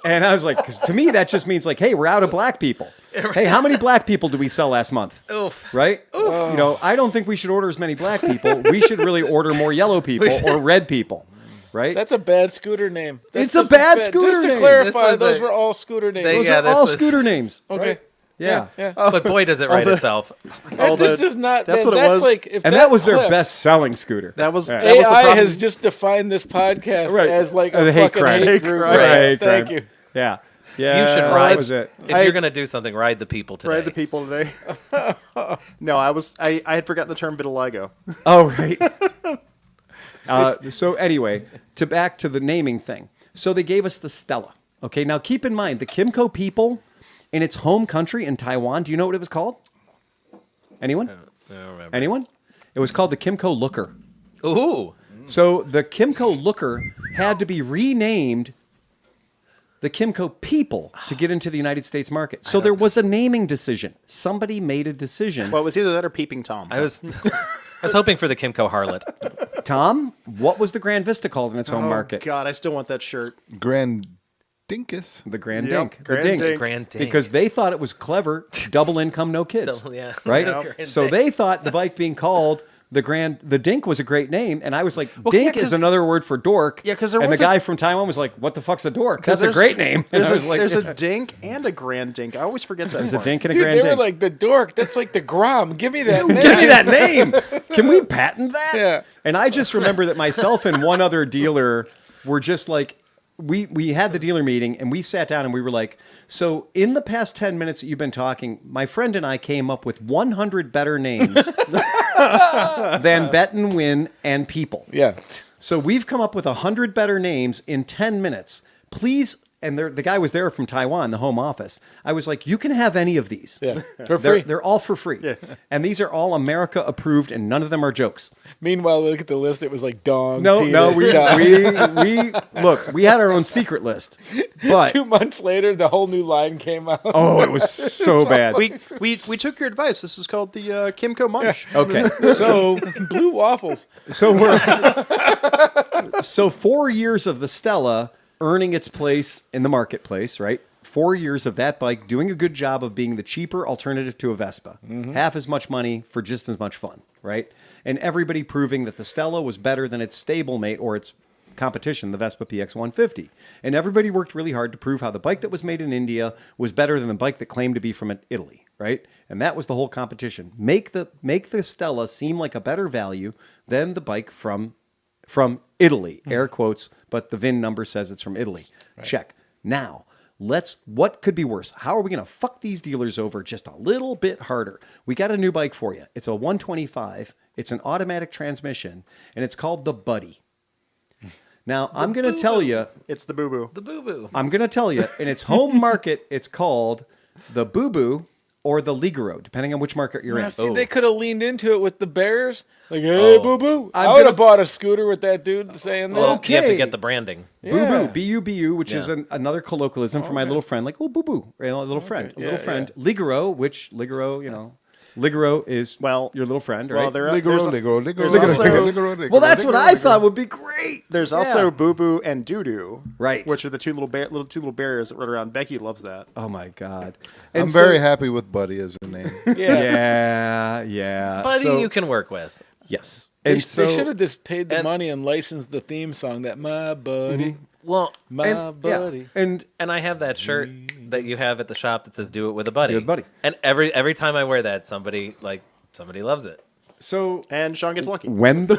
And I was like, 'cause to me that just means like, hey, we're out of black people. Hey, how many black people did we sell last month? Oof. Right? Oof. I don't think we should order as many black people. We should really order more yellow people or red people. Right? That's a bad scooter name. It's a bad scooter Just to name. clarify, This was those a- were all scooter names. Those Yeah, are this all was- scooter names. Okay. Yeah. Yeah. But boy, does it write the- itself. This is not. that's man, what it that's was. Like, if And that was their clip- best-selling scooter. That was Yeah. that was the AI problem. has just defined this podcast Right. as like As a a hate fucking crime. hate group. Right. Right. Crime. Thank you. Yeah. Yeah. You should that ride. was it. If you're gonna do something, ride the people today. Ride the people today. No, I had forgotten the term vitiligo. Oh, right. So anyway, back to the naming thing. So they gave us the Stella. Okay, now keep in mind, the Kimco people in its home country in Taiwan, do you know what it was called? Anyone? I don't remember. Anyone? It was called the Kimco Looker. Ooh. So the Kimco Looker had to be renamed the Kimco People to get into the United States market. So there was a naming decision. Somebody made a decision. Well, it was either that or Peeping Tom. I was hoping for the Kimco Harlot. Tom, what was the Grand Vista called in its home market? God, I still want that shirt. Grand Dinkus. The Grand Yep, Dink. Grand the Dink. Dink. Grand Dink. Because they thought it was clever, double income, no kids. Yeah. Right? Grand So Dink. they thought the bike being called the Dink was a great name. And I was like, yeah, Dink 'cause- is another word for dork. Yeah, 'cause there And the was a- guy from Taiwan was like, what the fuck's a dork? That's a there's- great name. And I was like, There's a dink and a grand dink. I always forget that. there's a one. Dink and a Dude, Grand they were Dink. like the dork. That's like the Grom. Give me that. name. Give me that name. Can we patent that? Yeah. And I just remember that myself and one other dealer were just like, we had the dealer meeting and we sat down and we were like, so in the past 10 minutes that you've been talking, my friend and I came up with 100 better names than Bet and Win and People. Yeah. So we've come up with 100 better names in 10 minutes. Please, and the guy was there from Taiwan, the home office. I was like, you can have any of these. Yeah. For free. They're all for free. And these are all America approved and none of them are jokes. Meanwhile, look at the list. It was like dong. No, penis, cock. we look, we had our own secret list. But 2 months later, the whole new line came out. oh, it was so bad. We took your advice. This is called the Kimco Munch. Okay. So Blue waffles. so 4 years of the Stella earning its place in the marketplace, right? 4 years of that bike doing a good job of being the cheaper alternative to a Vespa. Half as much money for just as much fun, right? And everybody proving that the Stella was better than its stablemate or its competition, the Vespa PX 150. And everybody worked really hard to prove how the bike that was made in India was better than the bike that claimed to be from Italy, right? And that was the whole competition. Make the Stella seem like a better value than the bike from Italy, air quotes, but the VIN number says it's from Italy. Right. Check. Now, what could be worse? How are we going to fuck these dealers over just a little bit harder? We got a new bike for you. It's a 125. It's an automatic transmission, and it's called the Buddy. Now, I'm going to tell you. It's the Boo Boo. The Boo Boo. I'm going to tell you, in its home market, it's called the Boo Boo or the Ligero, depending on which market you're Now, in. see, they could have leaned into it with the Bears. Like, hey, boo boo. I I'm would gonna- have bought a scooter with that dude saying that. Okay. You have to get the branding. Boo Boo, B-U-B-U, which is Yeah. another colloquialism for my little friend, like, oh, Boo Boo, a little friend. Ligero, which Ligero, Ligero is Well, your little friend, Well, right? there's Well, that's what I thought would be great. There's Yeah. also Boo Boo and Doo Doo, Right. Which are the two little bears that run around. Becky loves that. Oh my God. I'm And very so- happy with Buddy as a name. Yeah. Buddy, So- you can work with. Yes. They, And so, they should have just paid the and- money and licensed the theme song that my buddy, Well, my buddy. yeah. And and I have that shirt that you have at the shop that says "Do it with a buddy." Do it with a buddy. And every time I wear that, somebody loves it. So And Sean gets lucky. when the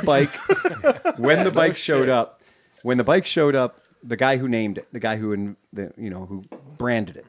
bike showed up, the guy who named it, the guy who who branded it,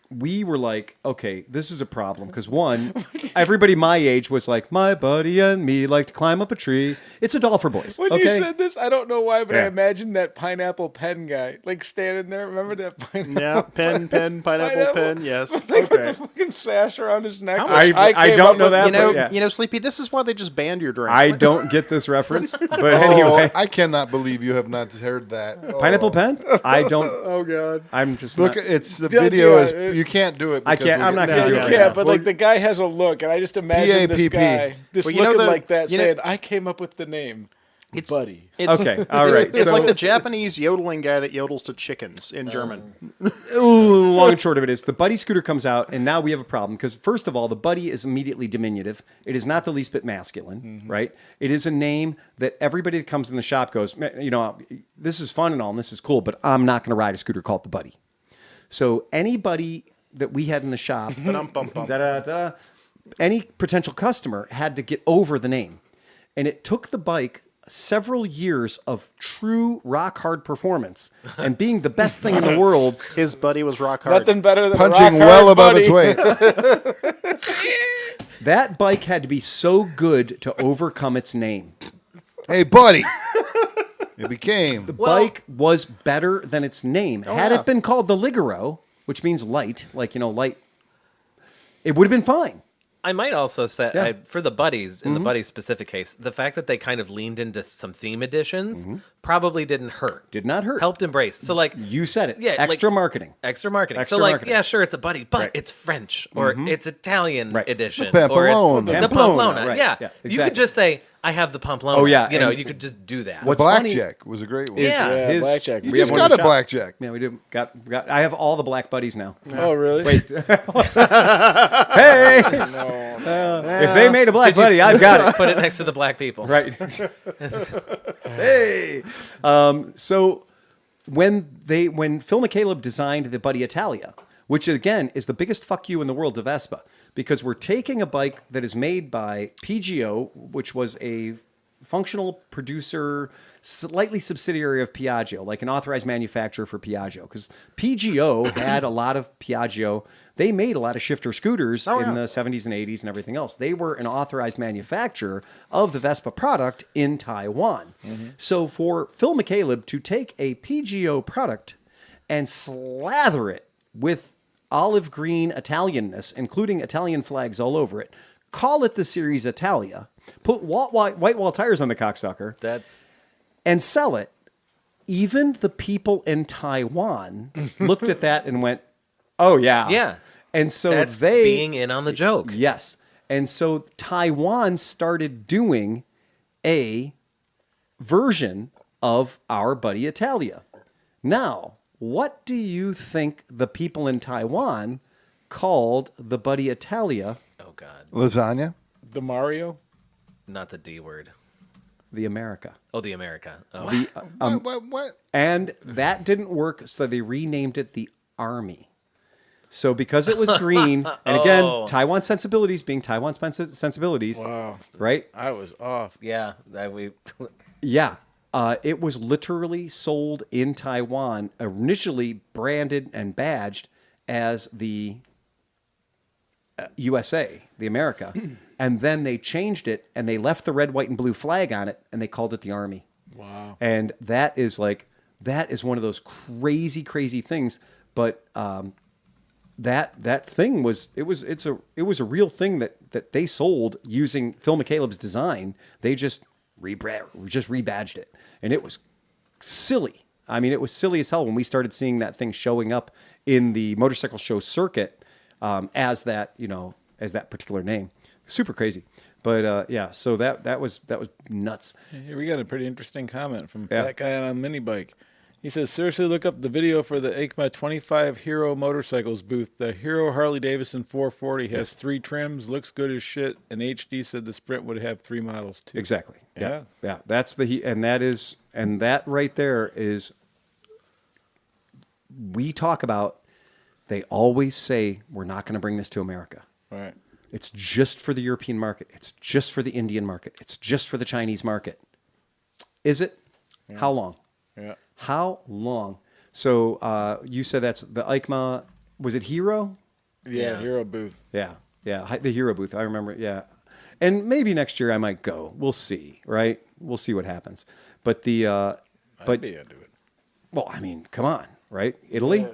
we were like, okay, this is a problem because one, everybody my age was like, my buddy and me like to climb up a tree. It's a doll for boys. When okay? you said this, I don't know why, but Yeah. I imagined that pineapple pen guy, like standing there. Remember that pineapple? Yeah, pen, pineapple pen. Yes. Like with the fucking sash around his neck. I came don't up know with- that. You know, but yeah. Sleepy. This is why they just banned your drink. I don't get this reference, but Oh, anyway, I cannot believe you have not heard that. Oh. pineapple pen. I don't. Oh God. I'm just Look, not- it's the Yeah, video yeah, is you can't do it. I because can't- we're I'm not getting- gonna do You it. can't, Yeah. but like the guy has a look, and I just imagine this PAPP. guy, this Well, you know looking the- like that, you know- saying, "I came up with the name, buddy." It's, Okay, all right. It's so, like the Japanese yodeling guy that yodels to chickens in German. long and short of it is the Buddy scooter comes out, and now we have a problem because first of all, the Buddy is immediately diminutive. It is not the least bit masculine, right? It is a name that everybody that comes in the shop goes, this is fun and all, and this is cool, but I'm not going to ride a scooter called the Buddy. So anybody that we had in the shop, any potential customer had to get over the name. And it took the bike several years of true rock hard performance and being the best thing in the world. His buddy was rock hard. Nothing better than punching a rock well hard above buddy. its weight. That bike had to be so good to overcome its name. Hey, buddy. It became. Bike was better than its name. Had it been called the Ligero, which means light, light, it would have been fine. I might also say, Yeah. for the buddies, in the buddy specific case, the fact that they kind of leaned into some theme editions probably didn't hurt. Did not hurt. Helped embrace. So, like, You said it. Yeah, Extra like- marketing. extra marketing. Extra So, like, marketing. yeah, sure, it's a buddy, but Right. it's French or it's Italian Right. edition. The Or it's Pamplona. the Pamplona, Pamplona. right. Yeah. Yeah, You exactly. could just say, I have the Pamplona. Oh, yeah, You know, and- you could just do that. What's funny Blackjack was a great one. Yeah. Yeah, blackjack. You we have just one in got the a shop. blackjack. Yeah, we do. Got. I have all the black buddies now. Oh, really? Wait. Hey. If they made a black buddy, I've got it. Put it next to the black people. Right. Hey. So when Phil McCaleb designed the Buddy Italia, which again is the biggest fuck you in the world to Vespa, because we're taking a bike that is made by PGO, which was a functional producer, slightly subsidiary of Piaggio, like an authorized manufacturer for Piaggio, because PGO had a lot of Piaggio. They made a lot of shifter scooters in the 70s and 80s and everything else. They were an authorized manufacturer of the Vespa product in Taiwan. So for Phil McCaleb to take a PGO product and slather it with olive green Italianness, including Italian flags all over it, call it the Series Italia, put white wall tires on the cocksucker, That's and sell it, even the people in Taiwan looked at that and went, oh, yeah. Yeah. And so that's they... being in on the joke. Yes. And so Taiwan started doing a version of our Buddy Italia. Now, what do you think the people in Taiwan called the Buddy Italia? Oh, God. Lasagna. The Mario? Not the D word. The America. Oh, the America. Oh. What? And that didn't work, so they renamed it the Army. So because it was green, and again, Oh. Taiwan sensibilities being Taiwan sensibilities, Wow. right? I was off. Yeah. Yeah. It was literally sold in Taiwan, initially branded and badged as the USA, the America. And then they changed it and they left the red, white, and blue flag on it and they called it the Army. Wow. And that is one of those crazy, crazy things. But that thing was it was a real thing that they sold using Phil McCaleb's design. They just rebadged it, and it was silly. I mean, it was silly as hell when we started seeing that thing showing up in the motorcycle show circuit as that particular name. Super crazy. But yeah, so that was nuts. Here we got a pretty interesting comment from Yeah. Fat Guy on a Mini Bike. He says, seriously, look up the video for the EICMA 25 Hero Motorcycles booth. The Hero Harley Davidson 440 has 3 trims, looks good as shit, and HD said the Sprint would have 3 models too. Exactly. Yeah. Yeah. That's that right there is, we talk about, they always say, we're not going to bring this to America. Right. It's just for the European market. It's just for the Indian market. It's just for the Chinese market. Is it? Yeah. How long? Yeah. How long? So you said that's the EICMA. Was it Hero? Yeah, Hero booth. Yeah. The Hero booth. I remember. Yeah. And maybe next year I might go. We'll see. Right? We'll see what happens. But the I'd be into it. well, I mean, come on, right? Italy?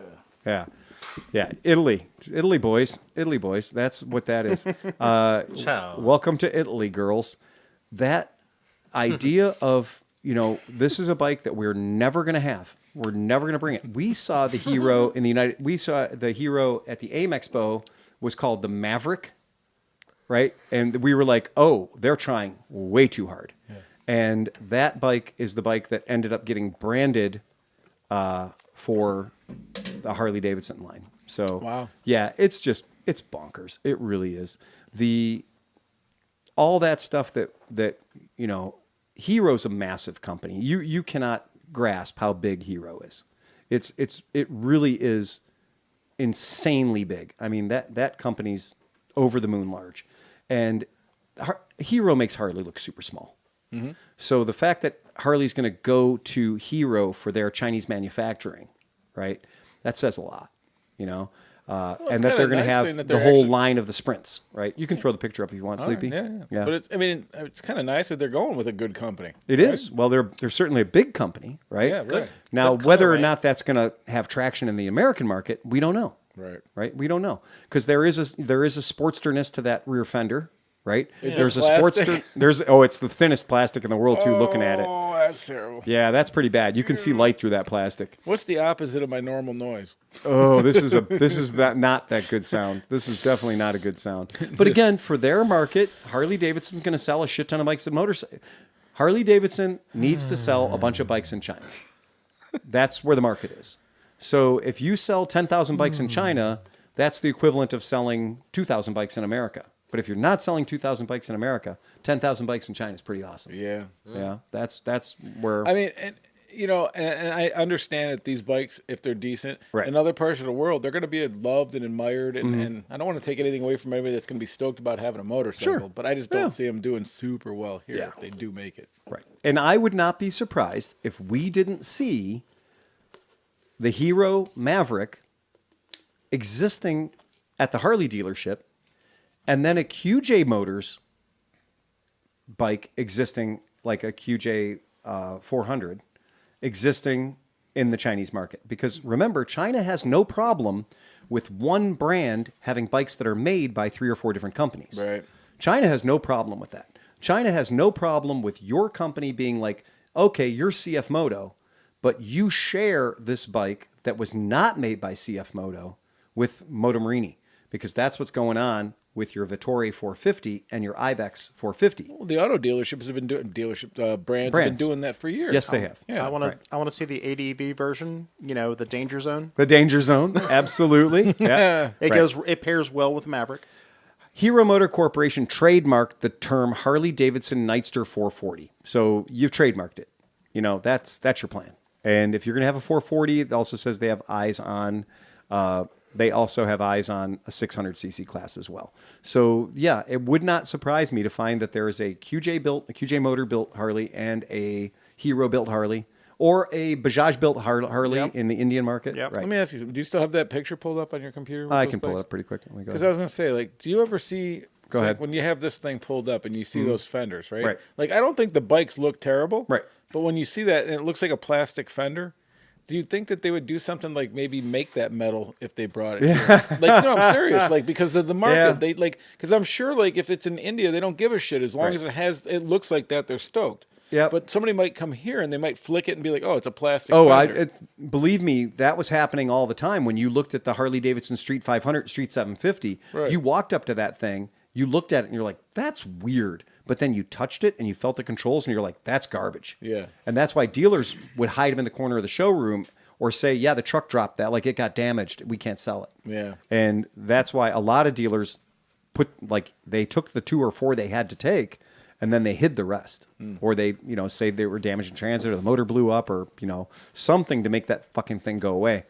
Yeah. Italy, boys. That's what that is. Ciao. Welcome to Italy, girls. That idea of, this is a bike that we're never going to have. We're never going to bring it. We saw the Hero we saw the Hero at the AIM Expo was called the Maverick, right? And we were like, oh, they're trying way too hard. Yeah. And that bike is the bike that ended up getting branded for the Harley Davidson line. So wow. Yeah, it's bonkers. It really is. All that stuff that Hero's a massive company. You cannot grasp how big Hero is. It really is insanely big. I mean, that company's over the moon large. And Hero makes Harley look super small. Mm-hmm. So the fact that Harley's going to go to Hero for their Chinese manufacturing, right? That says a lot, and that they're going to have the whole line of the Sprints, right? You can throw the picture up if you want, Sleepy. Yeah. But it's kind of nice that they're going with a good company. It is. Well, they're certainly a big company, right? Yeah, right. Now, whether or not that's going to have traction in the American market, we don't know. Right. We don't know because there is a Sportsterness to that rear fender. Right? Yeah. There's a Sportster. It's the thinnest plastic in the world too. Looking at it. Oh, that's terrible. Yeah, that's pretty bad. You can see light through that plastic. What's the opposite of my normal noise? Oh, this is not that good sound. This is definitely not a good sound. But again, for their market, Harley Davidson's going to sell a shit ton of bikes and motorcycles. Harley Davidson needs to sell a bunch of bikes in China. That's where the market is. So if you sell 10,000 bikes in China, that's the equivalent of selling 2,000 bikes in America. But if you're not selling 2,000 bikes in America, 10,000 bikes in China is pretty awesome. Yeah. Yeah. That's where. I mean, and I understand that these bikes, if they're decent, right. in other parts of the world, they're going to be loved and admired. And I don't want to take anything away from anybody that's going to be stoked about having a motorcycle. Sure. But I just don't see them doing super well here if they do make it. Right. And I would not be surprised if we didn't see the Hero Maverick existing at the Harley dealership. And then a QJ Motors bike existing, like a QJ 400, existing in the Chinese market. Because remember, China has no problem with one brand having bikes that are made by 3 or 4 different companies. Right. China has no problem with that. China has no problem with your company being like, okay, you're CF Moto, but you share this bike that was not made by CF Moto with Moto Morini. Because that's what's going on with your Vittori 450 and your Ibex 450. Well, the auto dealerships have been doing brands have been doing that for years. Yes, they have. Yeah, I want to see the ADV version. The Danger Zone. The Danger Zone, absolutely. Yeah, it pairs well with Maverick. Hero Motor Corporation trademarked the term Harley Davidson Nightster 440. So you've trademarked it. That's your plan. And if you're going to have a 440, it also says they have eyes on. They also have eyes on a 600cc class as well. So, yeah, it would not surprise me to find that there is a QJ Motor built Harley and a Hero built Harley or a Bajaj built Harley in the Indian market. Yep. Right. Let me ask you something. Do you still have that picture pulled up on your computer? I can pull it up pretty quick. Because I was going to say, do you ever see... Go ahead. When you have this thing pulled up and you see those fenders, right? Right. I don't think the bikes look terrible. Right. But when you see that and it looks like a plastic fender... Do you think that they would do something like maybe make that metal if they brought it here? No, I'm serious. Because of the market, they because I'm sure if it's in India, they don't give a shit as long as it looks like that. They're stoked. Yeah. But somebody might come here and they might flick it and be like, oh, it's a plastic. Believe me, that was happening all the time when you looked at the Harley Davidson Street 500, Street 750. Right. You walked up to that thing, you looked at it, and you're like, that's weird. But then you touched it and you felt the controls and you're like, that's garbage. Yeah. And that's why dealers would hide them in the corner of the showroom or say, yeah, the truck dropped that. It got damaged. We can't sell it. Yeah. And that's why a lot of dealers they took the 2 or 4 they had to take and then they hid the rest. Or they, say they were damaged in transit or the motor blew up or, something to make that fucking thing go away.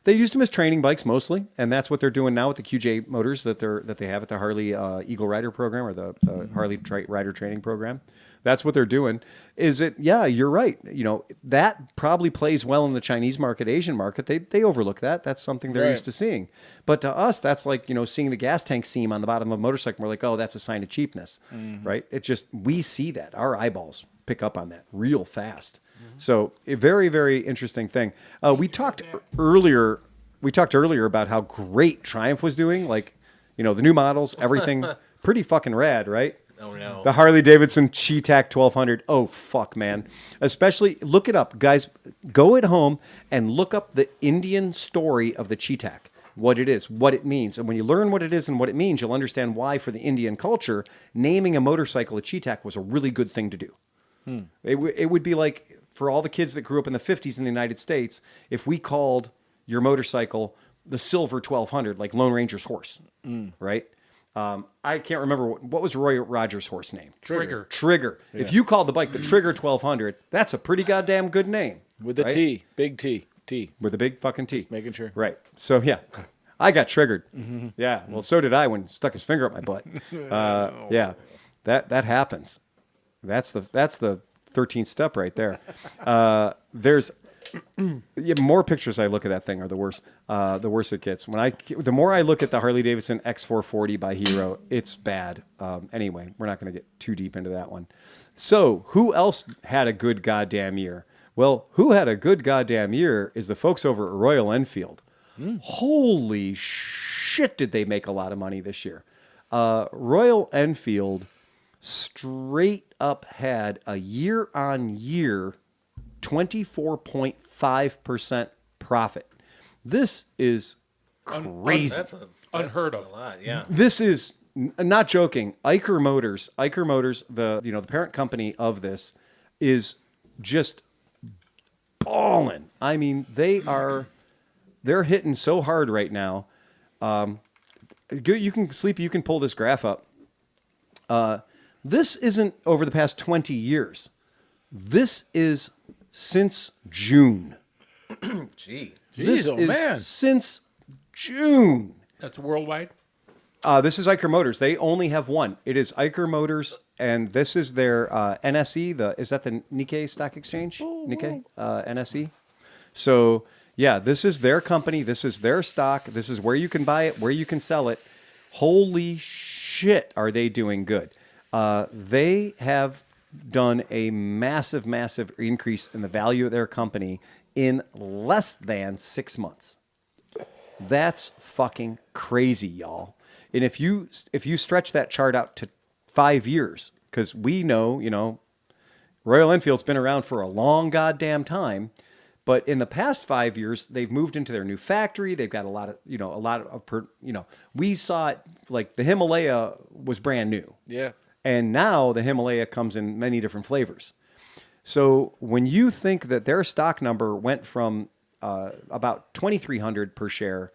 They used them as training bikes mostly, and that's what they're doing now with the QJ motors that they have at the Harley Eagle Rider program or the Harley Rider training program. That's what they're doing. Yeah, you're right. You know, that probably plays well in the Chinese market, Asian market. They overlook that. That's something they're used to seeing. But to us, that's like, you know, seeing the gas tank seam on the bottom of a motorcycle. We're like, oh, that's a sign of cheapness, right? It just, we see that. Our eyeballs pick up on that real fast. So a very, very interesting thing. We talked earlier about how great Triumph was doing. Like, you know, the new models, everything pretty fucking rad, right? Oh, no. The Harley Davidson Cheetah 1200. Oh, fuck, man. Especially, look it up. Guys, go at home and look up the Indian story of the Cheetah. What it is, what it means. And when you learn what it is and what it means, you'll understand why, for the Indian culture, naming a motorcycle a Cheetah was a really good thing to do. It would be like, for all the kids that grew up in the 50s in the United States, if we called your motorcycle the Silver 1200, like Lone Ranger's horse, right? I can't remember what was Roy Rogers' horse name? Trigger. Yeah. If you called the bike the Trigger 1200, that's a pretty goddamn good name. With the T, big T. With a big fucking T. Just making sure. Right. So, yeah, I got triggered. Yeah. Well, so did I when he stuck his finger up my butt. Yeah, that happens. That's the 13th step right there. There's more pictures I look at that thing are the worse. The worse it gets. The more I look at the Harley Davidson X440 by Hero, it's bad. Anyway, we're not going to get too deep into that one. So, who else had a good goddamn year? Well, who had a good goddamn year is the folks over at Royal Enfield. Holy shit, did they make a lot of money this year? Royal Enfield straight up had a year-on-year 24.5% profit. This is crazy. That's unheard of. A lot, yeah. This is not joking. Eicher Motors, the parent company of this, is just balling. I mean, they're hitting so hard right now. You can pull this graph up. This isn't over the past 20 years. This is since June. Gee. This oh, is man. since June. That's worldwide. This is Eicher Motors. They only have one. It is Eicher Motors, and this is their NSE. Is that the Nikkei Stock Exchange? Nikkei NSE. So yeah, this is their company. This is their stock. This is where you can buy it, where you can sell it. Holy shit, are they doing good? They have done a massive, massive increase in the value of their company in less than 6 months. That's fucking crazy, y'all. And if you stretch that chart out to 5 years, because we know, Royal Enfield's been around for a long goddamn time, but in the past 5 years, they've moved into their new factory. They've got a lot of, we saw it, like the Himalaya was brand new. Yeah. And now the Himalaya comes in many different flavors. So when you think that their stock number went from about $2,300 per share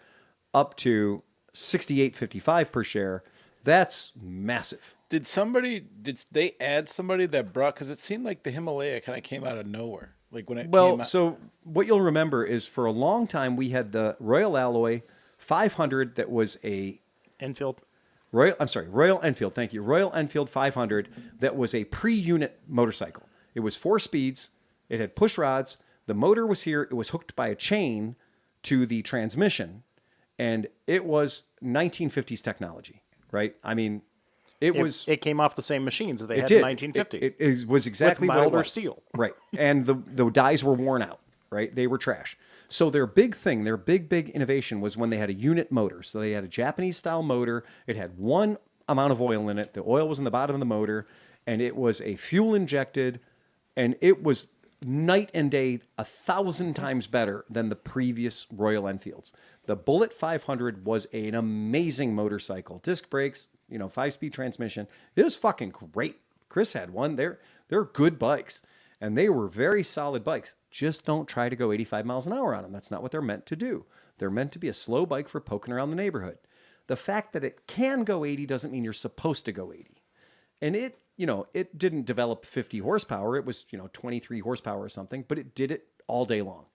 up to $6,855 per share, that's massive. Did they add somebody that brought, because it seemed like the Himalaya kind of came out of nowhere. Like when it came out. So what you'll remember is for a long time we had the Royal Alloy 500 that was a Enfield. Royal Enfield, thank you. Royal Enfield 500 that was a pre-unit motorcycle. It was 4 speeds. It had push rods. The motor was here. It was hooked by a chain to the transmission. And it was 1950s technology, right? I mean, it came off the same machines that they had did. in 1950. It was exactly with what it milder was. steel. Right. And the dies were worn out, right? They were trash. So their big thing, their big innovation was when they had a unit motor. So they had a Japanese-style motor. It had one amount of oil in it. The oil was in the bottom of the motor, and it was a fuel-injected, and it was night and day 1,000 times better than the previous Royal Enfields. The Bullet 500 was an amazing motorcycle. Disc brakes, 5-speed transmission. It was fucking great. Chris had one. They're good bikes, and they were very solid bikes. Just don't try to go 85 miles an hour on them. That's not what they're meant to do. They're meant to be a slow bike for poking around the neighborhood. The fact that it can go 80 doesn't mean you're supposed to go 80. And it didn't develop 50 horsepower. It was, 23 horsepower or something, but it did it all day long.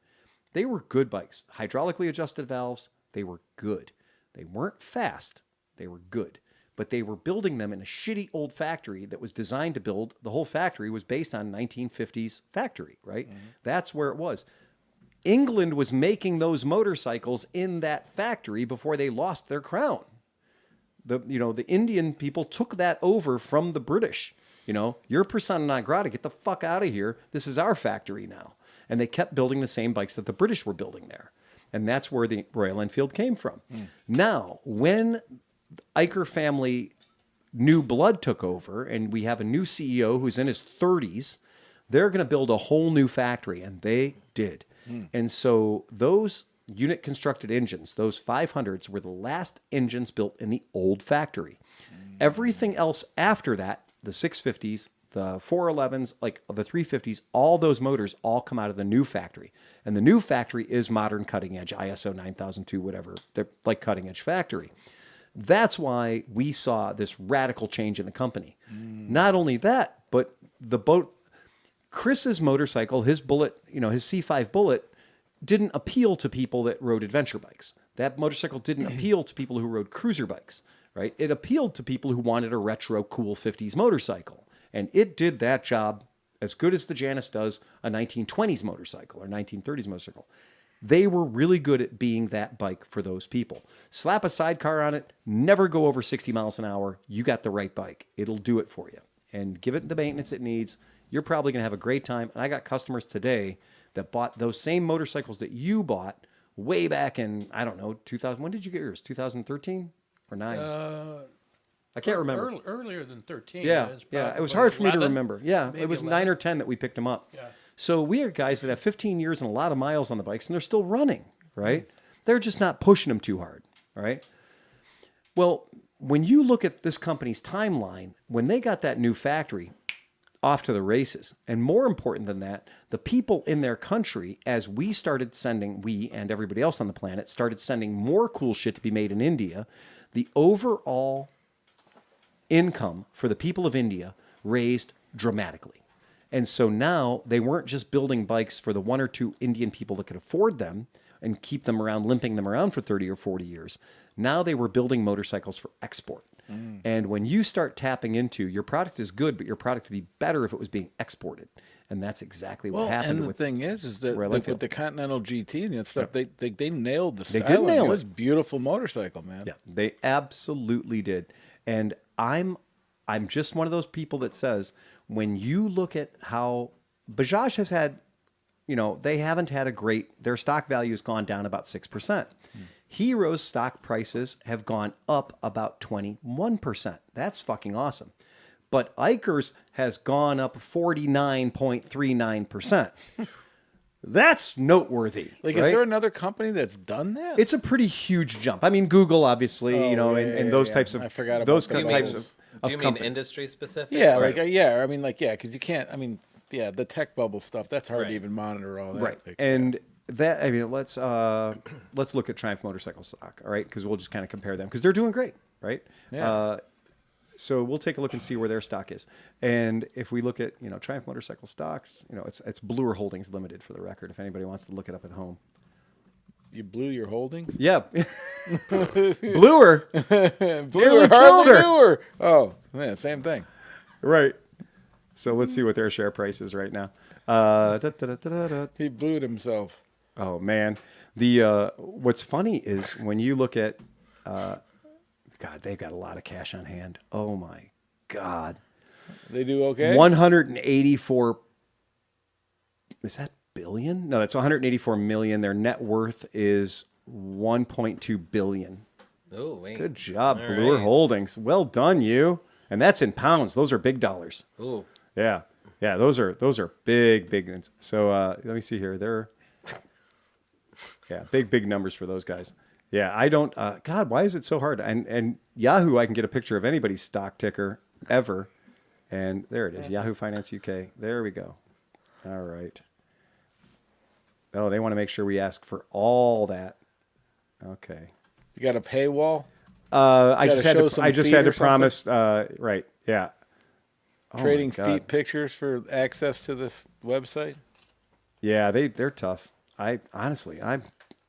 They were good bikes. Hydraulically adjusted valves, they were good. They weren't fast. They were good. But they were building them in a shitty old factory that was designed to build. The whole factory was based on 1950s factory, right? That's where it was. England was making those motorcycles in that factory before they lost their crown. The Indian people took that over from the British. You're persona non grata. Get the fuck out of here. This is our factory now. And they kept building the same bikes that the British were building there. And that's where the Royal Enfield came from. Now, when Eicher family new blood took over and we have a new CEO who's in his 30s, they're going to build a whole new factory. And they did. And so those unit constructed engines, those 500s, were the last engines built in the old factory. Everything else after that, the 650s, the 411s, like the 350s, all those motors all come out of the new factory. And the new factory is modern cutting edge, ISO 9002, whatever. They're like cutting edge factory. That's why we saw this radical change in the company. Not only that, but Chris's motorcycle, his Bullet, his C5 Bullet, didn't appeal to people that rode adventure bikes. That motorcycle didn't appeal to people who rode cruiser bikes, right? It appealed to people who wanted a retro, cool 50s motorcycle. And it did that job as good as the Janus does a 1920s motorcycle or 1930s motorcycle. They were really good at being that bike for those people. Slap a sidecar on it, never go over 60 miles an hour. You got the right bike. It'll do it for you. And give it the maintenance it needs. You're probably going to have a great time. And I got customers today that bought those same motorcycles that you bought way back in, I don't know, 2000. When did you get yours? 2013 or 9? I can't remember. Earlier than 13. Yeah, it was hard for me to 11? remember. Yeah, Maybe it was 11. 9 or 10 that we picked them up. Yeah. So we are guys that have 15 years and a lot of miles on the bikes, and they're still running, right? They're just not pushing them too hard, right? Well, when you look at this company's timeline, when they got that new factory, off to the races. And more important than that, the people in their country, as we and everybody else on the planet started sending more cool shit to be made in India, the overall income for the people of India raised dramatically. And so now they weren't just building bikes for the one or two Indian people that could afford them and keep them around, limping them around for 30 or 40 years. Now they were building motorcycles for export. And when you start tapping into your product is good, but your product would be better if it was being exported. And that's exactly what happened. And the with thing is that with the Continental GT and that stuff, they nailed the styling. They did nail it. It was a beautiful motorcycle, man. Yeah, they absolutely did. And I'm just one of those people that says, when you look at how Bajaj has had, they haven't had their stock value has gone down about 6%. Hero's stock prices have gone up about 21%. That's fucking awesome. But Eicher's has gone up 49.39%. That's noteworthy. Like, right? Is there another company that's done that? It's a pretty huge jump. I mean, Google, obviously, and those types of I forgot about those that. types of. Do you mean industry specific? Yeah, Right. because you can't. I mean, the tech bubble stuff. That's hard to even monitor all that. Right. Like, And that, let's look at Triumph motorcycle stock, all right? Because we'll just kind of compare them because they're doing great, right? Yeah. So we'll take a look and see where their stock is. And if we look at Triumph motorcycle stocks, it's Bluer Holdings Limited for the record. If anybody wants to look it up at home. You blew your holdings? Yeah, Bluer. Bluer, killed her. Bluer. Oh man, same thing. Right. So let's see what their share price is right now. He blew it himself. Oh man, the what's funny is when you look at, God, they've got a lot of cash on hand. Oh my God, They do okay. 184. Is that billion? No, that's 184 million. Their net worth is 1.2 billion. Oh, wait. Good job, All Bluer right. Holdings. Well done, you. And that's in pounds. Those are big dollars. Ooh. Yeah. Yeah, those are big ones. So let me see here. They're big numbers for those guys. Yeah, I don't. God, why is it so hard? And Yahoo, I can get a picture of anybody's stock ticker ever, and there it is. Yahoo Finance UK. There we go. All right. Oh, they want to make sure we ask for all that. Okay. You got a paywall. I Gotta show some just feet had or to promise. Right. Yeah. Oh my Trading God. feet pictures for access to this website. Yeah, they're tough.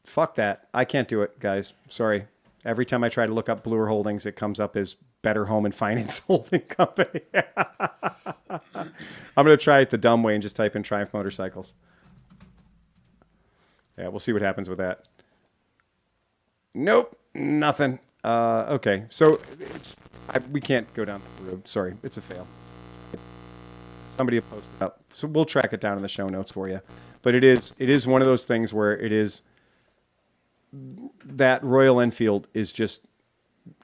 fuck that. I can't do it, guys. Sorry. Every time I try to look up Bluer Holdings, it comes up as Better Home and Finance Holding Company. I'm going to try it the dumb way and just type in Triumph Motorcycles. Yeah, we'll see what happens with that. Nope, nothing. Okay, so we can't go down the road. Sorry, it's a fail. Somebody will post it up. So we'll track it down in the show notes for you. But it is one of those things where it is that Royal Enfield is just,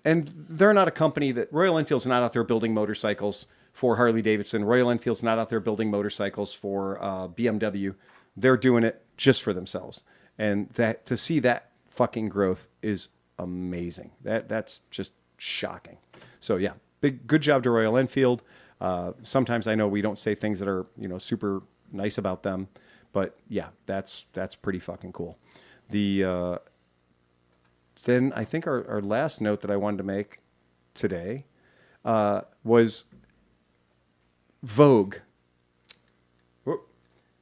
and they're not a company that, Royal Enfield's not out there building motorcycles for Harley Davidson. Royal Enfield's not out there building motorcycles for BMW. They're doing it just for themselves. And that to see that fucking growth is amazing. That's just shocking. So yeah, good job to Royal Enfield. Sometimes I know we don't say things that are, super nice about them, but yeah, that's pretty fucking cool. Then I think our last note that I wanted to make today was Vogue. Whoop.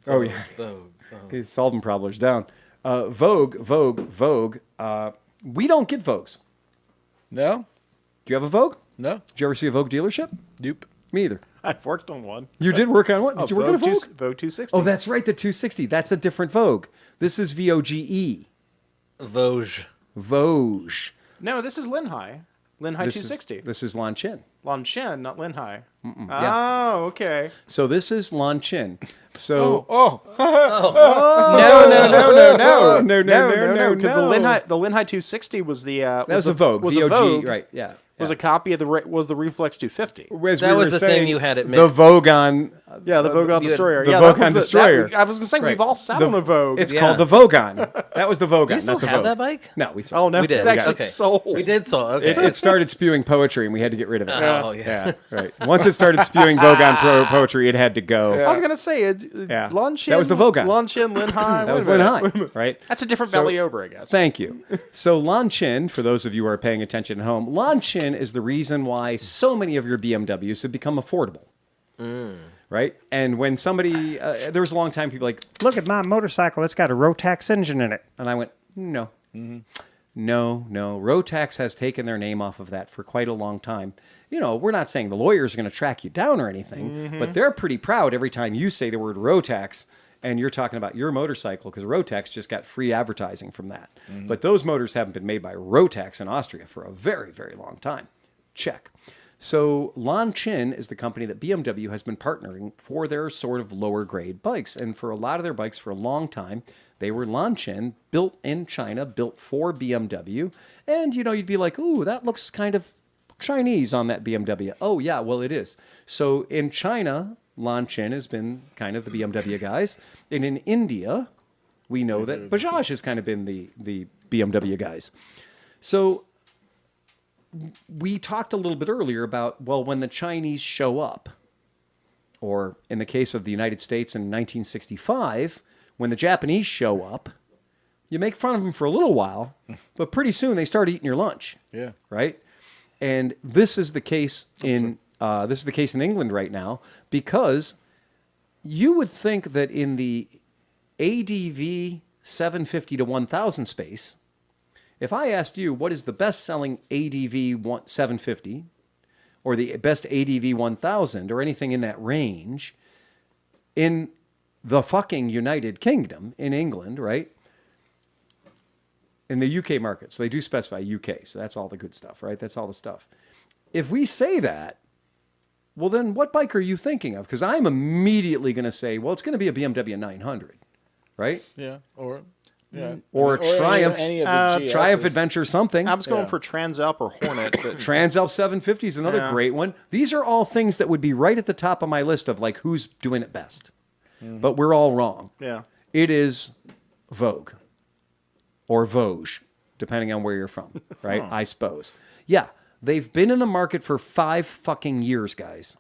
Oh yeah, Vogue. he's solving problems down. Vogue. We don't get Vogues. No? Do you have a Vogue? No? Did you ever see a Vogue dealership? Nope. Me either. I've worked on one. You did work on what? Did you work on a Vogue? Vogue 260. Oh, that's right, the 260. That's a different Vogue. This is VOGE. Voge. Voge. No, this is Linhai. Linhai 260. This is Loncin. Loncin, not Linhai. yeah. Oh, okay. So this is Loncin. So No. Because the Linhai 260 was the that was a Vogue. VOG, right? Yeah. Was a copy of the Reflex 250. That was the thing you had at the Vogon. Yeah, the Vogon Destroyer. The yeah, Vogon Destroyer. I was going to say, we've all sat on a Vogue. It's called the Vogon. That was the Vogon. Do you still not the have Vogue. that bike? No, we sold. Oh no, We did. it actually Okay. sold. We did so. Okay. It started spewing poetry, and we had to get rid of it. Oh, yeah. Right. Once it started spewing Vogon poetry, it had to go. I was going to say, Yeah. Loncin. That was the Vogon. Loncin, Linhai. That was Linhai, right? That's a different belly over, I guess. Thank you. So Loncin, for those of you who are paying attention at home, Loncin is the reason why so many of your BMWs have become affordable. Right? And when somebody, there was a long time people like, look at my motorcycle, it's got a Rotax engine in it. And I went, no. No. Rotax has taken their name off of that for quite a long time. We're not saying the lawyers are going to track you down or anything, but they're pretty proud every time you say the word Rotax and you're talking about your motorcycle, because Rotax just got free advertising from that. But those motors haven't been made by Rotax in Austria for a very, very long time. Check. So Loncin is the company that BMW has been partnering for their sort of lower grade bikes. And for a lot of their bikes for a long time, they were Loncin, built in China, built for BMW. And, you'd be like, ooh, that looks kind of Chinese on that BMW. Oh, yeah, well, it is. So in China, Loncin has been kind of the BMW guys. And in India, we know that Bajaj has kind of been the BMW guys. So we talked a little bit earlier about, well, when the Chinese show up, or in the case of the United States in 1965, when the Japanese show up, you make fun of them for a little while, but pretty soon they start eating your lunch. Yeah. Right? And this is the case in England right now, because you would think that in the ADV 750 to 1000 space, if I asked you what is the best-selling ADV 750 or the best ADV 1000 or anything in that range in the fucking United Kingdom, in England, right? In the UK market. So they do specify UK. So that's all the good stuff, right? That's all the stuff. If we say that, well, then what bike are you thinking of? Because I'm immediately going to say, well, it's going to be a BMW 900, right? Yeah. Or Triumph, any of the GSs. Triumph Adventure something. I was going for Transalp or Hornet. But Transalp 750 is another great one. These are all things that would be right at the top of my list of like who's doing it best. But we're all wrong. yeah. It is Vogue or Voge, depending on where you're from, right? I suppose. Yeah, they've been in the market for 5 fucking years, guys.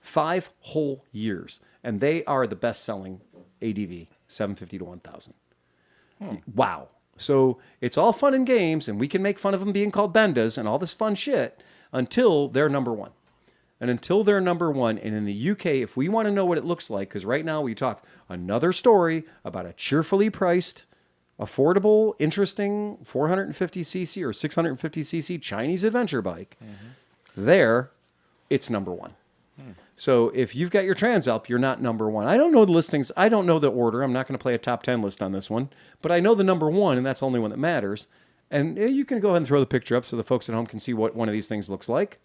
5 whole years. And they are the best-selling ADV 750 to 1000. Wow. So it's all fun and games, and we can make fun of them being called Bendas and all this fun shit until they're number one. And until they're number one, and in the UK, if we want to know what it looks like, because right now we talk another story about a cheerfully priced affordable, interesting 450cc or 650cc Chinese adventure bike, there, it's number one. So if you've got your Transalp, you're not number one. I don't know the listings. I don't know the order. I'm not going to play a top 10 list on this one, but I know the number one, and that's the only one that matters. And you can go ahead and throw the picture up so the folks at home can see what one of these things looks like.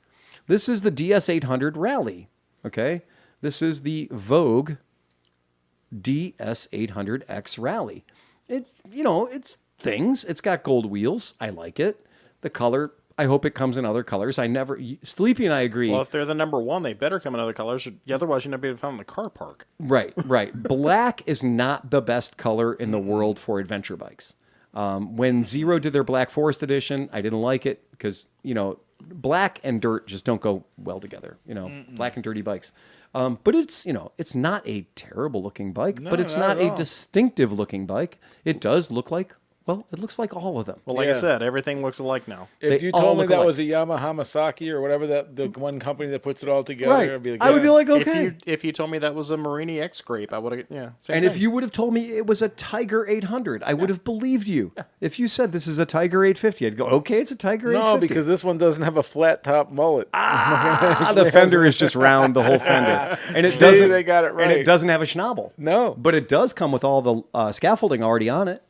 This is the DS800 Rally, okay? This is the Vogue DS800X Rally. It's things. It's got gold wheels. I like it. The color, I hope it comes in other colors. Sleepy and I agree. Well, if they're the number one, they better come in other colors. Otherwise, you're not be able to find them in the car park. Right. Black is not the best color in the world for adventure bikes. When Zero did their Black Forest edition, I didn't like it because, black and dirt just don't go well together, black and dirty bikes. But it's not a terrible looking bike, but it's not a distinctive looking bike. It does look like, it looks like all of them. Well, like I said, everything looks alike now. If They you all told me look that alike. was a Yamaha Masaki or whatever, the one company that puts it all together, Right. I'd be like, I would be like, okay. If you told me that was a Marini X Scrape, I would have, same And thing. if you would have told me it was a Tiger 800, I would have believed you. If you said this is a Tiger 850, I'd go, okay, it's a Tiger 850. no, because this one doesn't have a flat top mullet. the fender is just round, the whole fender, and it See, doesn't. they got it And right. it doesn't have a schnabel. No. but it does come with all the scaffolding already on it.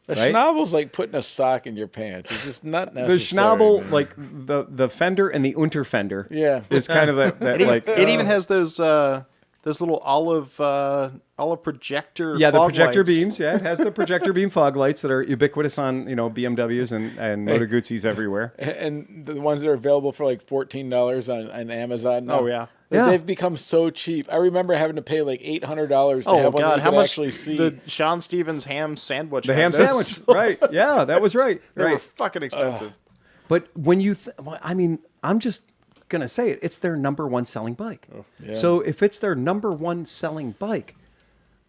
The right? schnabel's like putting a sock in your pants. It's just not The necessary. schnabel, man. like the fender and the unterfender, Yeah. is kind of that like. it even has those little olive projector. Yeah, the fog projector lights. beams. Yeah, it has the projector beam fog lights that are ubiquitous on BMWs and Moto Guzzi's everywhere. And the ones that are available for like $14 on Amazon. now. Oh, yeah. Yeah. They've become so cheap. I remember having to pay like $800 to Oh have one God! that you How could much actually see. the Sean Stevens ham sandwich? The ham sandwich, right? Yeah, that was right. They were Right. fucking expensive. But when you, I'm just gonna say it. It's their number one selling bike. yeah. So if it's their number one selling bike,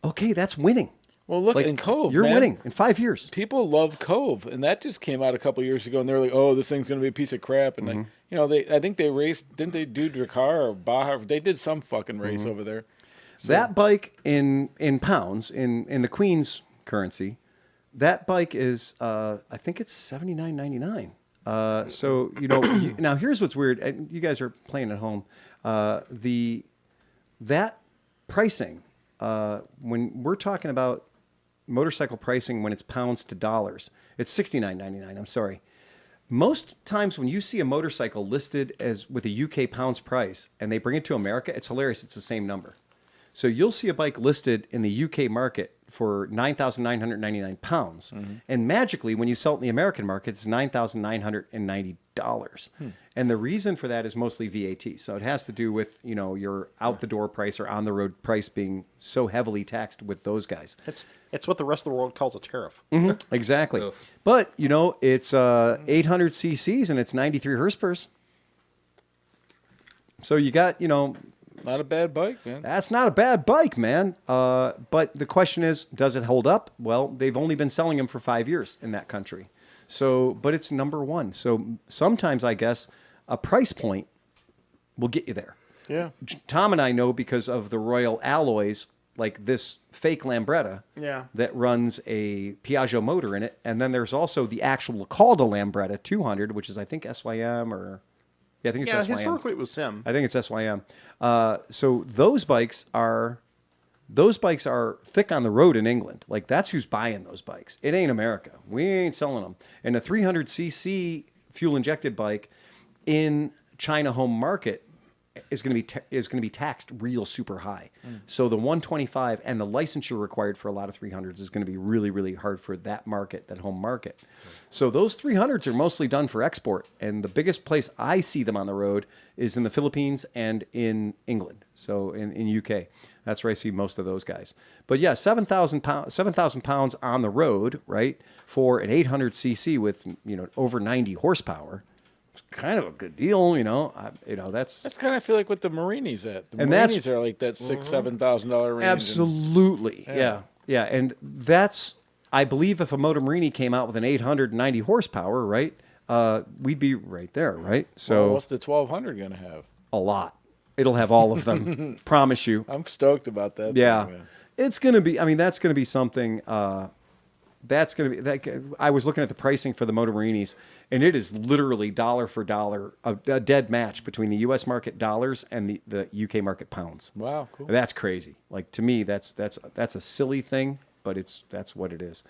okay, that's winning. Well, look, Like, in Cove, you're man, winning in 5 years. People love Cove, and that just came out a couple years ago, and they're like, "Oh, this thing's gonna be a piece of crap." And I think they raced. Didn't they do Dakar or Baja? They did some fucking race over there. So, That bike in pounds in the Queen's currency, that bike is I think it's $79.99. So now here's what's weird. And you guys are playing at home. That pricing when we're talking about motorcycle pricing when it's pounds to dollars, it's $69.99. I'm sorry. Most times when you see a motorcycle listed as with a UK pounds price and they bring it to America, it's hilarious. It's the same number. So you'll see a bike listed in the UK market for £9,999, and magically, when you sell it in the American market, it's $9,990. And the reason for that is mostly VAT. So it has to do with your out the door price or on the road price being so heavily taxed with those guys. It's what the rest of the world calls a tariff. Exactly. Oof. But it's 800 cc's and it's 93 horsepower. So you got not a bad bike, man. That's not a bad bike, man. But the question is, does it hold up? Well, they've only been selling them for 5 years in that country. So, but it's number one. So sometimes I guess a price point will get you there. Yeah. Tom and I know because of the Royal Alloys, like this fake Lambretta that runs a Piaggio motor in it. And then there's also the actual called a Lambretta 200, which is I think SYM or... Yeah, I think it's SYM. Historically it was Sim. I think it's SYM. So those bikes are thick on the road in England. Like that's who's buying those bikes. It ain't America. We ain't selling them. And a 300cc fuel injected bike in China home market is going to be taxed real super high. So the 125 and the licensure required for a lot of 300s is going to be really, really hard for that market, that home market. So those 300s are mostly done for export, and the biggest place I see them on the road is in the Philippines and in England. So in UK, that's where I see most of those guys. But yeah, 7,000 pounds on the road, right, for an 800cc with over 90 horsepower. Kind of a good deal, that's kind of feel like what the Marinis at. The And that's- Marinis are like that $6,000-$7,000 range. absolutely, yeah, and that's I believe if a Moto Marini came out with an 890 horsepower, right, we'd be right there, right? So Well, what's the 1200 gonna have? a lot. It'll have all of them. Promise you. I'm stoked about that. Yeah, thing, man. it's gonna be. I mean, that's gonna be something that's going to be that. I was looking at the pricing for the Moto Marinis, and it is literally dollar for dollar a dead match between the U.S. market dollars and the UK market pounds. Wow, cool. That's crazy. Like, to me, that's a silly thing, but that's what it is.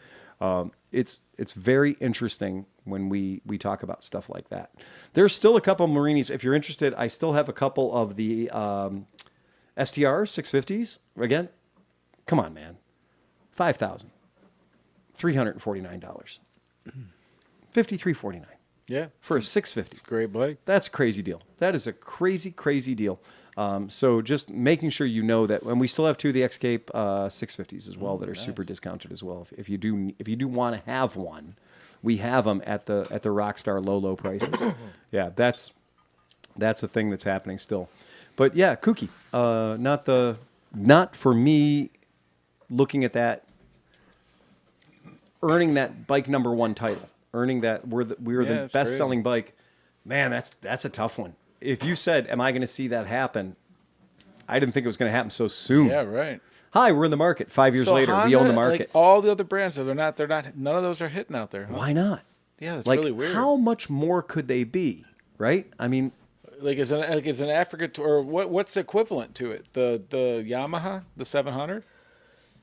It's very interesting when we talk about stuff like that. There's still a couple of Marinis. If you're interested, I still have a couple of the STR 650s. Again, come on, man. $5,349. $53.49. Yeah. For a 650. Great bike. That's a crazy deal. That is a crazy, crazy deal. So just making sure you know that, and we still have two of the X-Cape 650s as well that are super discounted as well. If you do want to have one, we have them at the Rockstar low prices. Yeah, that's a thing that's happening still. But yeah, kooky. Not for me. Looking at that, earning that bike number one title, earning that we're the best selling bike, man, that's a tough one. If you said, am I going to see that happen? I didn't think it was going to happen so soon. Yeah, right. Hi, we're in the market. 5 years later, Honda, we own the market. Like all the other brands, they're not. None of those are hitting out there. Huh? Why not? Yeah, that's like, really weird. How much more could they be? Right? I mean, is an Africa or what's equivalent to it? The Yamaha, the 700.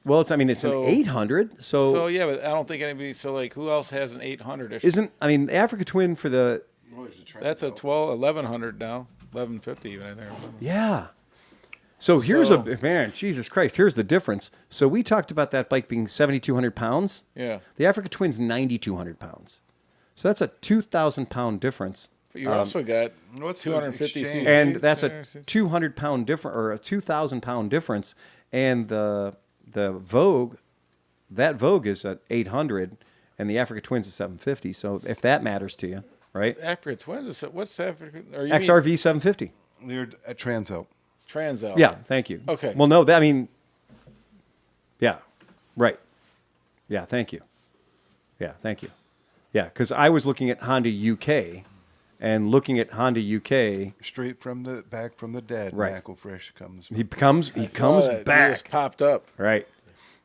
well, it's an 800. So yeah, but I don't think anybody. So like, who else has an 800? The Africa Twin for the That's a 1100 now, 1150 even I think. yeah. So here's Jesus Christ, here's the difference. So we talked about that bike being 7,200 pounds. Yeah. The Africa Twin's 9,200 pounds. So that's a 2,000 pound difference. But you also got what's the 250 exchange? cc. And that's a 200 pound difference, or a 2,000 pound difference. And the Vogue, that Vogue is at 800, and the Africa Twin's at 750. So if that matters to you, right? Africa Twins. What's Africa? XRV 750. They're at Transalp. Transalp. Yeah, thank you. Okay. Well, no, yeah, right. Yeah, thank you. Yeah, thank you. Yeah, because I was looking at Honda UK, and looking at Honda UK, Straight from the dead. Right. McElfresh comes. he comes He back. just popped up. Right.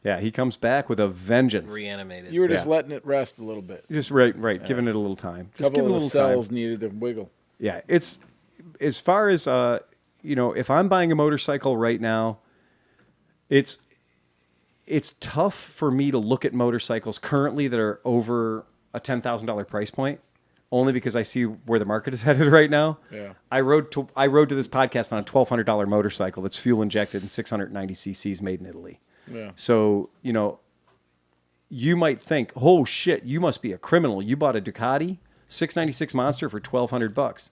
Yeah, he comes back with a vengeance. Reanimated. You were just letting it rest a little bit. Just right, giving it a little time. Just give it a Couple of little the cells time. needed to wiggle. Yeah, it's as far as if I'm buying a motorcycle right now, it's tough for me to look at motorcycles currently that are over a $10,000 price point, only because I see where the market is headed right now. Yeah. I rode to this podcast on a $1,200 motorcycle that's fuel injected and 690 cc's made in Italy. Yeah. So, you might think, oh shit, you must be a criminal. You bought a Ducati 696 Monster for $1,200.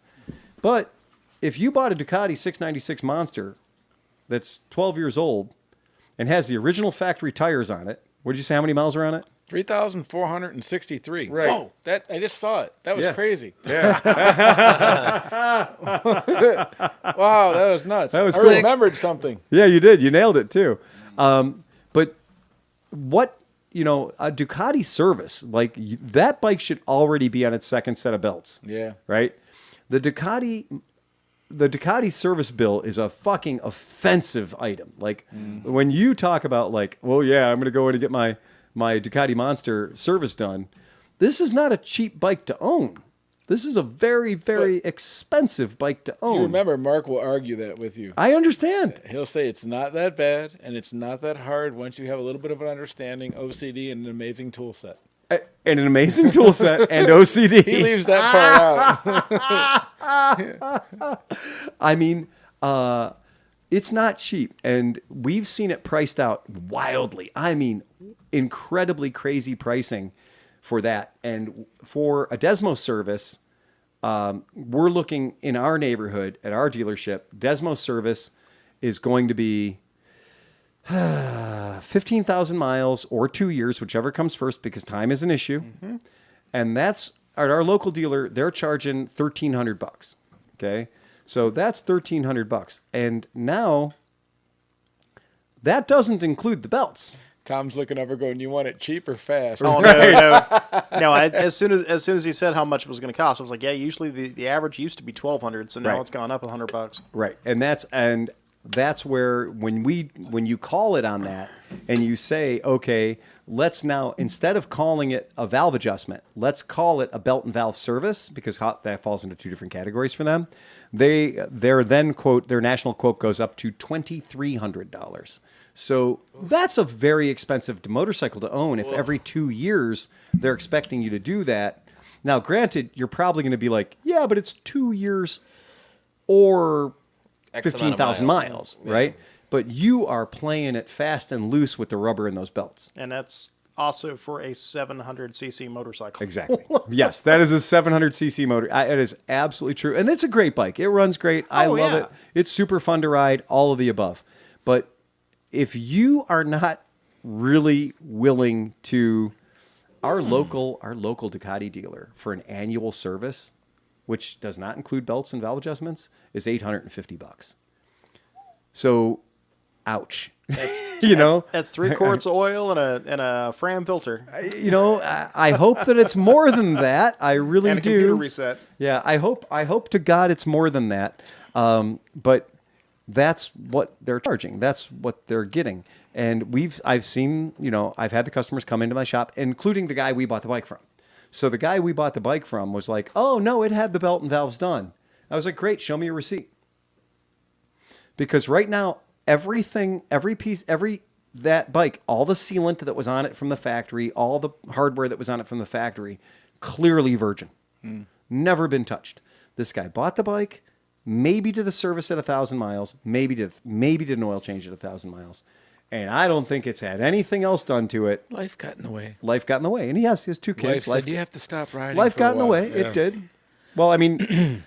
But if you bought a Ducati 696 Monster that's 12 years old and has the original factory tires on it, what did you say, how many miles are on it? 3,463. Right. Whoa, I just saw it. That was crazy. Yeah. Wow, that was nuts. That was I cool. remembered something. Yeah, you did. You nailed it too. But what, a Ducati service, that bike should already be on its second set of belts. Yeah. Right? The Ducati service bill is a fucking offensive item. When you talk about well, yeah, I'm going to go in and get my Ducati Monster service done, this is not a cheap bike to own. This is a very, very expensive bike to own. You remember, Mark will argue that with you. I understand. He'll say it's not that bad and it's not that hard once you have a little bit of an understanding, OCD, and an amazing tool set. And an amazing tool set and OCD. He leaves that part out. I mean, it's not cheap, and we've seen it priced out wildly. I mean, incredibly crazy pricing for that. And for a Desmo service, we're looking in our neighborhood at our dealership. Desmo service is going to be 15,000 miles or 2 years, whichever comes first, because time is an issue. Mm-hmm. And that's at our local dealer. They're charging $1,300. Okay, so that's $1,300, and now that doesn't include the belts. Tom's looking over, going, "You want it cheap or fast?" Oh no. As soon as he said how much it was going to cost, I was like, yeah. Usually the average used to be $1,200, so now Right. it's gone up $100. Right, and that's where when you call it on that and you say, okay, let's now, instead of calling it a valve adjustment, let's call it a belt and valve service, because that falls into two different categories for them. Their then quote, their national quote goes up to $2,300. So that's a very expensive motorcycle to own if every 2 years they're expecting you to do that. Now, granted, you're probably going to be like, yeah, but it's 2 years or 15,000 miles, right? But you are playing it fast and loose with the rubber in those belts. And that's also for a 700cc motorcycle. Exactly. Yes, that is a 700cc motor. It is absolutely true. And it's a great bike. It runs great. I love it. It's super fun to ride, all of the above. But if you are not really willing to, our local Ducati dealer for an annual service, which does not include belts and valve adjustments, is $850. So, ouch. That's, know, that's 3 quarts of oil and a Fram filter. I hope that it's more than that. I really and a do. Computer reset. Yeah, I hope to God it's more than that. But that's what they're charging. That's what they're getting. And I've seen, I've had the customers come into my shop, including the guy we bought the bike from. So the guy we bought the bike from was like, "Oh no, it had the belt and valves done." I was like, "Great, show me a receipt." Because right now, every piece, that bike, all the sealant that was on it from the factory, all the hardware that was on it from the factory, clearly virgin. Never been touched. This guy bought the bike, maybe did a service at 1,000 miles, maybe did an oil change at 1,000 miles. And I don't think it's had anything else done to it. Life got in the way. Life got in the way. And he has 2 kids. Wife said, you have to stop riding. Life for got a in the while." way. Yeah. It did. Well, I mean,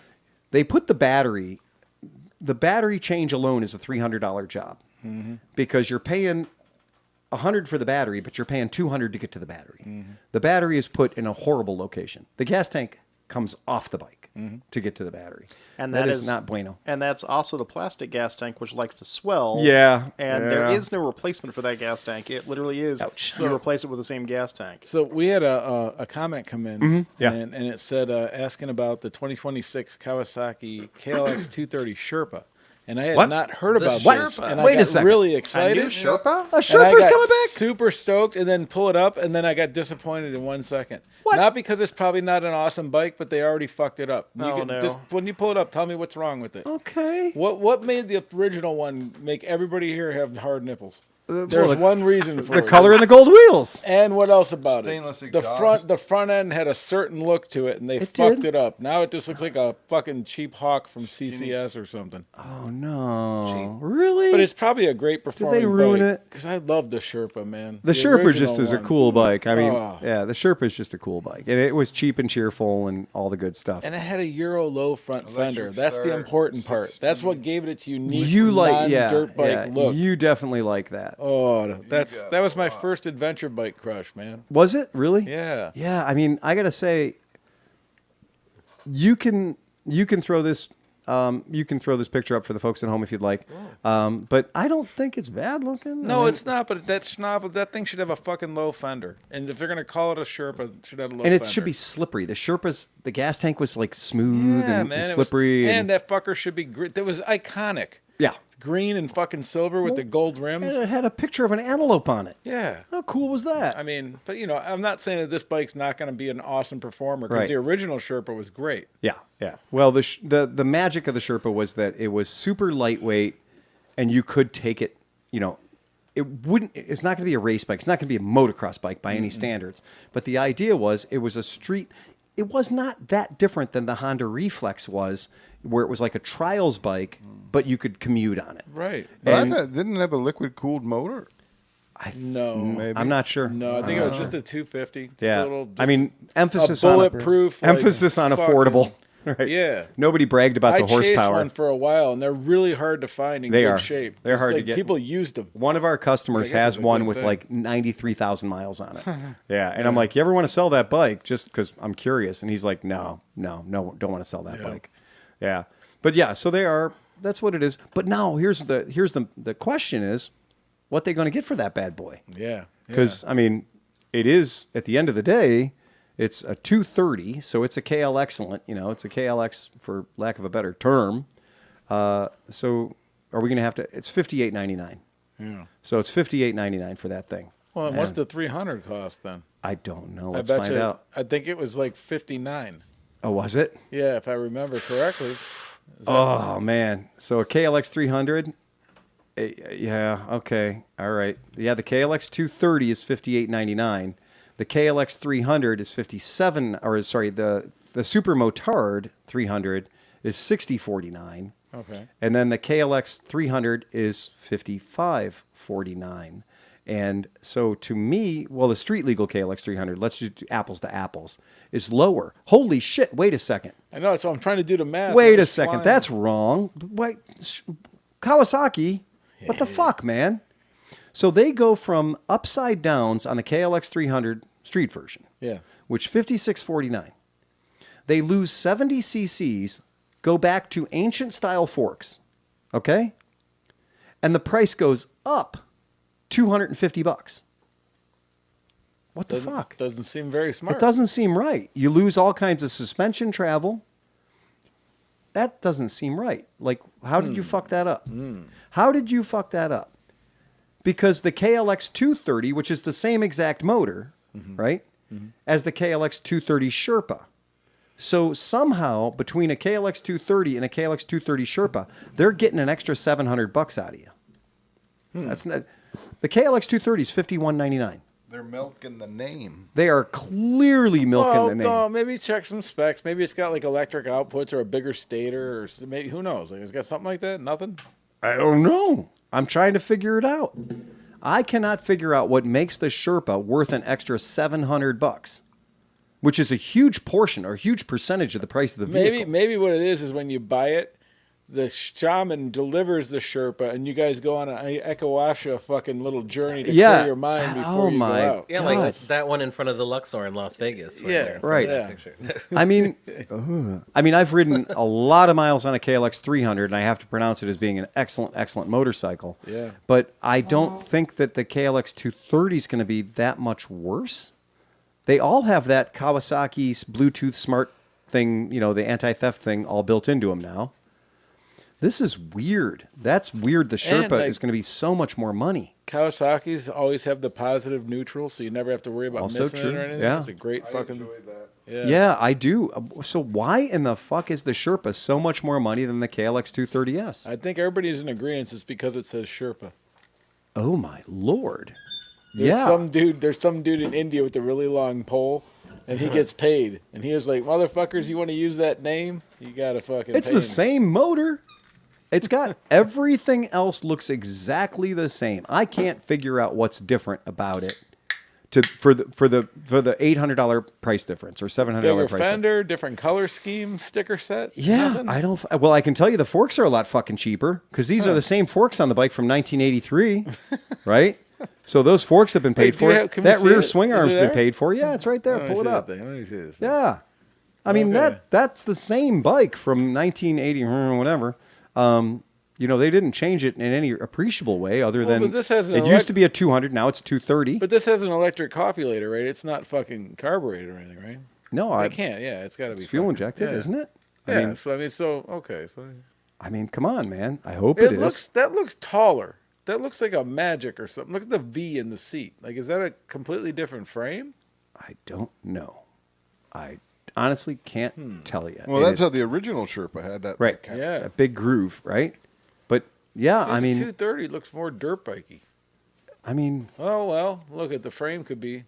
they put the battery change alone is a $300 job because you're paying $100 for the battery, but you're paying $200 to get to the battery. The battery is put in a horrible location. The gas tank comes off the bike to get to the battery. And that is not bueno. And that's also the plastic gas tank, which likes to swell. Yeah. And there is no replacement for that gas tank. It literally is. Ouch. You replace it with the same gas tank. So we had a comment come in, Yeah. and it said asking about the 2026 Kawasaki KLX 230 Sherpa. And I had What? not heard about Sherpa. this. And Wait I got a second. really A excited. new Sherpa? A And I Sherpa's got coming back? super stoked, and then pull it up, and then I got disappointed in 1 second. What? Not because it's probably not an awesome bike, but they already fucked it up. Oh, no. Just when you pull it up, tell me what's wrong with it. Okay. What made the original one make everybody here have hard nipples? Well, There's one reason for The it. color and the gold wheels. And what else about Stainless it? exhaust. The front end had a certain look to it, and they It fucked did. it up. Now it just looks like a fucking cheap Hawk from CCS or something. Oh, no. Really? But it's probably a great performing ruin it? Because I love the Sherpa, man. The Sherpa original just is a one. cool bike. I mean, Oh. yeah, the Sherpa is just a cool bike. And it was cheap and cheerful and all the good stuff. And it had a Euro low front Electric fender. That's the start, important part. 6-speed. That's what gave it its unique You like, non-dirt bike look. You definitely like that. Oh, got that was a my lot. first adventure bike crush, man. Was it really? Yeah. Yeah. I mean, I gotta say, you can throw this picture up for the folks at home if you'd like. But I don't think it's bad looking. No, it's not. But that thing should have a fucking low fender. And if they're gonna call it a Sherpa, it should have a low and fender. it should be slippery. The gas tank was like smooth yeah, and man, it was- slippery. and that fucker should be. That was iconic. yeah. Green and fucking silver with the gold rims. And it had a picture of an antelope on it. Yeah. How cool was that? I mean, but I'm not saying that this bike's not going to be an awesome performer because Right. the original Sherpa was great. Yeah, yeah. Well, the magic of the Sherpa was that it was super lightweight, and you could take it. It's not going to be a race bike. It's not going to be a motocross bike by any standards. But the idea was it was a street. It was not that different than the Honda Reflex was, where it was like a trials bike, but you could commute on it. Right. But I And- thought, didn't it have a liquid cooled motor? No. Maybe. I'm not sure. No, I think it was just a 250. Just Yeah. a little, I mean, emphasis a on bulletproof. like, emphasis on fucking- affordable. Right. Yeah. Nobody bragged about I the chased horsepower. one for a while, and they're really hard to find in They good are. shape. They're Just hard to like get. People used them. One of our customers I guess has it's a one good with thing. like 93,000 miles on it. Yeah, and I'm like, you ever want to sell that bike? Just because I'm curious. And he's like, no, don't want to sell that bike. Yeah, but yeah, so they are. That's what it is. But now here's the question is, what they going to get for that bad boy? Yeah. Because I mean, it is at the end of the day, it's a 230, so it's a KL excellent. It's a KLX for lack of a better term. So are we going to have to? It's $58.99. Yeah. So it's $58.99 for that thing. Well, and what's the 300 cost then? I don't know. Let's I bet find out. I think it was like 59. Oh, was it? Yeah, if I remember correctly. Oh man. So a KLX 300. Yeah. Okay. All right. Yeah. The KLX 230 is $58.99. The KLX 300 is 57. Or sorry, the Super Motard 300 is $60.49. Okay. And then the KLX 300 is $55.49. And so to me, well, the street legal KLX 300, let's just do apples to apples, is lower. Holy shit, wait a second. I know, so I'm trying to do the math. Wait a second, that's wrong. Wait, Kawasaki, what the fuck, man? So they go from upside downs on the KLX 300 street version, Yeah. which $56.49. They lose 70 cc's, go back to ancient style forks, okay? And the price goes up $250. What the fuck? Doesn't seem very smart. It doesn't seem right. You lose all kinds of suspension travel. That doesn't seem right. Like, how did you fuck that up? How did you fuck that up? Because the KLX 230, which is the same exact motor, right, as the KLX 230 Sherpa. So somehow, between a KLX 230 and a KLX 230 Sherpa, they're getting an extra $700 out of you. That's not... The KLX 230 is $51.99. They're milking the name. They are clearly milking the name. No, maybe check some specs. Maybe it's got like electric outputs or a bigger stator, or maybe who knows? Like, it's got something like that. Nothing. I don't know. I'm trying to figure it out. I cannot figure out what makes the Sherpa worth an extra $700, which is a huge portion or a huge percentage of the price of the vehicle. Maybe what it is when you buy it, the shaman delivers the Sherpa, and you guys go on an Ekawasha fucking little journey to clear your mind before you go out. Yeah, God. like that one in front of the Luxor in Las Vegas. Right. Yeah. I mean, I've ridden a lot of miles on a KLX 300, and I have to pronounce it as being an excellent, excellent motorcycle. Yeah. But I don't think that the KLX 230 is going to be that much worse. They all have that Kawasaki Bluetooth smart thing, the anti-theft thing all built into them now. This is weird. That's weird. The Sherpa is going to be so much more money. Kawasaki's always have the positive neutral, so you never have to worry about Also missing true. it or anything. Yeah. It's a great I fucking... enjoyed that. Yeah, I do. So why in the fuck is the Sherpa so much more money than the KLX 230S? I think everybody's in agreement. It's because it says Sherpa. Oh my lord. There's some dude in India with a really long pole, and he gets paid. And he was like, motherfuckers, you want to use that name? You got to fucking It's pay the me. same motor. It's got everything else looks exactly the same. I can't figure out what's different about it for the $800 price difference or $700 Bigger price difference. fender, different color scheme, sticker set. Yeah, nothing? I don't. Well, I can tell you the forks are a lot fucking cheaper because these are the same forks on the bike from 1983, right? So those forks have been paid for. can we That see rear it? swing Is it arm's been there? paid for. Yeah, it's right there. Let me Pull it see that up. thing. Let me see this thing. Yeah, I mean Okay. that's the same bike from 1980 or whatever. They didn't change it in any appreciable way other than but this has an it used to be a 200, now it's 230. But this has an electric copulator, right? It's not fucking carbureted or anything, right? No, I can't. Yeah, it's got to be it's fuel fucking- injected, yeah. isn't it? Yeah. Okay. I mean, come on, man. I hope it is. That looks taller. That looks like a Magic or something. Look at the V in the seat. Like, is that a completely different frame? I don't know. I honestly can't tell you. Well, that's how the original Sherpa had that. Right. that kind Yeah. a big groove, right? But yeah, See, I the mean, 230 looks more dirt bikey. Oh well, look at the frame could be.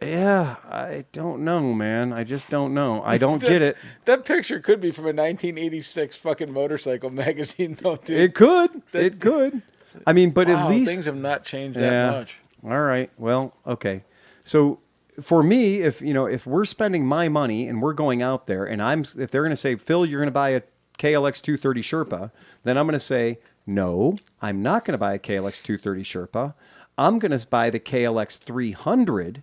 yeah, I don't know, man. I just don't know. I don't get it. That picture could be from a 1986 fucking motorcycle magazine, though, dude. It could. It could. I mean, but Wow, at least things have not changed yeah. that much. All right. Well, okay. So for me, if we're spending my money and we're going out there, and if they're going to say, Phil, you're going to buy a KLX 230 Sherpa, then I'm going to say, no, I'm not going to buy a KLX 230 Sherpa. I'm going to buy the KLX 300,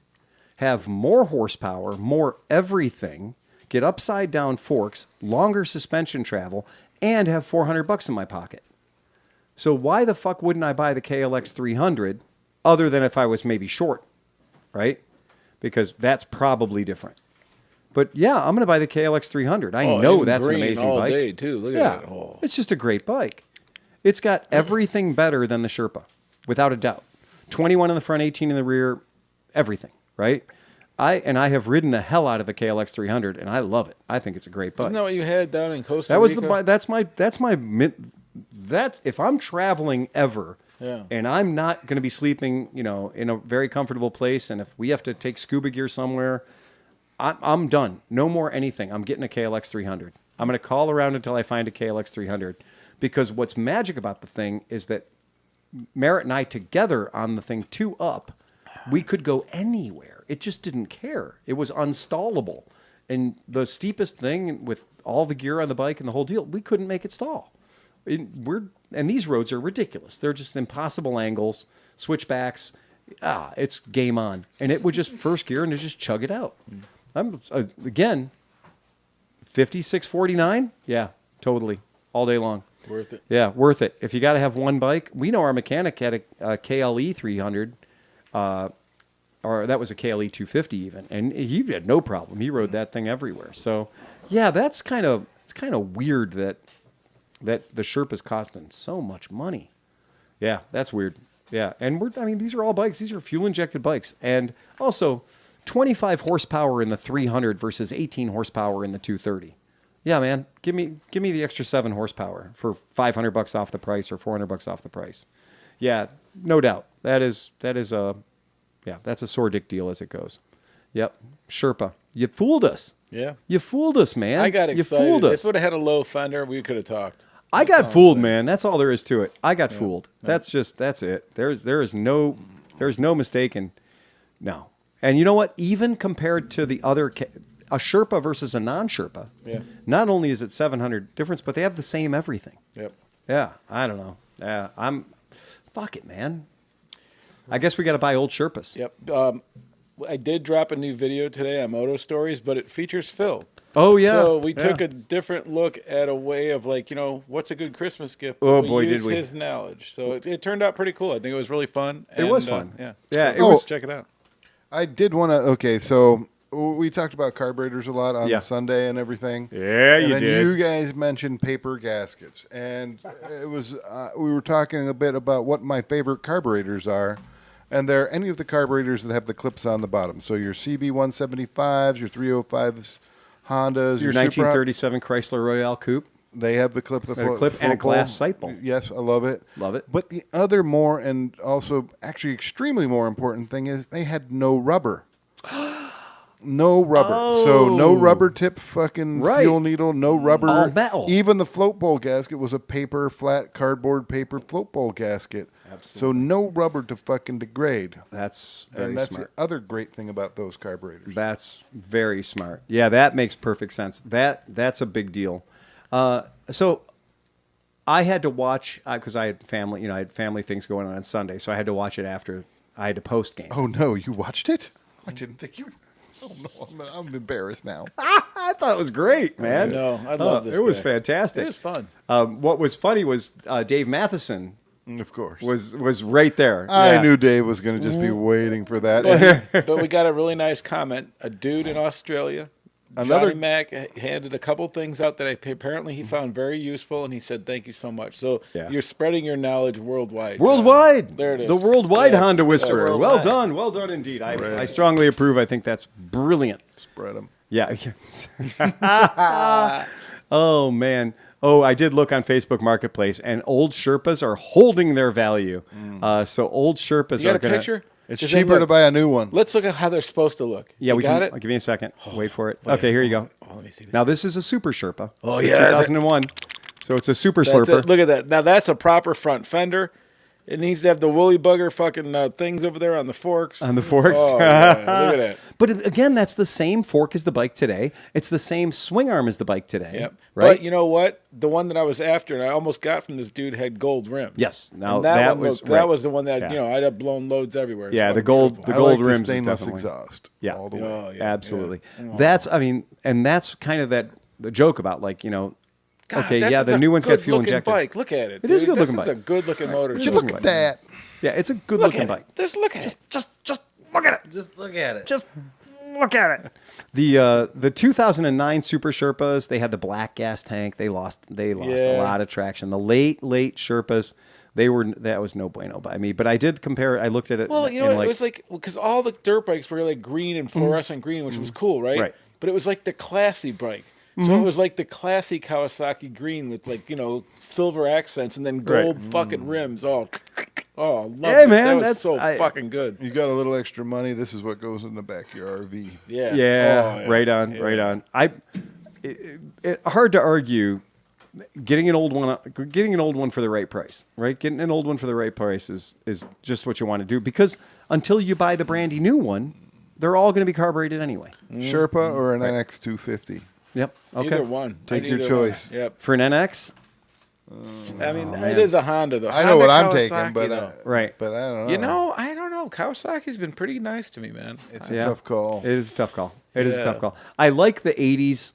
have more horsepower, more everything, get upside down forks, longer suspension travel, and have $400 in my pocket. So why the fuck wouldn't I buy the KLX 300 other than if I was maybe short, right? Because that's probably different. But yeah, I'm going to buy the KLX 300. I know in that's an green amazing all bike. day too. Look Yeah, at that. Oh. it's just a great bike. It's got everything better than the Sherpa, without a doubt. 21 in the front, 18 in the rear, everything, right? I have ridden the hell out of a KLX 300, and I love it. I think it's a great bike. Isn't that what you had down in Costa Rica? That was the bike. That's if I'm traveling ever, and I'm not going to be sleeping, in a very comfortable place, and if we have to take scuba gear somewhere, I'm done. No more anything. I'm getting a KLX 300. I'm going to call around until I find a KLX 300, because what's magic about the thing is that Merritt and I together on the thing 2 up, we could go anywhere. It just didn't care. It was unstallable. And the steepest thing with all the gear on the bike and the whole deal, we couldn't make it stall. And these roads are ridiculous. They're just impossible angles, switchbacks. It's game on. And it would just first gear and it just chug it out. Again, 56.49? Yeah, totally. All day long. Worth it. Yeah, worth it. If you got to have one bike, we know our mechanic had a KLE 300, or that was a KLE 250 even, and he had no problem. He rode that thing everywhere. So, yeah, it's kind of weird that the Sherpa's costing so much money. Yeah, that's weird. Yeah, and these are all bikes. These are fuel injected bikes, and also 25 horsepower in the 300 versus 18 horsepower in the 230. Yeah, man, give me the extra 7 horsepower for $500 off the price or $400 off the price. Yeah, no doubt. That's a sore dick deal as it goes. Yep, Sherpa, you fooled us. Yeah, you fooled us, man. I got excited. You fooled us. If it would have had a low fender, we could have talked. I got fooled, man. That's all there is to it. I got fooled. Yeah. That's it. There is no mistaking. No, and you know what? Even compared to the other. A Sherpa versus a non-Sherpa. Yeah. Not only is it 700 difference, but they have the same everything. Yep. Yeah. I don't know. Yeah. Fuck it, man. I guess we got to buy old Sherpas. Yep. I did drop a new video today on Moto Stories, but it features Phil. Oh yeah. So we took a different look at a way of what's a good Christmas gift? Oh boy, did we! His knowledge. So it turned out pretty cool. I think it was really fun. It was fun. Yeah. Yeah. Check it out. I did want to. Okay, so. We talked about carburetors a lot on Sunday and everything. Yeah, and you then did. You guys mentioned paper gaskets, and it was we were talking a bit about what my favorite carburetors are, and they're any of the carburetors that have the clips on the bottom. So your CB175s, your 305s, Hondas, your 1937 Chrysler Royale Coupe. They have the clip, and a glass sight bowl. Yes, I love it. Love it. But the other more and also actually extremely more important thing is they had no rubber. No rubber. Oh. So no rubber tip fucking fuel needle, no rubber. All metal. Even the float bowl gasket was a flat cardboard paper float bowl gasket. Absolutely. So no rubber to fucking degrade. That's very and that's smart. the other great thing about those carburetors. That's very smart. Yeah, that makes perfect sense. That's a big deal. So I had to watch, because I had family, I had family things going on Sunday, so I had to watch it after I had to post game. Oh no, you watched it? I didn't think you. Oh no, I'm embarrassed now. I thought it was great, man. No, I love this. It was fantastic. It was fun. What was funny was Dave Matheson. Of course, was right there. I knew Dave was going to just be waiting for that. But we got a really nice comment. A dude in Australia, Johnny Mac, handed a couple things out that apparently he found very useful, and he said, "Thank you so much." So you're spreading your knowledge worldwide. Worldwide. There it is. The worldwide Honda Whisperer. Yeah, well done. Well done indeed. I strongly approve. I think that's brilliant. Spread them. Yeah. Oh man. Oh, I did look on Facebook Marketplace, and old Sherpas are holding their value. So old Sherpas you got are a going to. picture? It's cheaper to buy a new one. Let's look at how they're supposed to look. Yeah, you we got can. it. I'll give me a second. Wait for it. Okay, here you go. Let me see this. Now this is a Super Sherpa. Oh, It's a yeah, 2001. So it's a Super That's Slurper. it. Look at that. Now that's a proper front fender. It needs to have the woolly bugger fucking things over there on the forks. On the forks. Oh, yeah. Look at that. But again, that's the same fork as the bike today. It's the same swing arm as the bike today. Yep. Right? But you know what? The one that I was after, and I almost got from this dude, had gold rims. Yes. Now And that one was that was the one that I'd have blown loads everywhere. It's Yeah, the fucking gold beautiful. the gold I like rims the stainless is definitely, exhaust. Yeah. All the way. Oh, yeah, Absolutely. yeah. That's and that's kind of the joke about God, okay, that's the a new one's got fuel good-looking injected. Bike. Look at it. It is a good-looking This bike. is a good-looking motor. Just Look at that. Yeah, it's a good Look looking at bike. it. Just look at it. Just look at it. Just look at it. Just Look at it. The 2009 Super Sherpas, they had the black gas tank. They lost a lot of traction. The late Sherpas, that was no bueno by me. But I did compare. I looked at it. Well, it was like because all the dirt bikes were like green and fluorescent green, which was cool, right? Right. But it was like the classy bike. So it was like the classy Kawasaki green with like silver accents and then gold fucking rims. Oh, love it. Man, that was fucking good. You got a little extra money. This is what goes in the back of your RV. Yeah. Yeah, right on, right on. Hard to argue. Getting an old one for the right price, right? Getting an old one for the right price is just what you want to do, because until you buy the brandy new one, they're all going to be carbureted anyway. Sherpa or an NX 250. Yep. Okay. Either one. Take your Either choice. one. Yep. For an NX, I mean, it is a Honda though. I know what I'm Kawasaki, taking, but though. right. But I don't know. I don't know. Kawasaki's been pretty nice to me, man. It's a tough call. It is a tough call. It is a Yeah. tough call. I like the 80s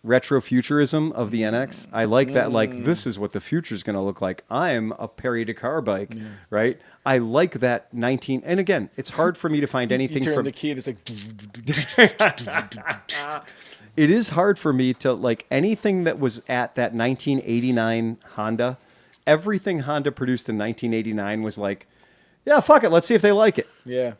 retro futurism of the NX. I like that, like, this is what the future is going to look like. I'm a Perry Dakar bike, right? I like that and again, it's hard for me to find anything You turn from the key and it's like. it is hard for me to like anything that was at that 1989 Honda. Everything Honda produced in 1989 was like, yeah, fuck it. Let's see if they like it. Yeah.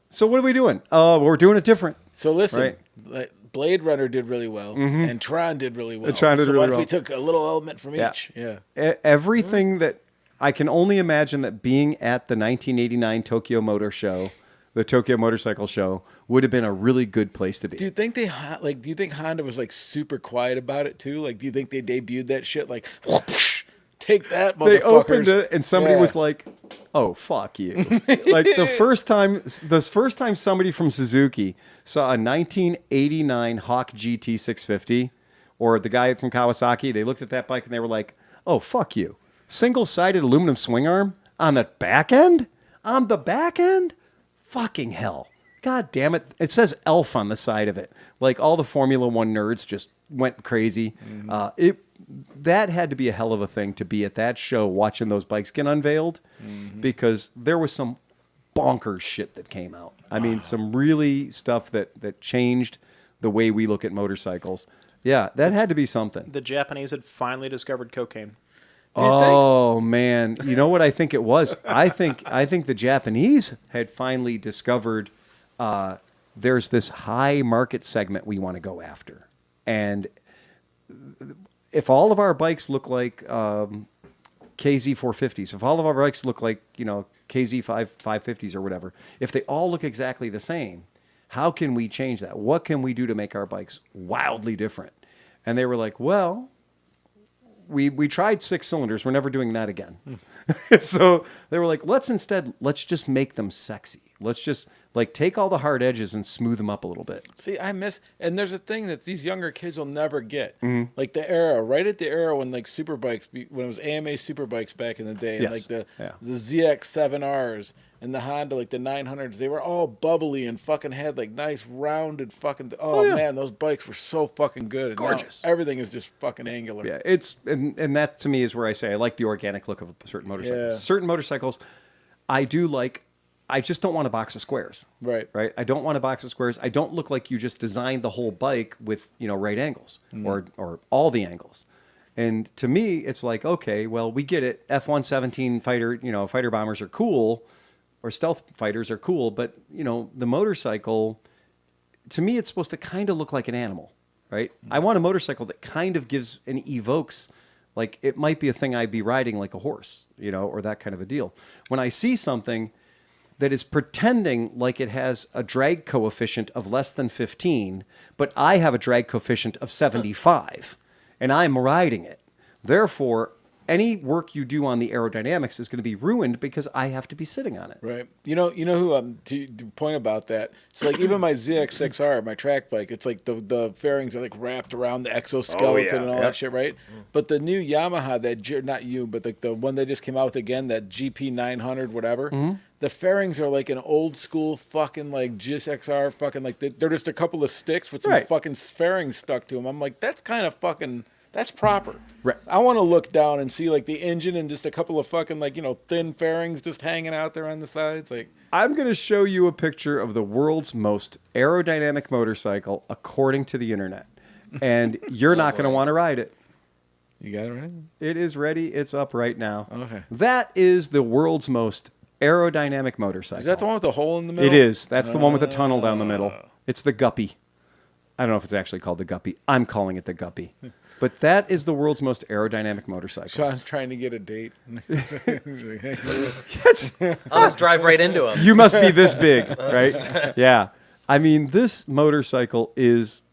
So what are we doing? We're doing it different. So listen, Right. like, Blade Runner did really well, and Tron did really well. Tron did so really what well. if we took a little element from each? Yeah. Everything that I can only imagine that being at the 1989 Tokyo Motor Show, the Tokyo Motorcycle Show, would have been a really good place to be. Do you think do you think Honda was like super quiet about it too? Like, do you think they debuted that shit like, take that, motherfuckers? They opened it and somebody Yeah. was like, "Oh, fuck you!" Like the first time somebody from Suzuki saw a 1989 Hawk GT 650, or the guy from Kawasaki, they looked at that bike and they were like, "Oh, fuck you! Single-sided aluminum swing arm on the back end? On the back end? Fucking hell! God damn it! It says ELF on the side of it. Like all the Formula One nerds just went crazy. That had to be a hell of a thing to be at that show watching those bikes get unveiled, because there was some bonkers shit that came out. I mean, some really stuff that changed the way we look at motorcycles. Yeah, that had to be something. The Japanese had finally discovered cocaine. Oh man, you know what I think it was? I think the Japanese had finally discovered there's this high market segment we want to go after, and if all of our bikes look like KZ450s, if all of our bikes look like KZ550s or whatever, if they all look exactly the same, how can we change that? What can we do to make our bikes wildly different? And they were like, well, we tried 6 cylinders. We're never doing that again. So they were like, let's just make them sexy. Let's just like take all the hard edges and smooth them up a little bit. See, and there's a thing that these younger kids will never get. Mm-hmm. Like the era, right at the era when like superbikes, when it was AMA superbikes back in the day, and Yes. like the Yeah. ZX7Rs and the Honda, like the 900s, they were all bubbly and fucking had like nice rounded fucking. yeah. Man, those bikes were so fucking good. And now Gorgeous. everything is just fucking angular. Yeah, it's and that to me is where I say I like the organic look of certain motorcycles. Yeah. Certain motorcycles, I do like. I just don't want a box of squares. Right. Right. I don't want a box of squares. I don't look like you just designed the whole bike with right angles or all the angles. And to me, it's like, okay, well, we get it. F-117 fighter bombers are cool, or stealth fighters are cool, but the motorcycle, to me, it's supposed to kind of look like an animal, right? I want a motorcycle that kind of gives and evokes, like it might be a thing I'd be riding like a horse, or that kind of a deal. When I see something that is pretending like it has a drag coefficient of less than 15, but I have a drag coefficient of 75, and I'm riding it. Therefore, any work you do on the aerodynamics is going to be ruined because I have to be sitting on it. Right. You know who to point about that. So like even my ZX6R, my track bike, it's like the fairings are like wrapped around the exoskeleton and all that shit, right? But the new Yamaha, not you, but like the one they just came out with again, that GP900 whatever. The fairings are like an old school fucking like GSXR fucking like they're just a couple of sticks with some Right. fucking fairings stuck to them. I'm like, that's kind of fucking That's proper. Right. I want to look down and see like the engine and just a couple of fucking like, you know, thin fairings just hanging out there on the sides. Like, I'm going to show you a picture of the world's most aerodynamic motorcycle according to the internet. And you're not going to want to ride it. you got it right? It is ready. It's up right now. Okay. That is the world's most aerodynamic motorcycle. Is that the one with the hole in the middle? It is. That's the one with the tunnel down the middle. It's the Guppy. I don't know if it's actually called the Guppy. I'm calling it the Guppy. But that is the world's most aerodynamic motorcycle. Sean's trying to get a date. Yes. I'll just drive right into him. You must be this big, right? Yeah. I mean, this motorcycle is...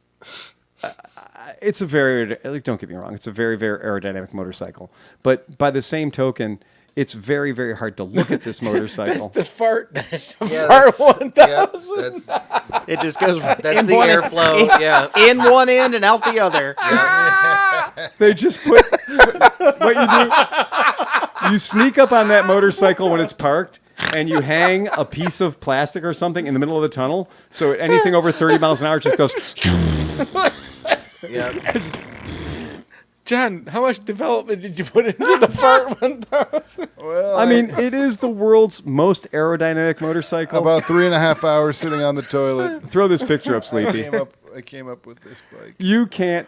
it's a very... Don't get me wrong. It's a very, very aerodynamic motorcycle. But by the same token... It's very, very hard to look at this motorcycle. The fart. That's the Yeah, fart 1000. That's It just goes the in one airflow. Yeah. in one end and out the other. They just put what you do. You sneak up on that motorcycle when it's parked, and you hang a piece of plastic or something in the middle of the tunnel. So anything over 30 miles an hour just goes. Yeah. John, how much development did you put into the fart 1000? Well, I mean, it is the world's most aerodynamic motorcycle. about 3.5 hours sitting on the toilet. Throw this picture up, Sleepy. I came up with this bike. You can't.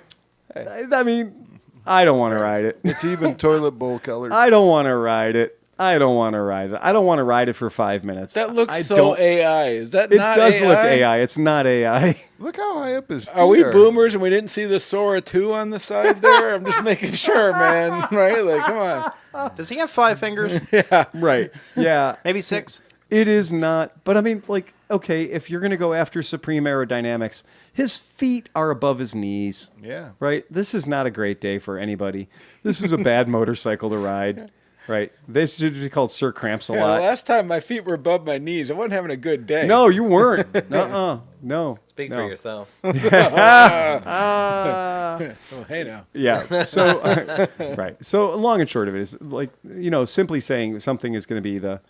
I mean, I don't want to ride it. It's even toilet bowl colored. I don't want to ride it. I don't want to ride it. I don't want to ride it for 5 minutes. That looks I so don't- AI. Is that It not does AI? look AI. It's not AI. Look how high up his feet Are we boomers and we didn't see the Sora 2 on the side there? I'm just making sure, man. Right? Like, come on. Does he have 5 fingers? Right. Yeah. Maybe 6? It is not. But I mean, like, okay, if you're going to go after supreme aerodynamics, his feet are above his knees. Yeah. Right? This is not a great day for anybody. This is a bad motorcycle to ride. Right? They should be called Sir Cramps a Yeah, lot. last time my feet were above my knees. I wasn't having a good day. No, you weren't. No. Speak No. for yourself. Oh, hey now. Yeah. So, right. So, long and short of it is like, simply saying something is going to be the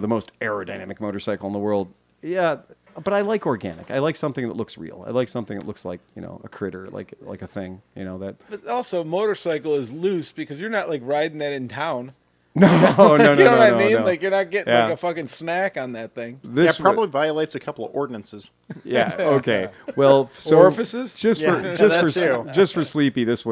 most aerodynamic motorcycle in the world. Yeah. But I like organic. I like something that looks real. I like something that looks like, a critter, like a thing, that. But also, motorcycle is loose because you're not like riding that in town. No. You know what I mean? no. Like you're not getting Yeah. like a fucking snack on that thing. This Yeah, probably violates a couple of ordinances. Yeah. Okay. Well, so Orifices? just for Yeah, just that for too. just for Sleepy, this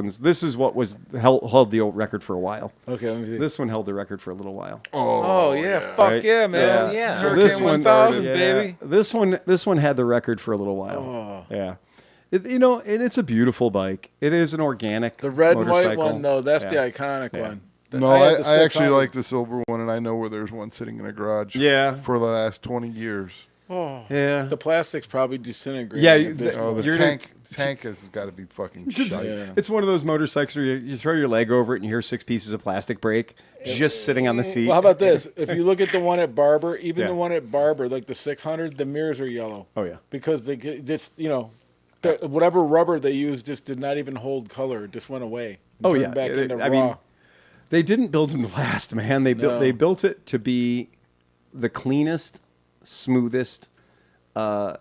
is what was held the old record for a while. Okay, let me see. This one held the record for a little while. Oh yeah, fuck Right? yeah, man. Yeah. Hurricane This one, 1000, yeah. baby. This one had the record for a little while. Oh. Yeah. And it's a beautiful bike. It is an organic. The red and white motorcycle. one though, that's the Yeah. iconic Yeah. one. No, had the I actually 600. like the silver one, and I know where there's one sitting in a garage. Yeah. For the last 20 years. Oh, Yeah. the plastic's probably disintegrating. Yeah, at this Oh, point. the You're tank has got to be fucking It's, shite. Yeah. it's one of those motorcycles where you throw your leg over it and you hear 6 pieces of plastic break just sitting on the seat. Well, how about this? If you look at the one at Barber, even Yeah. the one at Barber, like the 600, the mirrors are yellow. Oh, yeah. Because they just, whatever rubber they used just did not even hold color. It just went away. And Oh, turned yeah. Back into I raw. mean, they didn't build them to last, man. They No. built it to be the cleanest, smoothest, the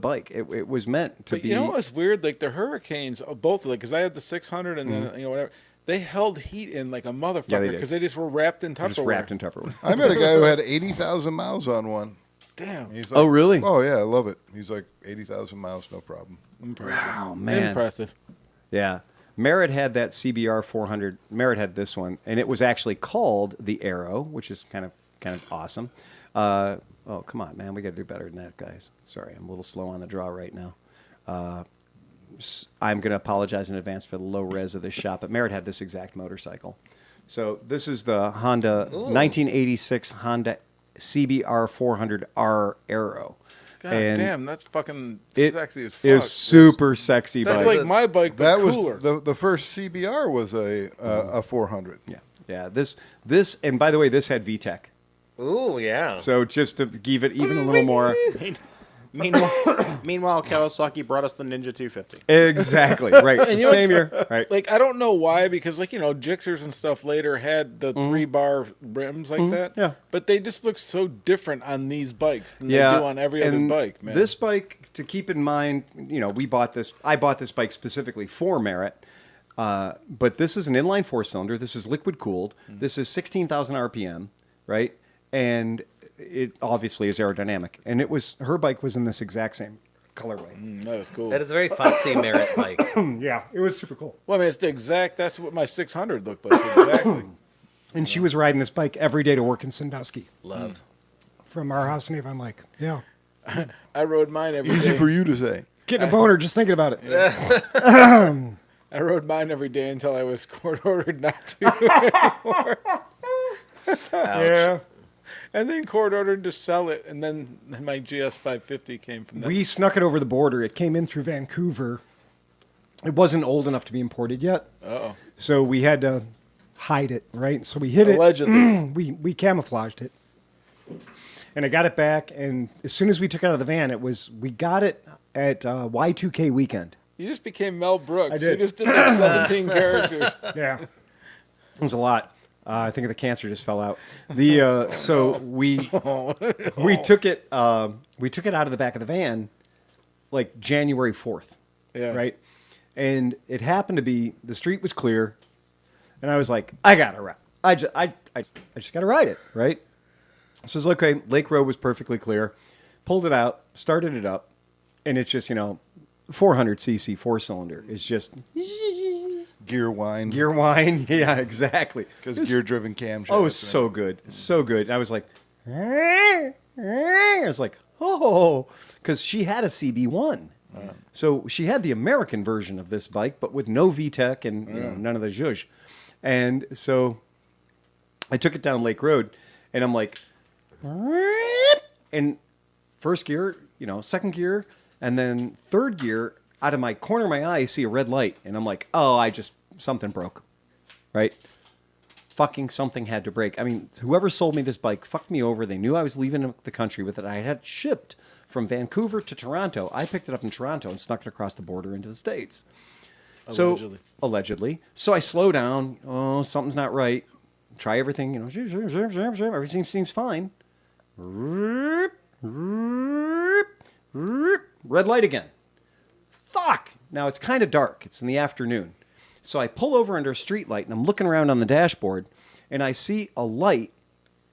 bike. It was meant to But be. you know what's weird? Like the Hurricanes, both of them, because I had the 600 and then whatever. They held heat in like a motherfucker Yeah, they did. because they just were wrapped in Tupperware. just wrapped in Tupperware. I met a guy who had 80,000 miles on one. Damn. He's like, Oh, really? Oh, yeah, I love it. He's like, 80,000 miles, no problem. Oh, man. Impressive. Yeah. Merritt had that CBR 400. Merritt had this one, and it was actually called the Arrow, which is kind of awesome. Oh, come on, man. We got to do better than that, guys. Sorry, I'm a little slow on the draw right now. I'm going to apologize in advance for the low res of this shot, but Merritt had this exact motorcycle. So this is the Honda 1986 Honda CBR 400R Arrow. God And damn, that's fucking It sexy as fuck. is super sexy That's bike. like my bike, but That cooler. was the first CBR was a 400. Yeah. This, and by the way, this had VTEC. Ooh, yeah. So just to give it even a little more. Meanwhile, Kawasaki brought us the Ninja 250. Exactly. Right. And you know what's Same year. Right. Like I don't know why, because Gixxers and stuff later had the 3-bar rims like that. Yeah. But they just look so different on these bikes than Yeah. they do on every other and bike, man. This bike, to keep in mind, I bought this bike specifically for Merritt. But this is an inline 4-cylinder. This is liquid cooled. This is 16,000 RPM, right? And it obviously is aerodynamic. And her bike was in this exact same colorway. That was cool. That is a very Foxy Merit bike. Yeah, it was super cool. Well, I mean, it's the exact. That's what my 600 looked like. Exactly. And she was riding this bike every day to work in Sandusky. Love. From our house in Avon Lake. Yeah. I rode mine every day. Easy for you to say. Getting a boner just thinking about it. I rode mine every day until I was court ordered not to. Yeah. And then court ordered to sell it, and then my GS 550 came from that. We snuck it over the border. It came in through Vancouver. It wasn't old enough to be imported yet. Uh-oh. So we had to hide it, right? So we hid Allegedly. it. We camouflaged it. And I got it back, and as soon as we took it out of the van, we got it at Y2K weekend. You just became Mel Brooks. I did. You just did like 17 characters. Yeah. It was a lot. I think the cancer just fell out. So we took it out of the back of the van like January 4th. Yeah. Right. And it happened to be the street was clear, and I was like, I gotta ride. I just gotta ride it. Right. So it's okay. Lake Road was perfectly clear. Pulled it out, started it up, and it's just 400cc 4-cylinder. It's just Gear wine. gear wine. Yeah, exactly. Because gear-driven camshafts. Oh, so good. So good. I was like, I was like, oh, because she had a CB1. So she had the American version of this bike, but with no VTEC and none of the zhuzh. And so I took it down Lake Road, and I'm like, and first gear, second gear, and then third gear, out of my corner of my eye, I see a red light, and I'm like, oh, something broke, right? Fucking something had to break. I mean, whoever sold me this bike fucked me over. They knew I was leaving the country with it. I had it shipped from Vancouver to Toronto. I picked it up in Toronto and snuck it across the border into the States. Allegedly. So I slow down. Oh, something's not right. Try everything, everything seems fine. Red light again. Fuck! Now it's kind of dark. It's in the afternoon. So I pull over under a street light, and I'm looking around on the dashboard, and I see a light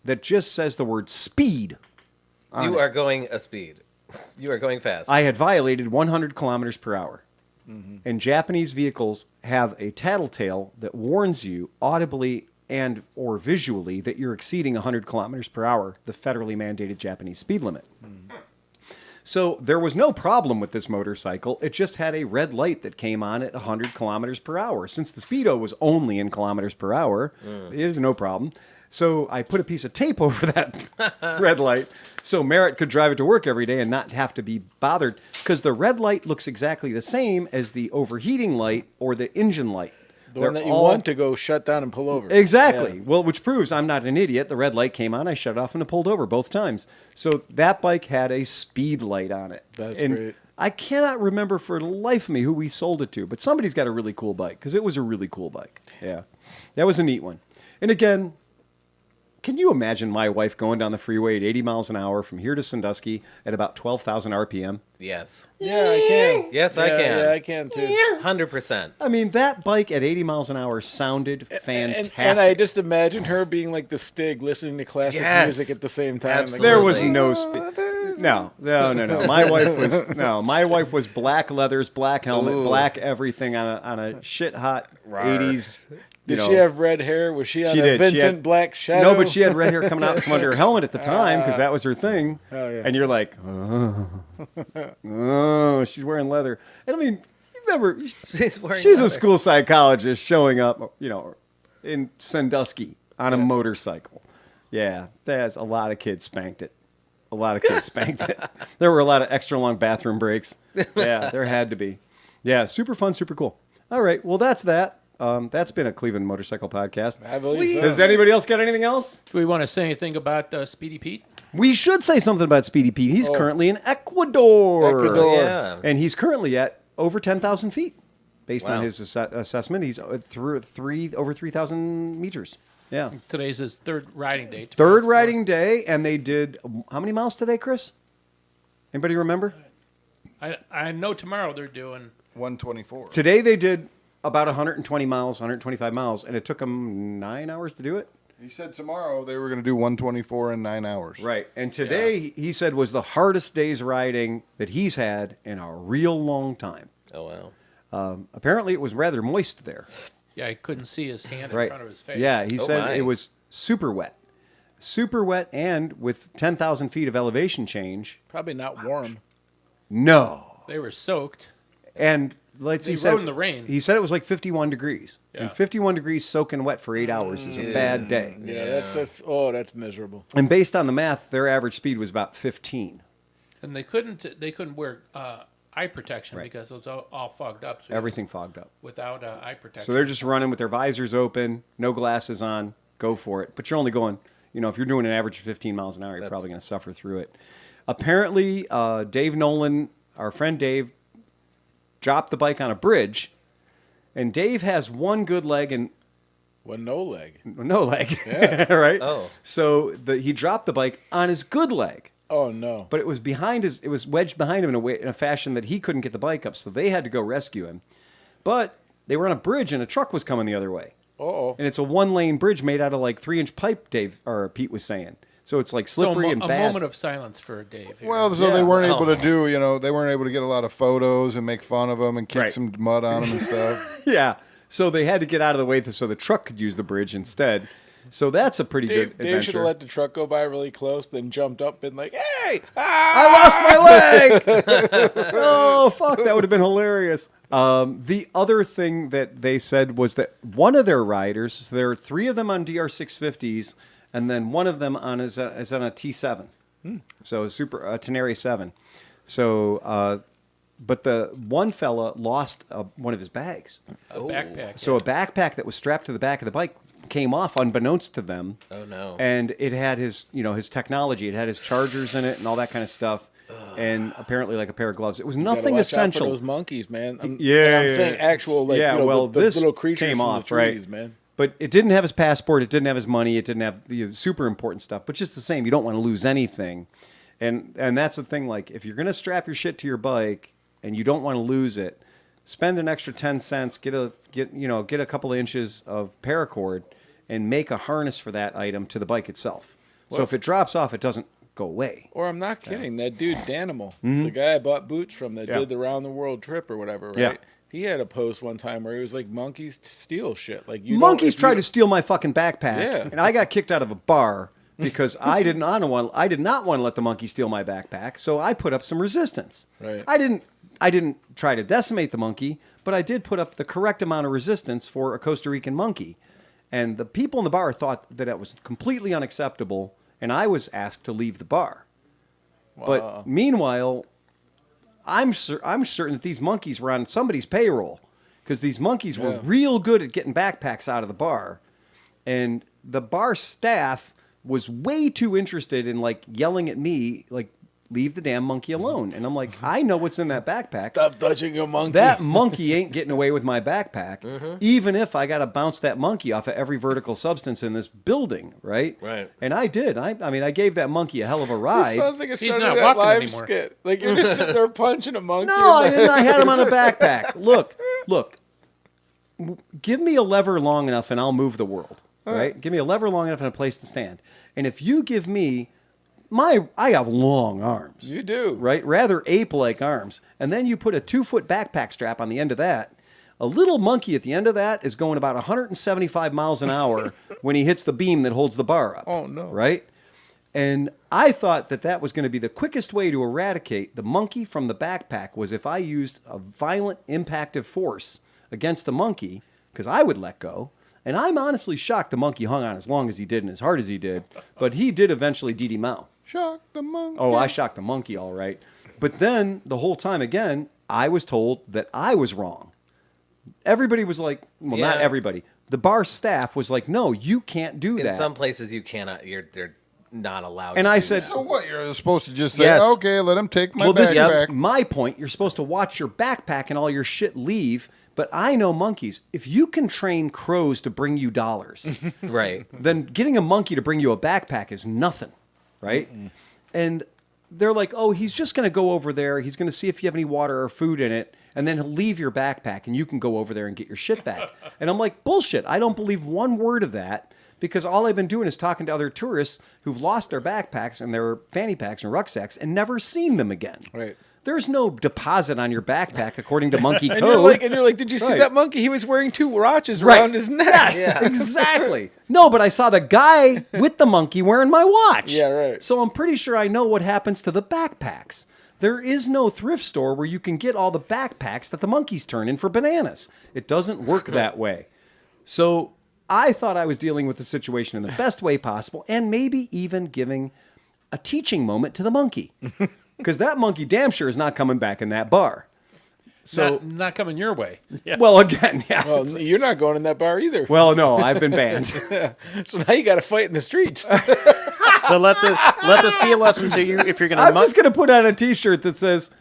that just says the word speed. You are going a speed. You are going fast. I had violated 100 kilometers per hour. And Japanese vehicles have a tattletale that warns you audibly and or visually that you're exceeding 100 kilometers per hour, the federally mandated Japanese speed limit. So there was no problem with this motorcycle. It just had a red light that came on at 100 kilometers per hour. Since the Speedo was only in kilometers per hour, it was no problem. So I put a piece of tape over that red light so Merritt could drive it to work every day and not have to be bothered, because the red light looks exactly the same as the overheating light or the engine light. The one that you want to go shut down and pull over. Exactly. Yeah. Well, which proves I'm not an idiot. The red light came on, I shut it off, and it pulled over both times. So that bike had a speed light on it. That's and great. I cannot remember for the life of me who we sold it to, but somebody's got a really cool bike, because it was a really cool bike. Yeah. That was a neat one. And again, can you imagine my wife going down the freeway at 80 miles an hour from here to Sandusky at about 12,000 RPM? Yes. Yeah, I can. Yes, I can. Yeah, I can too. 100%. I mean, that bike at 80 miles an hour sounded fantastic. And I just imagined her being like the Stig, listening to classic Yes. music at the same time. Absolutely. There was no speed. No. My wife was black leathers, black helmet, Ooh. black everything on a shit hot 80s. Did she have red hair? Was she on She a did. She Vincent had- Black Shadow? No, but she had red hair coming out from under her helmet at the time, because that was her thing. Oh, yeah. And you're like, oh, she's wearing leather. And I mean, you remember, She's wearing she's leather. a school psychologist showing up, in Sandusky on a motorcycle. Yeah, there's a lot of kids spanked it. A lot of kids spanked it. There were a lot of extra long bathroom breaks. Yeah, there had to be. Yeah, super fun, super cool. All right, well, that's that. That's been a Cleveland Motorcycle Podcast. I believe so. Does anybody else got anything else? Do we want to say anything about Speedy Pete? We should say something about Speedy Pete. He's currently in Ecuador. Yeah. And he's currently at over 10,000 feet. Based Wow. on his assessment, he's through over 3,000 meters. Yeah. Today's his third riding day. Third riding day, and they did, how many miles today, Chris? Anybody remember? I know tomorrow they're doing 124. Today they did about 120 miles, 125 miles, and it took him 9 hours to do it. He said tomorrow they were going to do 124 in 9 hours. Right. And today, he said, was the hardest day's riding that he's had in a real long time. Oh, wow. Apparently, it was rather moist there. Yeah, I couldn't see his hand in Right. front of his face. Yeah, he said my. it was super wet. Super wet, and with 10,000 feet of elevation change. Probably not warm. No. They were soaked. And let's They he said, rode in the rain. He said it was like 51 degrees. Yeah. And 51 degrees soaking wet for 8 hours is a bad day. Yeah, that's miserable. And based on the math, their average speed was about 15. And they couldn't wear eye protection because it was all fogged up. So Everything fogged up. without eye protection. So they're just running with their visors open, no glasses on, go for it. But you're only going, if you're doing an average of 15 miles an hour, you're probably going to suffer through it. Apparently, Dave Nolan, our friend Dave, dropped the bike on a bridge, and Dave has one good leg and Well, no leg. no leg, right? Oh. So he dropped the bike on his good leg. Oh no. But it was it was wedged behind him in a fashion that he couldn't get the bike up, so they had to go rescue him. But they were on a bridge and a truck was coming the other way. Uh-oh. And it's a 1-lane bridge made out of like 3-inch pipe, Pete was saying. So it's like slippery and a bad. moment of silence for Dave. Here. Well, so they weren't able to do, they weren't able to get a lot of photos and make fun of him and kick Right. some mud on him and stuff. Yeah. So they had to get out of the way so the truck could use the bridge instead. So that's a pretty good Dave should adventure. have let the truck go by really close, then jumped up and like, hey! I lost my leg! Oh, fuck. That would have been hilarious. The other thing that they said was that one of their riders, so there are 3 of them on DR650s, and then one of them is on a T7. So a Tenere 7. So, but the one fella lost one of his bags. A backpack. So a backpack that was strapped to the back of the bike came off unbeknownst to them. Oh, no. And it had his technology. It had his chargers in it and all that kind of stuff. And apparently like a pair of gloves. It was nothing essential. Those monkeys, man. I'm Yeah, saying actual, like, well, the this little creatures came from off, the trees, right? man. But it didn't have his passport. It didn't have his money. It didn't have the super important stuff. But just the same, you don't want to lose anything. And that's the thing. Like, if you're going to strap your shit to your bike and you don't want to lose it, spend an extra 10 cents, get a couple of inches of paracord, and make a harness for that item to the bike itself. So if it drops off, it doesn't go away. Or I'm not kidding. That dude, Danimal, the guy I bought boots from that did the round the world trip or whatever, right? Yeah. He had a post one time where he was like, monkeys steal shit. Like Monkeys tried to steal my fucking backpack, Yeah. and I got kicked out of a bar because I did not want to let the monkey steal my backpack. So I put up some resistance. Right. I didn't try to decimate the monkey, but I did put up the correct amount of resistance for a Costa Rican monkey. And the people in the bar thought that it was completely unacceptable, and I was asked to leave the bar. Wow. But meanwhile, I'm certain that these monkeys were on somebody's payroll because these monkeys were real good at getting backpacks out of the bar. And the bar staff was way too interested in like yelling at me, like, leave the damn monkey alone. And I'm like, I know what's in that backpack. Stop touching a monkey. That monkey ain't getting away with my backpack, even if I got to bounce that monkey off of every vertical substance in this building, right? Right. And I did. I mean, I gave that monkey a hell of a This ride. sounds like a He's Saturday not Night walking Live anymore. skit. Like you're just sitting there punching a monkey. No, I and didn't. I had him on a backpack. Look. Give me a lever long enough and I'll move the world, right? Give me a lever long enough and a place to stand. And if you give me I have long arms. You do. Right? Rather ape-like arms. And then you put a 2-foot backpack strap on the end of that. A little monkey at the end of that is going about 175 miles an hour when he hits the beam that holds the bar up. Oh, no. Right? And I thought that was going to be the quickest way to eradicate the monkey from the backpack was if I used a violent impactive force against the monkey, because I would let go. And I'm honestly shocked the monkey hung on as long as he did and as hard as he did. But he did eventually DD Mao. Shock the monkey. Oh, I shocked the monkey, all right. But then the whole time, again, I was told that I was wrong. Everybody was like, well, not Yeah. everybody. The bar staff was like, no, you can't do In that. some places, you cannot. They're not allowed. And to I do said, that. So what? You're supposed to just say, Yes. okay, let him take my well, this backpack. is my point. You're supposed to watch your backpack and all your shit leave. But I know monkeys. If you can train crows to bring you dollars, right. then getting a monkey to bring you a backpack is nothing, right? And they're like, oh, he's just going to go over there. He's going to see if you have any water or food in it. and then he'll leave your backpack and you can go over there and get your shit back. And I'm like, bullshit. I don't believe one word of that, because all I've been doing is talking to other tourists who've lost their backpacks and their fanny packs and rucksacks and never seen them again. Right. There's no deposit on your backpack according to monkey code. And you're like, did you see that monkey? He was wearing 2 watches Right. around his neck. Yes, exactly. No, but I saw the guy with the monkey wearing my watch. Yeah, right. So I'm pretty sure I know what happens to the backpacks. There is no thrift store where you can get all the backpacks that the monkeys turn in for bananas. It doesn't work that way. So I thought I was dealing with the situation in the best way possible, and maybe even giving a teaching moment to the monkey. Because that monkey damn sure is not coming back in that bar. So, not coming your way. well, again, yeah. Well, you're not going in that bar either. Well, no, I've been banned. So now you got to fight in the streets. So let this be a lesson to you. If you're gonna, I'm just gonna put out a T-shirt that says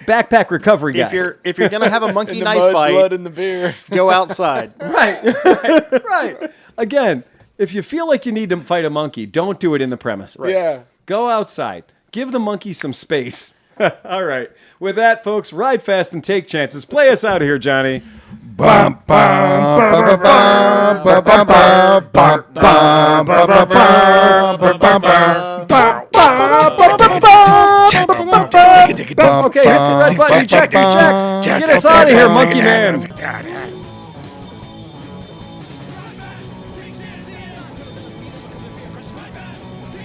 "Backpack Recovery Guy." if you're gonna have a monkey In the knife mud, fight, blood in the beer. go outside. right. Again, if you feel like you need to fight a monkey, don't do it in the premises. Yeah. Go outside. Give the monkey some space. All right. With that, folks, ride fast and take chances. Play us out of here, Johnny. Okay, hit the red button. Check. Get us out of here, monkey man.